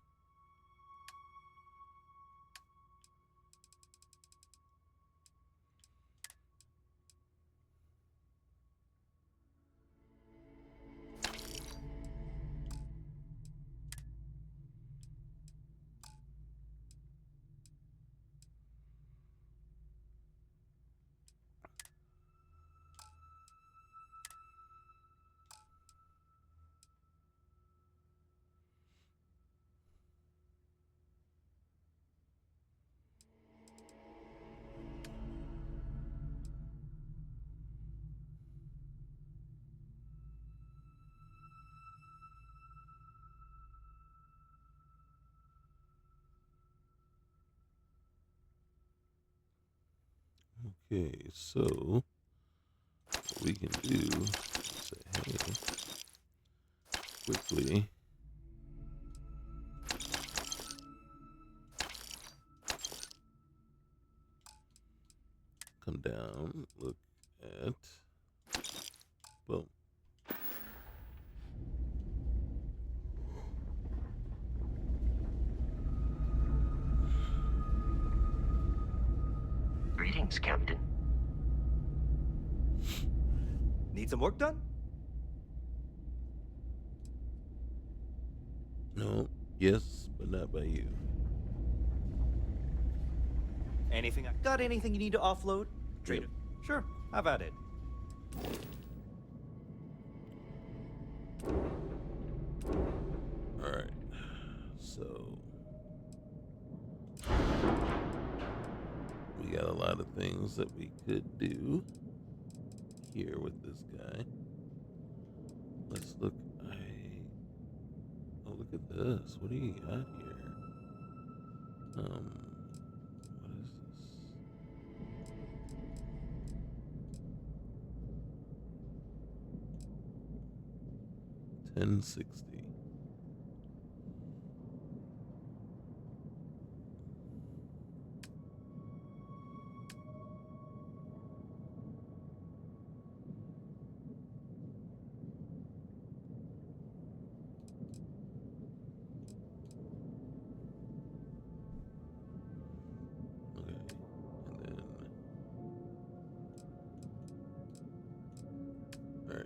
Okay, so what we can do is say, hey, quickly come down, look at, boom. Greetings, Captain. Need some work done? No, yes, but not by you. Anything got anything you need to offload? Trade it. Sure, have at it. Alright, so we got a lot of things that we could do here with this guy. Let's look. Oh, look at this. What do you got here? What is this? $1060.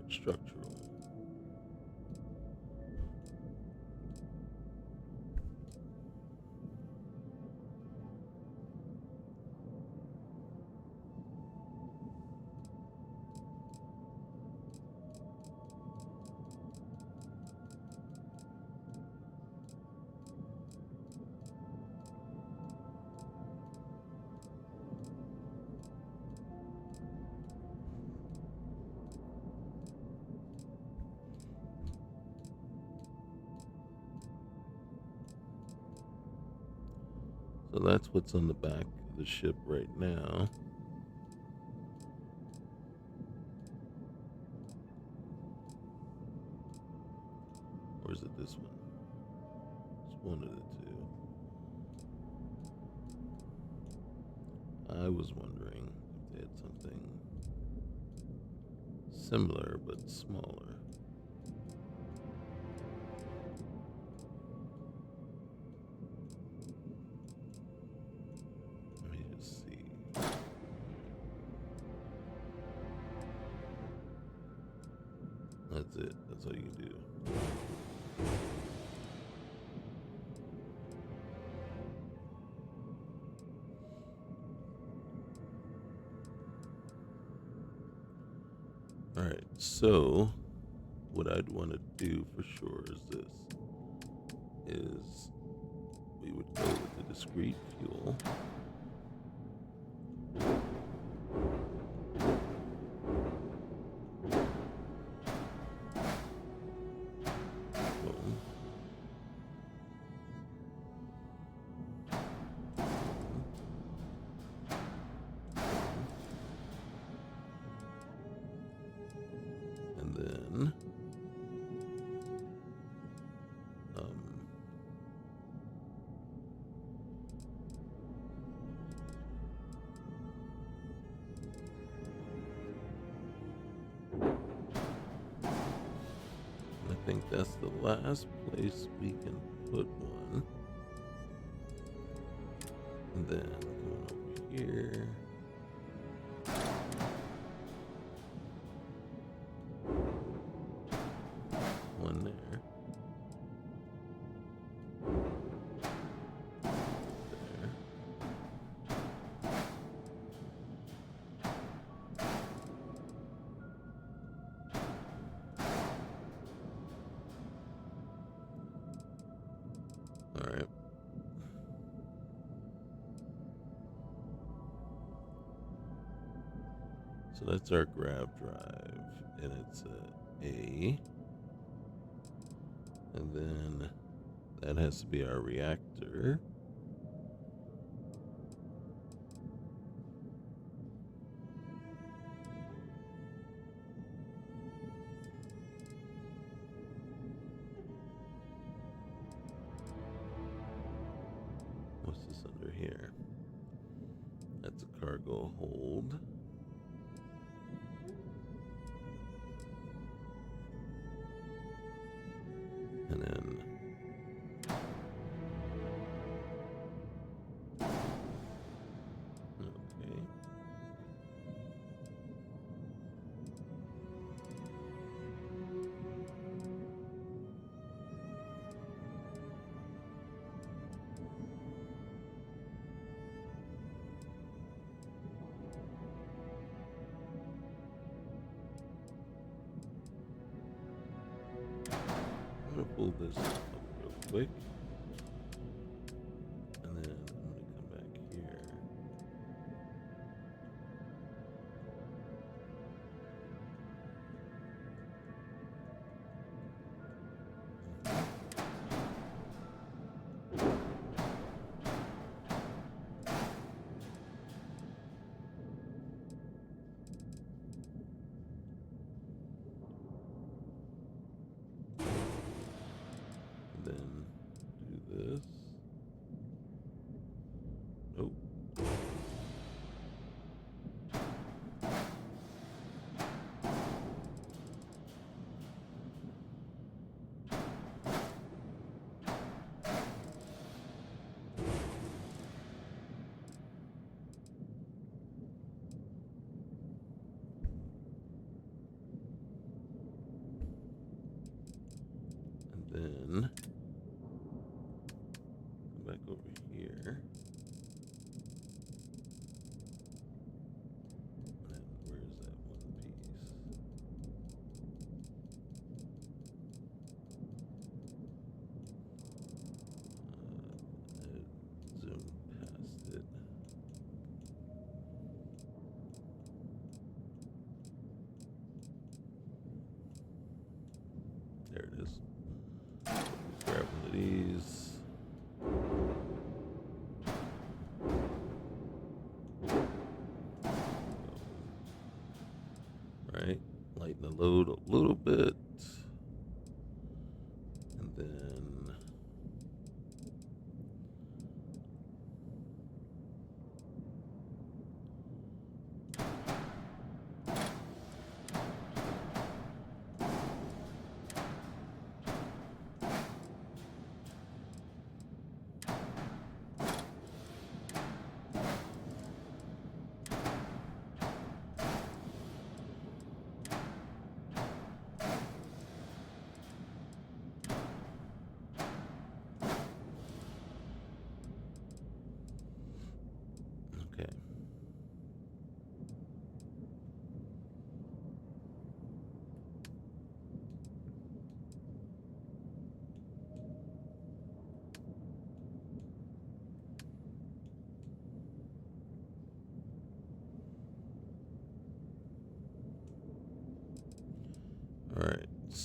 Structural. So that's what's on the back of the ship right now. Or is it this one? It's one of the two. I was wondering if they had something similar but smaller. That's it. That's all you can do. All right, so what I'd want to do for sure is this: is we would go with the discrete fuel. Boom. And then I think that's the last place we can put one. And then going over here. One there. There. All right. So that's our grav drive, and it's a A. And then that has to be our reactor. What's this under here? That's a cargo hold. And then okay. I'm gonna pull this up real quick. And then I'm gonna come back here. Then do this. Nope. And then come back over here. And where's that one piece? Zoom past it. There it is. Grab one of these. Right, lighten the load a little bit, and then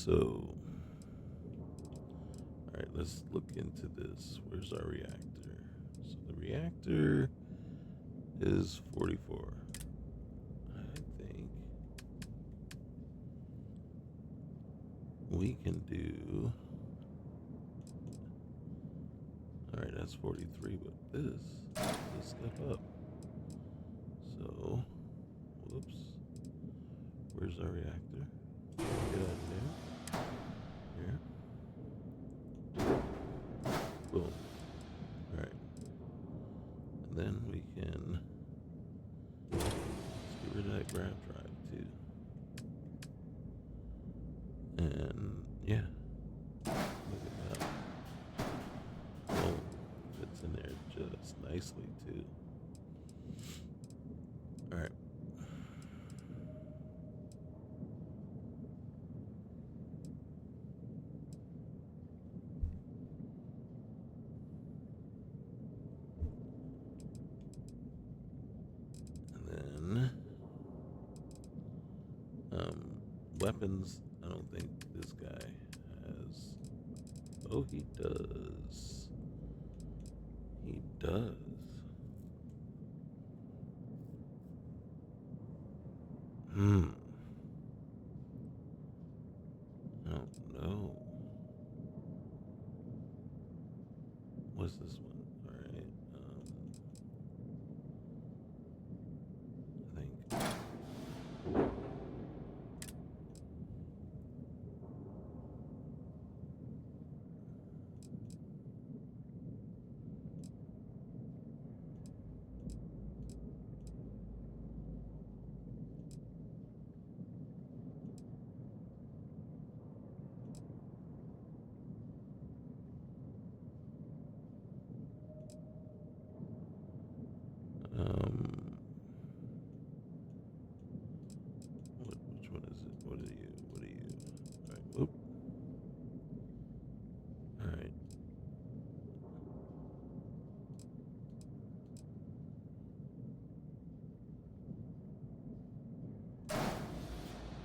so. Alright, let's look into this. Where's our reactor? So the reactor is 44. I think we can do. Alright, that's 43, but this is a step up. So, whoops. Where's our reactor? Get out of there. Here. Boom. Alright. And then we can let's get rid of that grab drive too. And yeah. Look at that. Boom. Fits in there just nicely too. Alright. Weapons, I don't think this guy has. Oh, he does. He does. I don't know. What's this one? Alright. I think. Which one is it? What are you? What are you? Alright, whoop. Alright.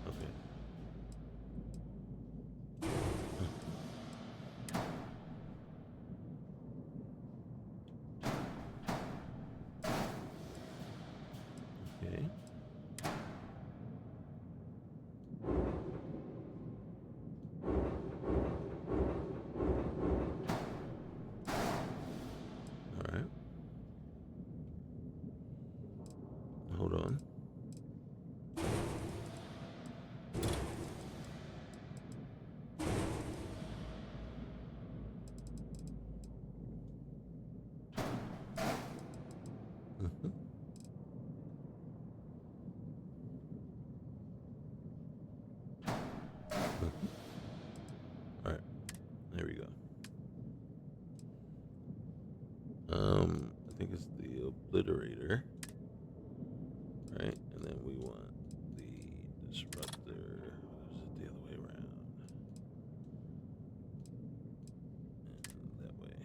Okay. Okay. Alright. Hold on. Alright. There we go. I think it's the obliterator. Right? And then we want the disruptor. Or is it the other way around? And that way.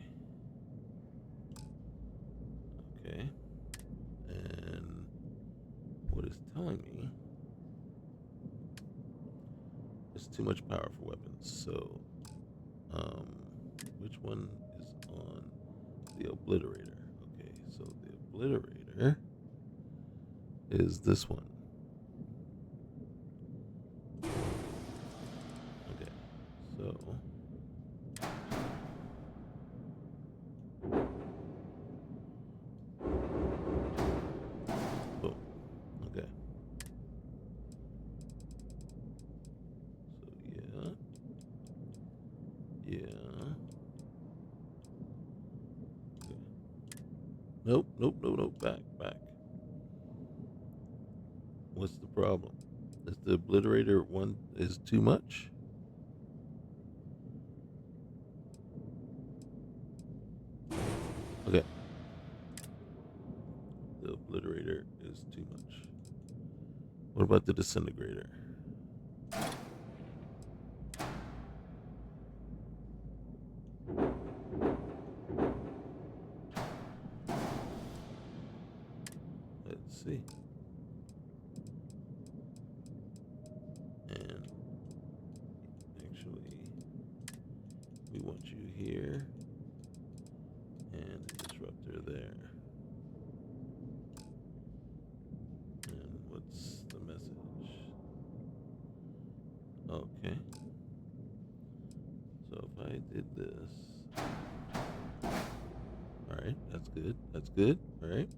Okay. And what it's telling me is too much power for weapons. So, which one is on the obliterator? Okay, so the obliterator is this one. Okay, so boom. Okay. So yeah. Yeah. Okay. Nope, nope, nope, nope. Back. What's the problem? Is the obliterator one is too much? Okay. The obliterator is too much. What about the disintegrator? Let's see. And We want you here. And a disruptor there. And what's the message? Okay. So if I did this. Alright, that's good. That's good. Alright.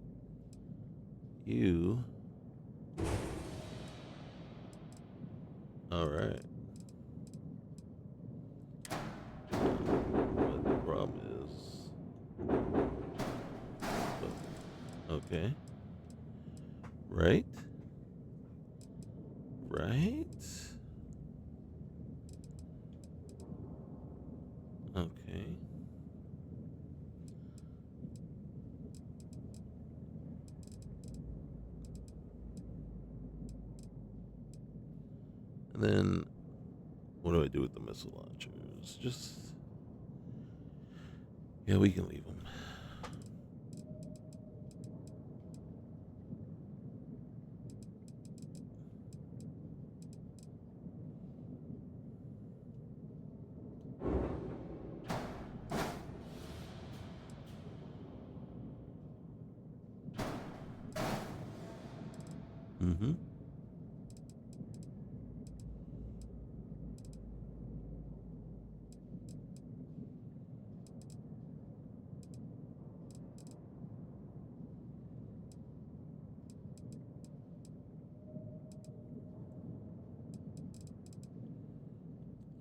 You. Alright. But the problem is. Okay. Right? Right? Okay. And then, what do I do with the missile launchers? Just, yeah, we can leave them. Mm-hmm.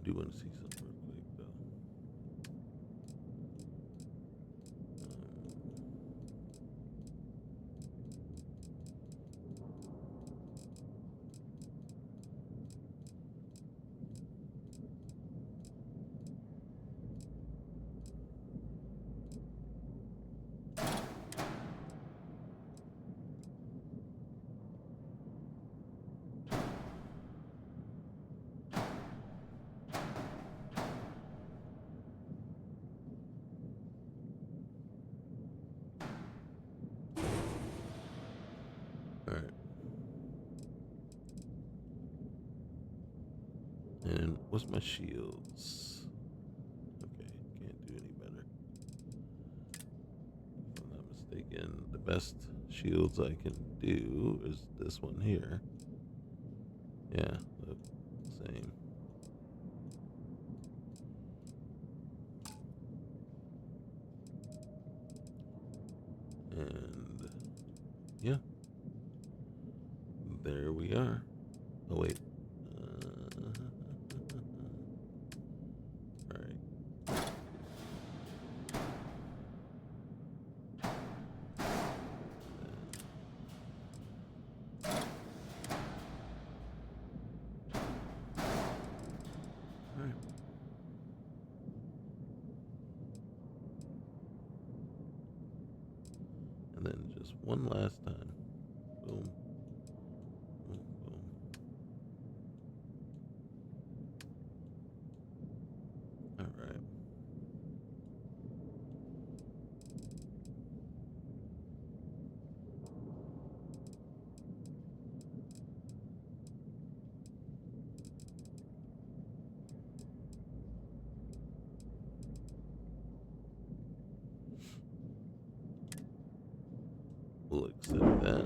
I do want to see something real quick, though. Alright. And what's my shields? Okay, can't do any better. If I'm not mistaken, the best shields I can do is this one here. Yeah, look, same. And yeah, there we are. Oh wait. All right. All right. And then just one last time. Boom. Boom, boom. All right. We'll accept that.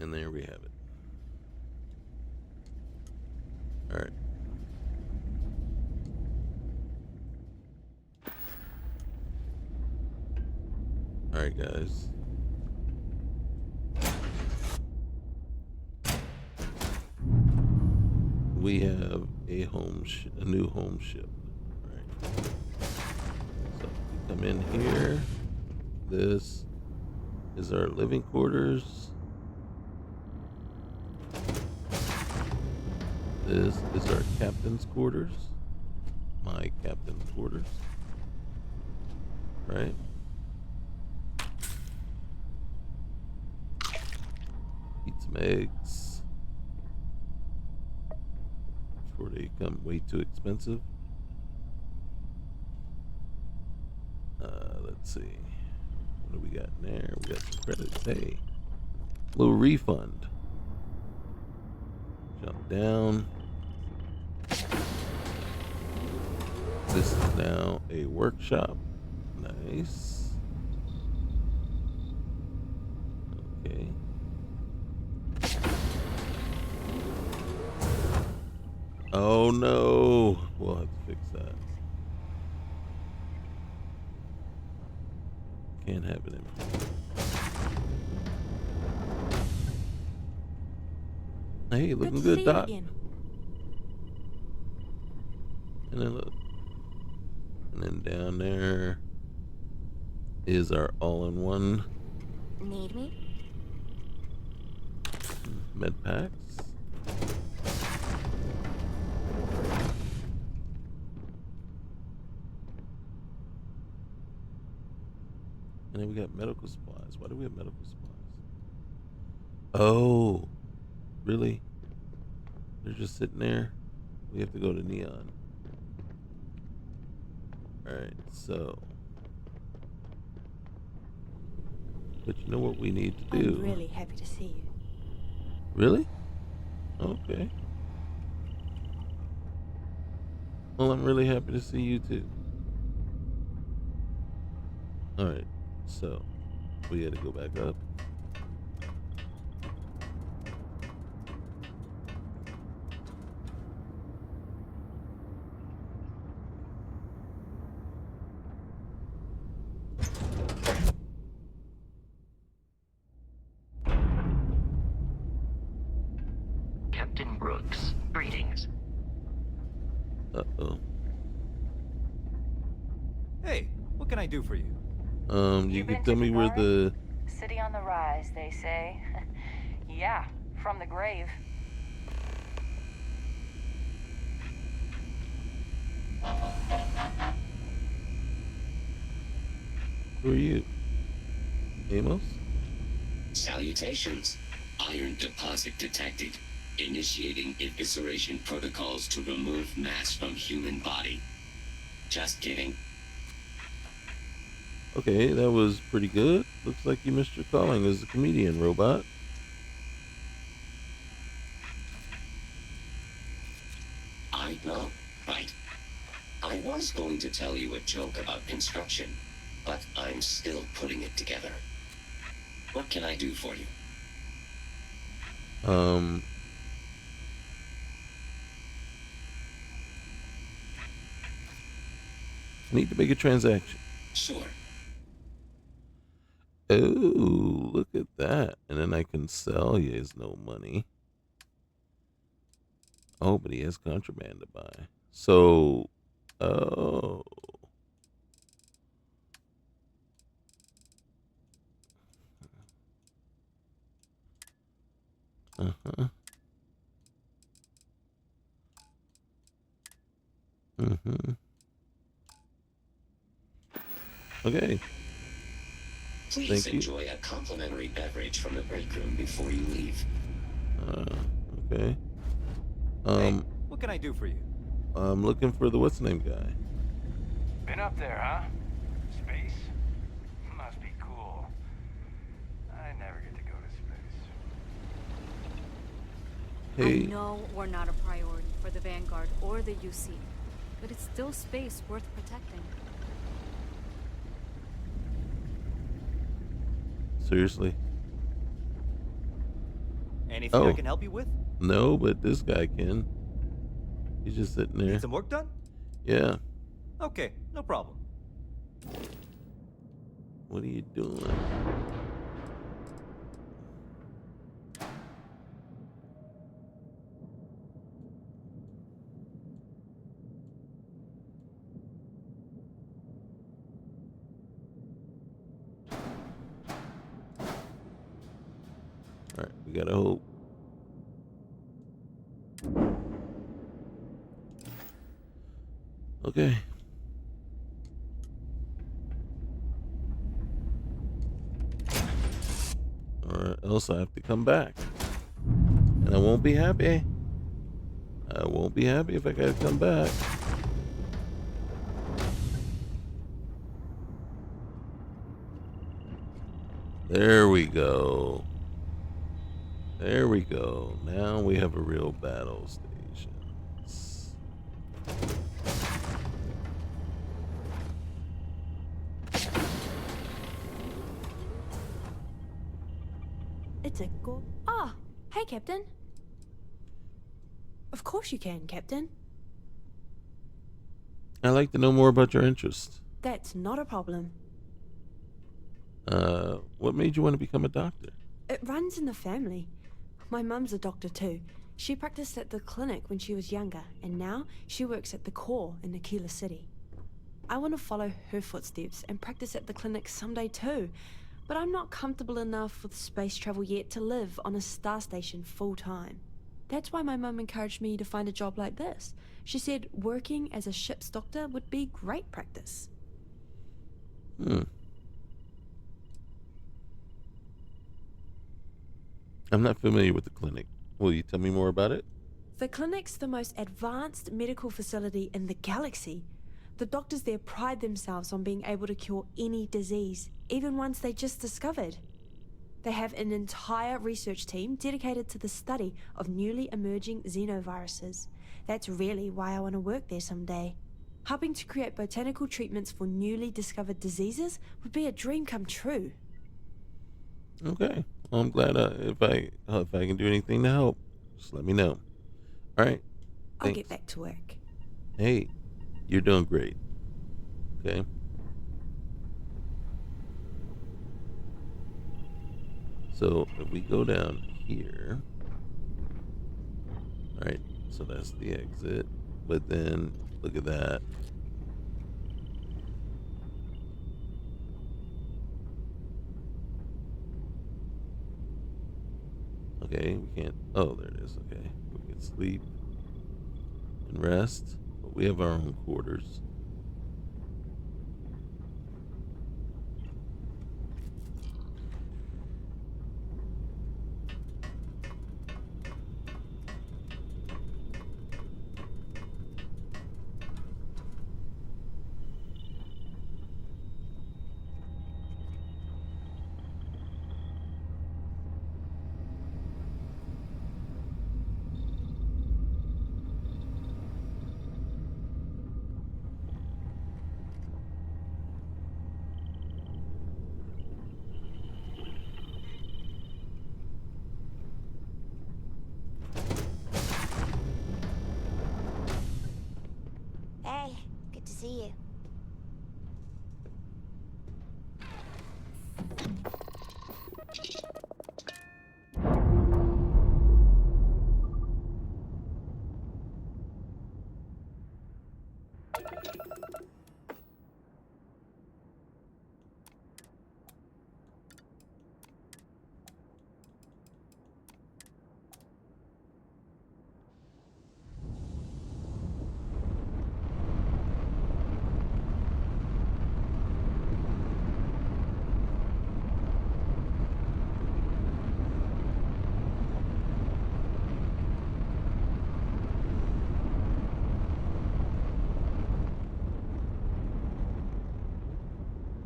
And there we have it. All right. All right, guys. We have a new home ship. All right. So we come in here. This is our living quarters. This is our captain's quarters. My captain's quarters. Right? Eat some eggs before they become way too expensive. Let's see. What do we got in there? We got some credits. Hey, little refund. Jump down. This is now a workshop. Nice. Okay. Oh no. We'll have to fix that. Can't have it in. Hey, looking good, Doc. And then look. And then down there is our all-in-one Need me? med packs. And then we got medical supplies. Why do we have medical supplies? Oh, really? They're just sitting there? We have to go to Neon. Alright, so. But you know what we need to do? I'm really happy to see you. Really? Okay. Well, I'm really happy to see you too. Alright, so we had to go back up. Captain Brooks, greetings. Uh-oh. Hey, what can I do for you? You can tell me where the... City on the rise, they say. Yeah, from the grave. Who are you? Amos? Salutations. Iron deposit detected. Initiating evisceration protocols to remove mass from human body. Just kidding. Okay, that was pretty good. Looks like you missed your calling as a comedian, robot. I know, right? I was going to tell you a joke about construction, but I'm still putting it together. What can I do for you? I need to make a transaction. Sure. Oh, look at that. And then I can sell. He has no money. Oh, but he has contraband to buy. So, oh. Uh-huh. Mm-hmm. Okay. Please enjoy a complimentary beverage from the break room before you leave. Okay. Hey, what can I do for you? I'm looking for the what's-name guy. Been up there, huh? Space? Must be cool. I never get to go to space. Hey. I know we're not a priority for the Vanguard or the UC, but it's still space worth protecting. Seriously? Anything I can help you with? No, but this guy can. He's just sitting there. Need some work done? Yeah. Okay, no problem. What are you doing? All right, we gotta hope. Okay. Or else I have to come back. And I won't be happy. I won't be happy if I gotta come back. There we go. There we go. Now we have a real battle station. It's a go. Ah, hey, Captain. Of course you can, Captain. I'd like to know more about your interests. That's not a problem. What made you want to become a doctor? It runs in the family. My mum's a doctor too. She practiced at the clinic when she was younger, and now she works at the core in Aquila City. I want to follow her footsteps and practice at the clinic someday too, but I'm not comfortable enough with space travel yet to live on a star station full time. That's why my mum encouraged me to find a job like this. She said working as a ship's doctor would be great practice. I'm not familiar with the clinic. Will you tell me more about it? The clinic's the most advanced medical facility in the galaxy. The doctors there pride themselves on being able to cure any disease, even ones they just discovered. They have an entire research team dedicated to the study of newly emerging xenoviruses. That's really why I want to work there someday. Helping to create botanical treatments for newly discovered diseases would be a dream come true. Okay. Well, I'm glad if I can do anything to help, just let me know. All right. I'll Thanks. get back to work. Hey, you're doing great. Okay. So if we go down here, all right. So that's the exit. But then look at that. Okay, we can't. Oh, there it is. Okay, we can sleep and rest, but we have our own quarters. Hey, good to see you.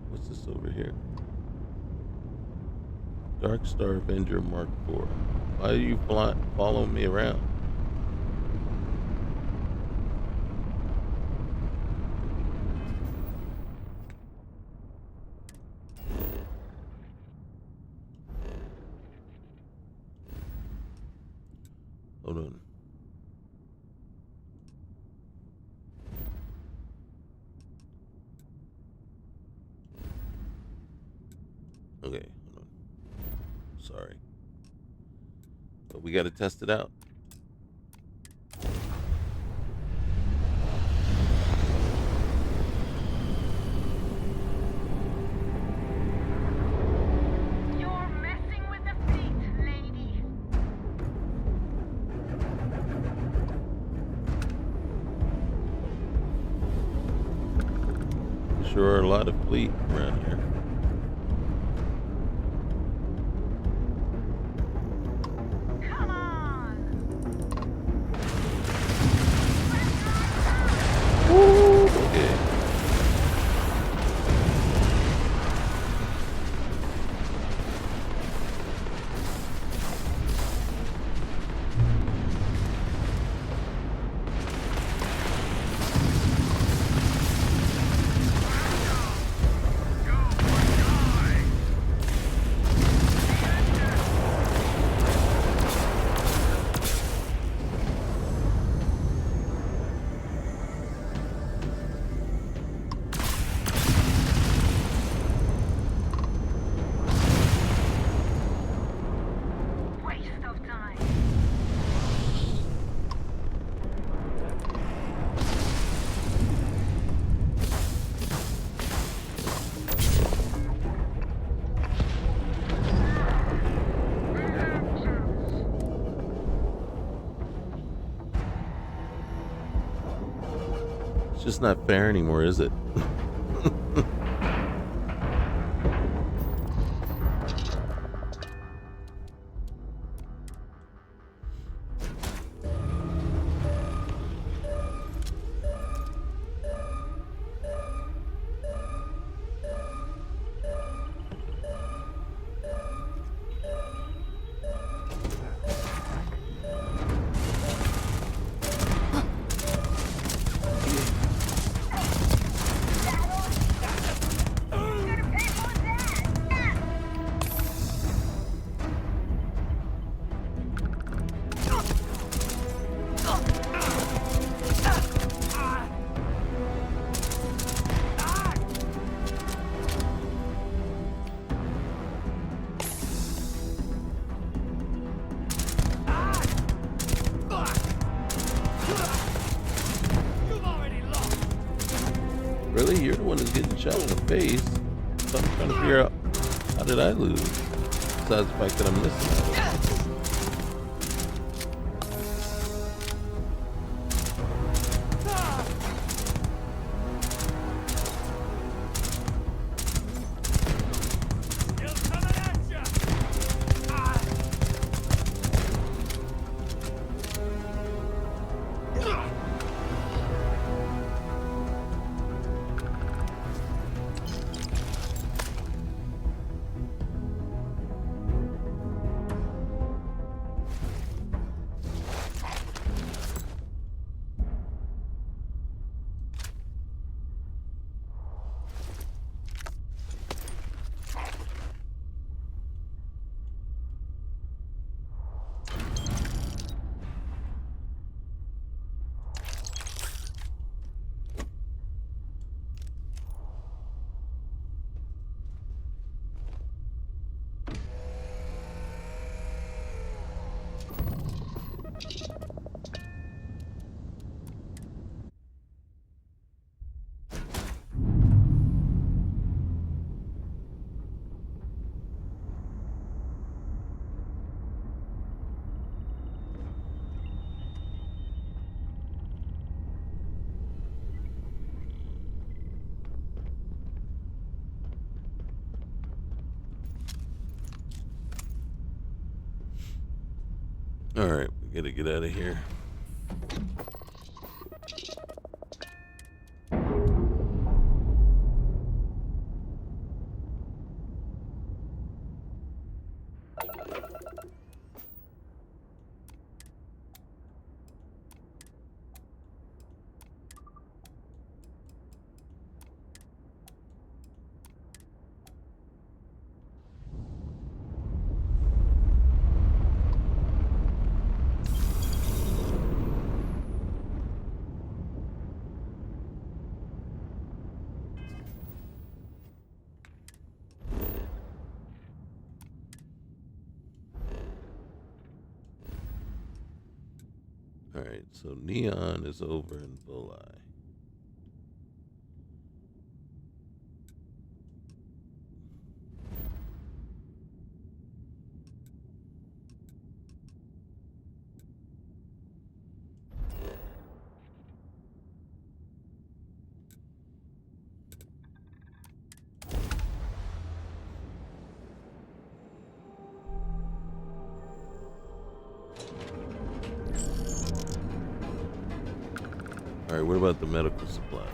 What's this over here? Dark Star Avenger Mark IV. Why are you following me around? Hold on. Okay, hold on. Sorry. But we got to test it out. You're messing with the fleet, lady. Sure are a lot of fleet around here. Okay. It's just not fair anymore, is it? Really? You're the one that's getting shot in the face. So I'm trying to figure out, how did I lose? Besides the fact that I'm missing. All right, we gotta get out of here. All right, so Neon is over in Bulleye. All right, what about the medical supplies?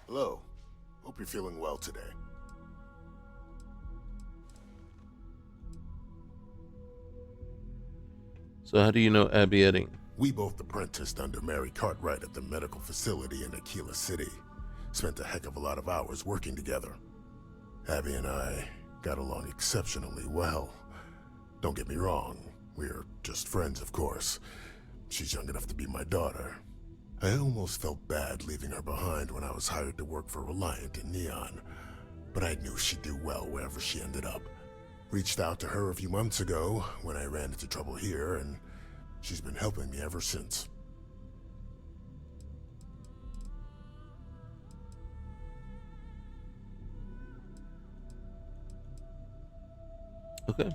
Hello. Hope you're feeling well today. So how do you know Abby Edding? We both apprenticed under Mary Cartwright at the medical facility in Aquila City. Spent a heck of a lot of hours working together. Abby and I got along exceptionally well. Don't get me wrong, we're just friends, of course. She's young enough to be my daughter. I almost felt bad leaving her behind when I was hired to work for Reliant in Neon, but I knew she'd do well wherever she ended up. Reached out to her a few months ago when I ran into trouble here, and she's been helping me ever since. Okay.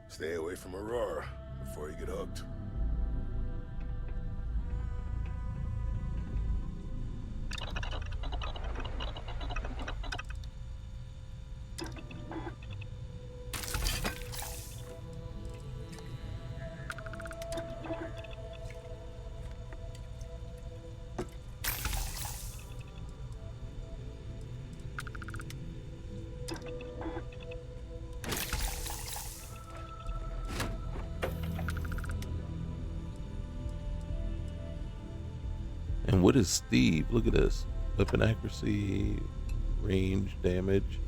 Stay away from Aurora before you get hooked. And what is Steve? Look at this. Weapon accuracy, range, damage,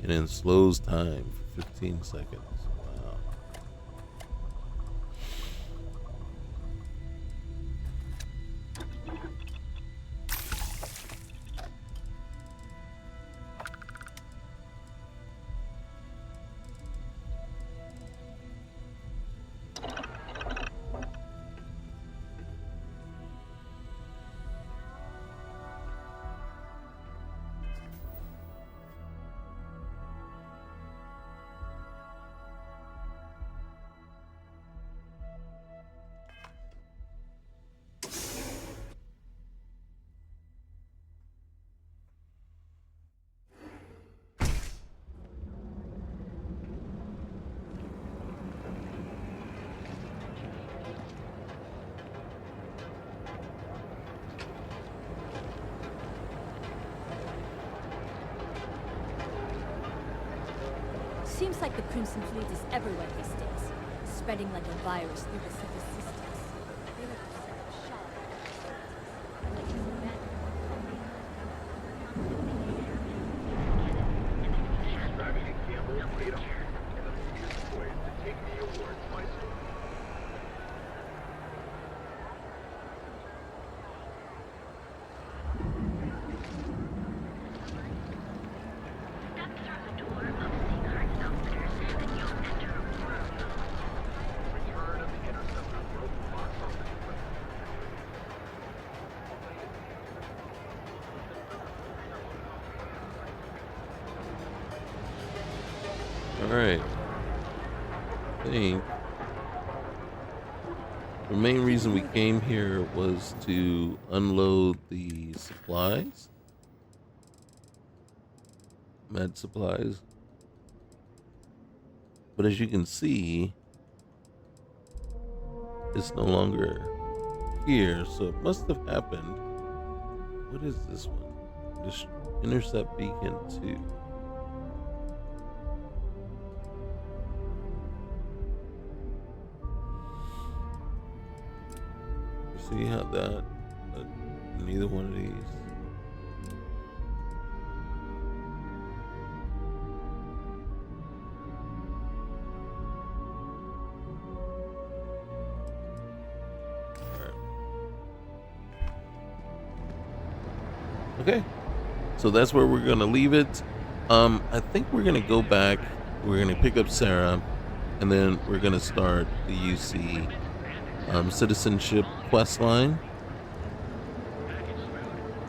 and then slows time for 15 seconds. Wow. Seems like the Crimson Fleet is everywhere these days, spreading like a virus through the city systems. They look to set up shop. Alright. I think the main reason we came here was to unload the supplies. Med supplies. But as you can see, it's no longer here, so it must have happened. What is this one? Just intercept beacon 2. See how that neither one of these. Okay, so that's where we're gonna leave it. I think we're gonna go back. We're gonna pick up Sarah, and then we're gonna start the UC citizenship quest line,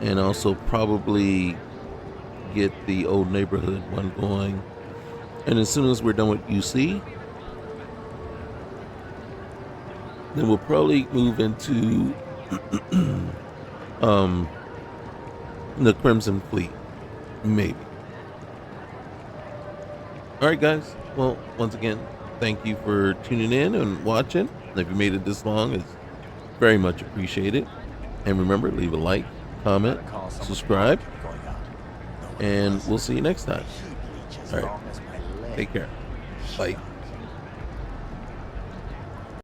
and also probably get the old neighborhood one going. And as soon as we're done with UC, then we'll probably move into the Crimson Fleet, maybe. All right, guys. Well, once again, thank you for tuning in and watching. If you made it this long, it's very much appreciated. And remember, leave a like, comment, subscribe, and we'll see you next time. All right. Take care. Bye.